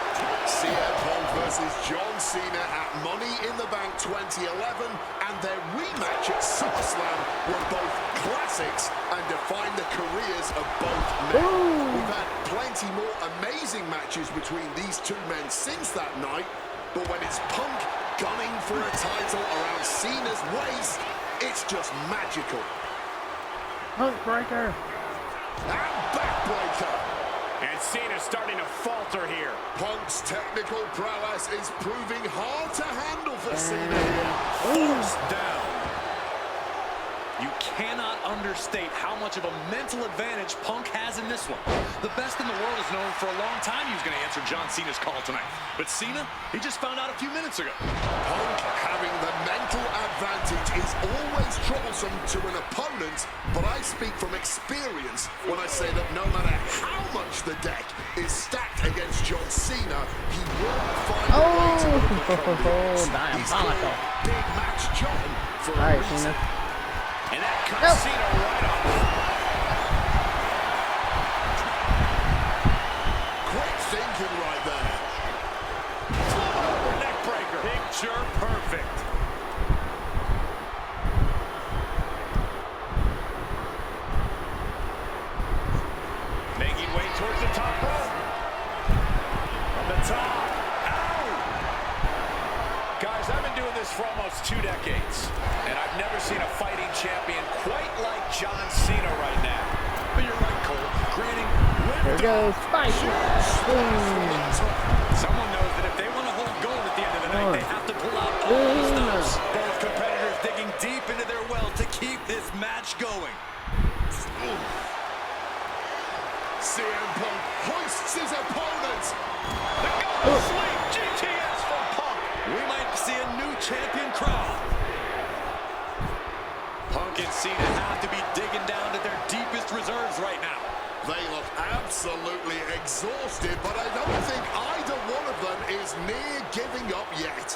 CM Punk versus John Cena at Money in the Bank 2011, and their rematch at SummerSlam were both classics and defined the careers of both men. We've had plenty more amazing matches between these two men since that night, but when it's Punk gunning for a title around Cena's waist, it's just magical. Punk breaker. And backbreaker. And Cena's starting to falter here. Punk's technical prowess is proving hard to handle for Cena. Forced down. You cannot understate how much of a mental advantage Punk has in this one. The best in the world has known for a long time he was going to answer John Cena's call tonight. But Cena, he just found out a few minutes ago. Punk having the mental advantage is always troublesome to an opponent, but I speak from experience when I say that no matter how much the deck is stacked against John Cena, he will find a way to overcome the odds. He's diabolical. called Big Match John for a Alright, reason. Cena. And that cuts Cena right off. Quick thinking right there. Over neck breaker. Picture perfect. Making way towards the top rope. From the top. Ow! Guys, I've been doing this for almost 2 decades, and I've never seen a fighting champion quite like John Cena right now. But you're right, Cole. Granting, There it goes. Spike. Boom. someone knows that if they want to hold gold at the end of the night, they have to pull out all the stops. Both competitors digging deep into their well to keep this match going. CM Punk hoists his opponent. The golden sleep GTS from Punk. We might see a new champion crown. Punk and Cena have to be digging down to their deepest reserves right now. They look absolutely exhausted, but I don't think either one of them is near giving up yet.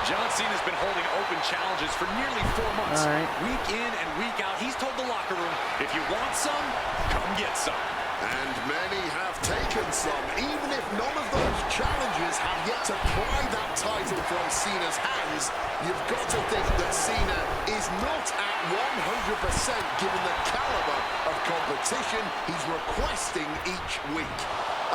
John Cena's been holding open challenges for nearly 4 months. All right. Week in and week out, he's told the locker room, if you want some, come get some. And many have taken some, even if none of those challengers have yet to pry that title from Cena's hands. You've got to think that Cena is not at 100% given the caliber of competition he's requesting each week.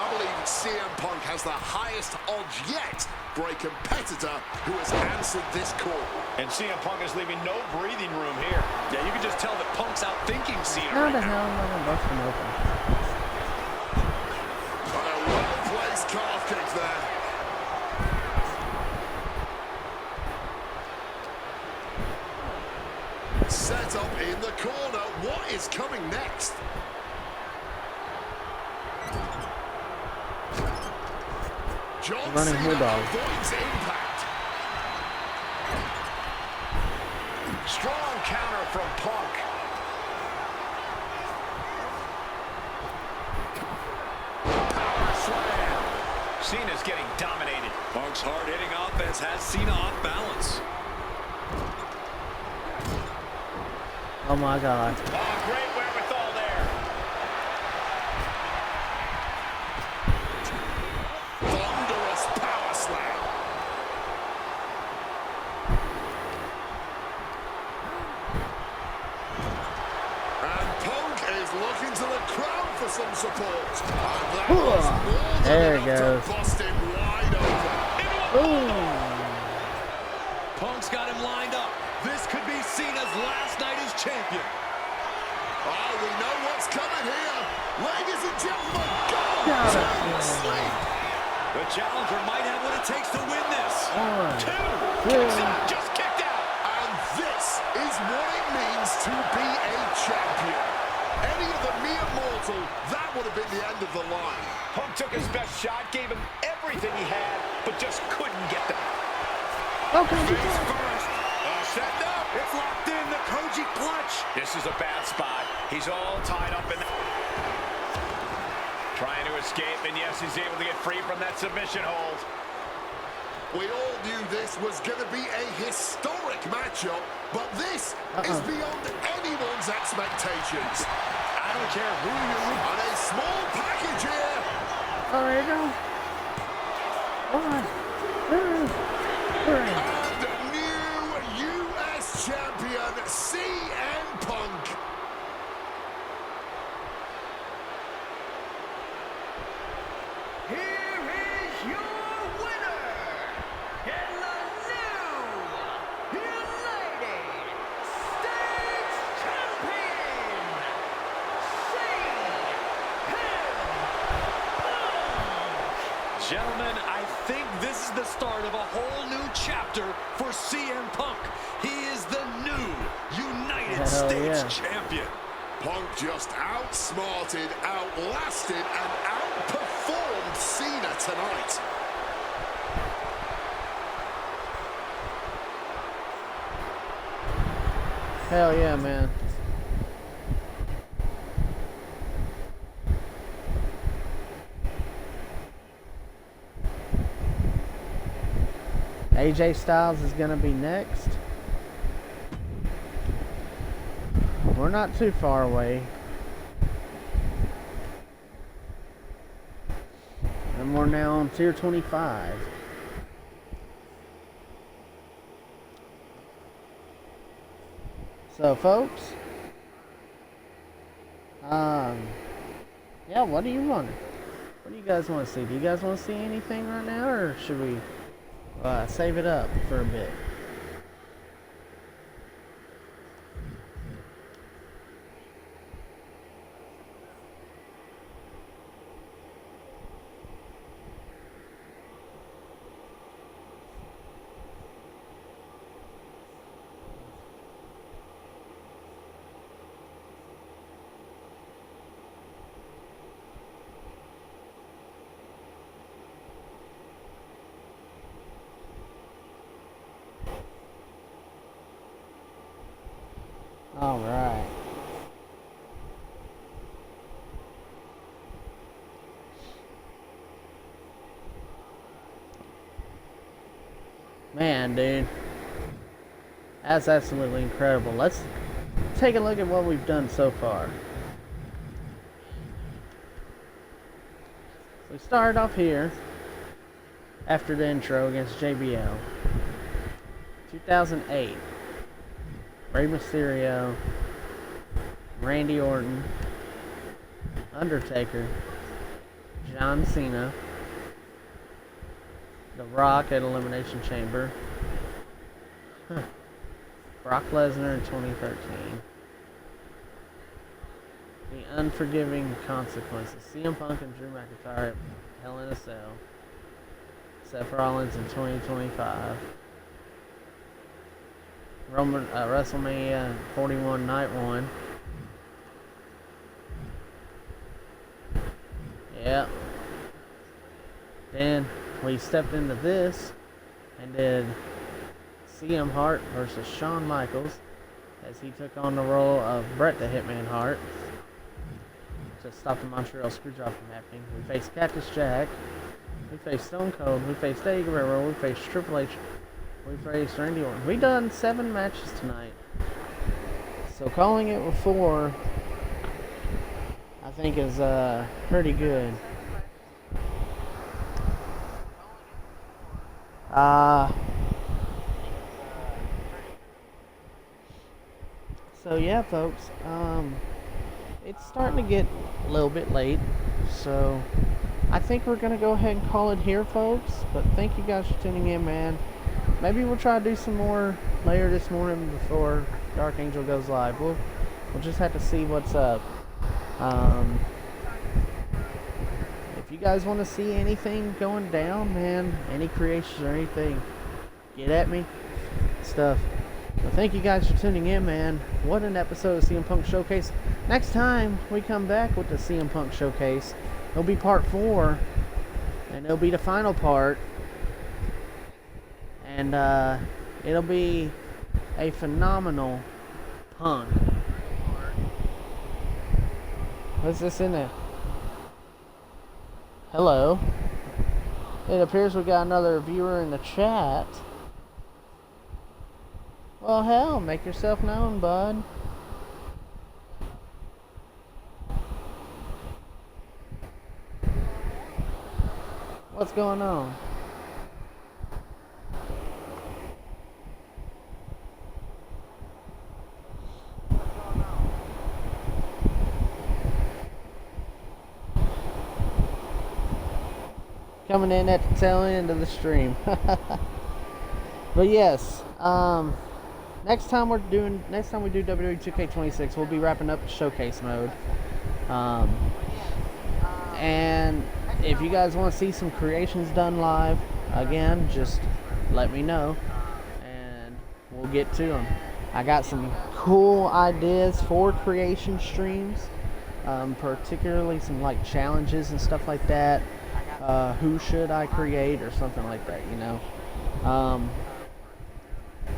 I believe CM Punk has the highest odds yet for a competitor who has answered this call. And CM Punk is leaving no breathing room here. Yeah, you can just tell that Punk's outthinking Cena How right the now. hell am I gonna bust him open? A well-placed calf kick there. Set up in the corner. What is coming next? John Running Cena bulldog. avoids impact. Strong counter from Punk. Power slam. Cena's getting dominated. Punk's hard-hitting offense has Cena off balance. Oh my god. Oh, great wherewithal there. Thunderous power slam. And Punk is looking to the crowd for some support. And that was more There than it enough goes. to bust him wide open. Ooh. Punk's got him lined up. This could be Cena's last night as champion. Oh, we know what's coming here. Ladies and gentlemen, go Got to it. sleep. The challenger might have what it takes to win this. 1, 2. 2. Kicks out, just kicked out. And this is what it means to be a champion. Any other mere mortal, that would have been the end of the line. Punk took his best shot, gave him everything he had, but just couldn't get them. Okay. Face first. Setting up. It's locked in, the Koji clutch. This is a bad spot. He's all tied up in the... Trying to escape, and yes, he's able to get free from that submission hold. We all knew this was going to be a historic matchup, but this is beyond anyone's expectations. I don't care who you're rooting. And a small package here. Oh, there you go. 1, 2, 3. And the new US champion, CM Punk. Here is your winner, and the new United States Champion, Gentlemen, I think this is the start of a whole new chapter for CM Punk. He is the new United Hell States yeah. champion. Punk just outsmarted, outlasted, and outperformed Cena tonight. Hell yeah, man. AJ Styles is gonna be next. We're not too far away. And we're now on tier 25. So folks, yeah, what do you want? What do you guys want to see? Do you guys want to see anything right now, or should we save it up for a bit? All right. Man, dude. That's absolutely incredible. Let's take a look at what we've done so far. We started off here after the intro against JBL. 2008. Rey Mysterio, Randy Orton, Undertaker, John Cena, The Rock at Elimination Chamber, Brock Lesnar in 2013, The Unforgiving Consequences, CM Punk and Drew McIntyre at Hell in a Cell, Seth Rollins in 2025, WrestleMania 41 Night 1. Yeah. Then we stepped into this and did CM Hart versus Shawn Michaels as he took on the role of Bret the Hitman Hart to stop the Montreal Screwjob from happening. We faced Cactus Jack. We faced Stone Cold. We faced Eddie Guerrero. We faced Triple H. We faced Randy Orton. We done 7 matches tonight. So calling it with 4, I think is pretty good. So yeah, folks, it's starting to get a little bit late, so I think we're gonna go ahead and call it here, folks. But thank you guys for tuning in, man. Maybe we'll try to do some more later this morning before Dark Angel goes live. We'll just have to see what's up. If you guys want to see anything going down, man, any creations or anything, get at me. Stuff. Well, thank you guys for tuning in, man. What an episode of CM Punk Showcase. Next time we come back with the CM Punk Showcase, it'll be part 4, and it'll be the final part. And it'll be a phenomenal Punk. What's this in there? Hello. It appears we got another viewer in the chat. Well, hell, make yourself known, bud. What's going on? Coming in at the tail end of the stream. But yes, next time we do WWE 2K26, we'll be wrapping up the showcase mode. And if you guys want to see some creations done live, again, just let me know and we'll get to them. I got some cool ideas for creation streams, particularly some like challenges and stuff like that. Who should I create or something like that, you know.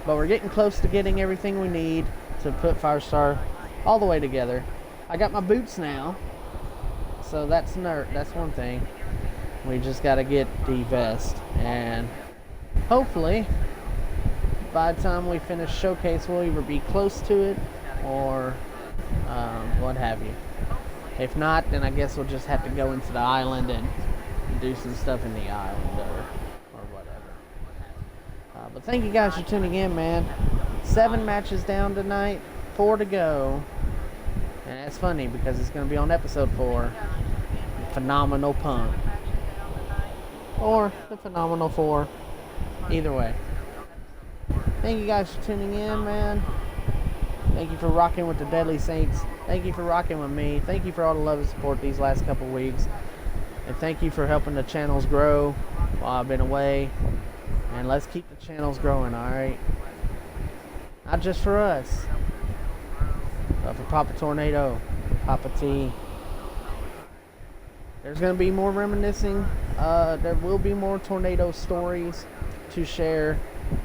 But we're getting close to getting everything we need to put Firestar all the way together. I got my boots now, so that's one thing. We just got to get the vest, and hopefully by the time we finish showcase, we'll either be close to it or what have you. If not, then I guess we'll just have to go into the island and do some stuff in the island or whatever. But thank you guys for tuning in, man. 7 matches down tonight, 4 to go. And that's funny because it's going to be on episode 4, the Phenomenal Punk. Or the Phenomenal 4. Either way. Thank you guys for tuning in, man. Thank you for rocking with the Deadly Saints. Thank you for rocking with me. Thank you for all the love and support these last couple weeks. And thank you for helping the channels grow while I've been away. And let's keep the channels growing, alright? Not just for us, but for Papa Tornado, Papa T. There's going to be more reminiscing. There will be more tornado stories to share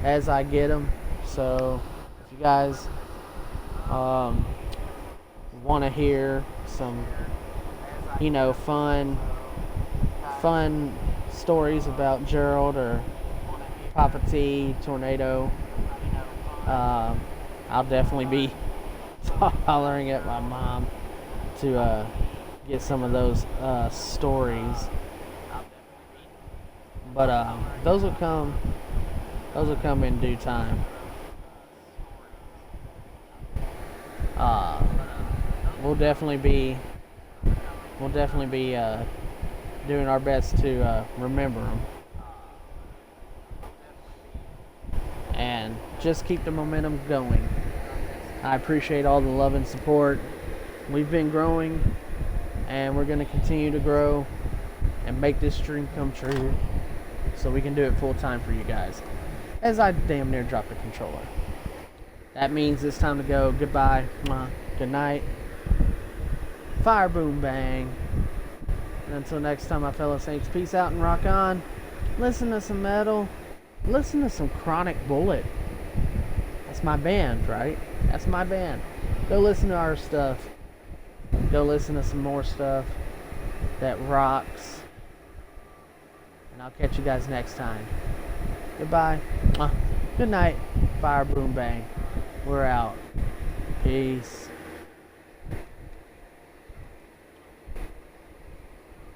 as I get them. So, if you guys want to hear some, you know, fun stories about Gerald or Papa T, Tornado, I'll definitely be hollering at my mom to get some of those stories. But those will come. Those will come in due time. We'll definitely be doing our best to remember them and just keep the momentum going. I appreciate all the love and support. We've been growing, and we're going to continue to grow and make this dream come true so we can do it full time for you guys. As I damn near dropped the controller. That means it's time to go. Goodbye. Good night. Fire, boom, bang. And until next time, my fellow saints, peace out and rock on. Listen to some metal. Listen to some Chronic Bullet. That's my band, right? That's my band. Go listen to our stuff. Go listen to some more stuff that rocks. And I'll catch you guys next time. Goodbye. Good night. Fire, boom, bang. We're out. Peace.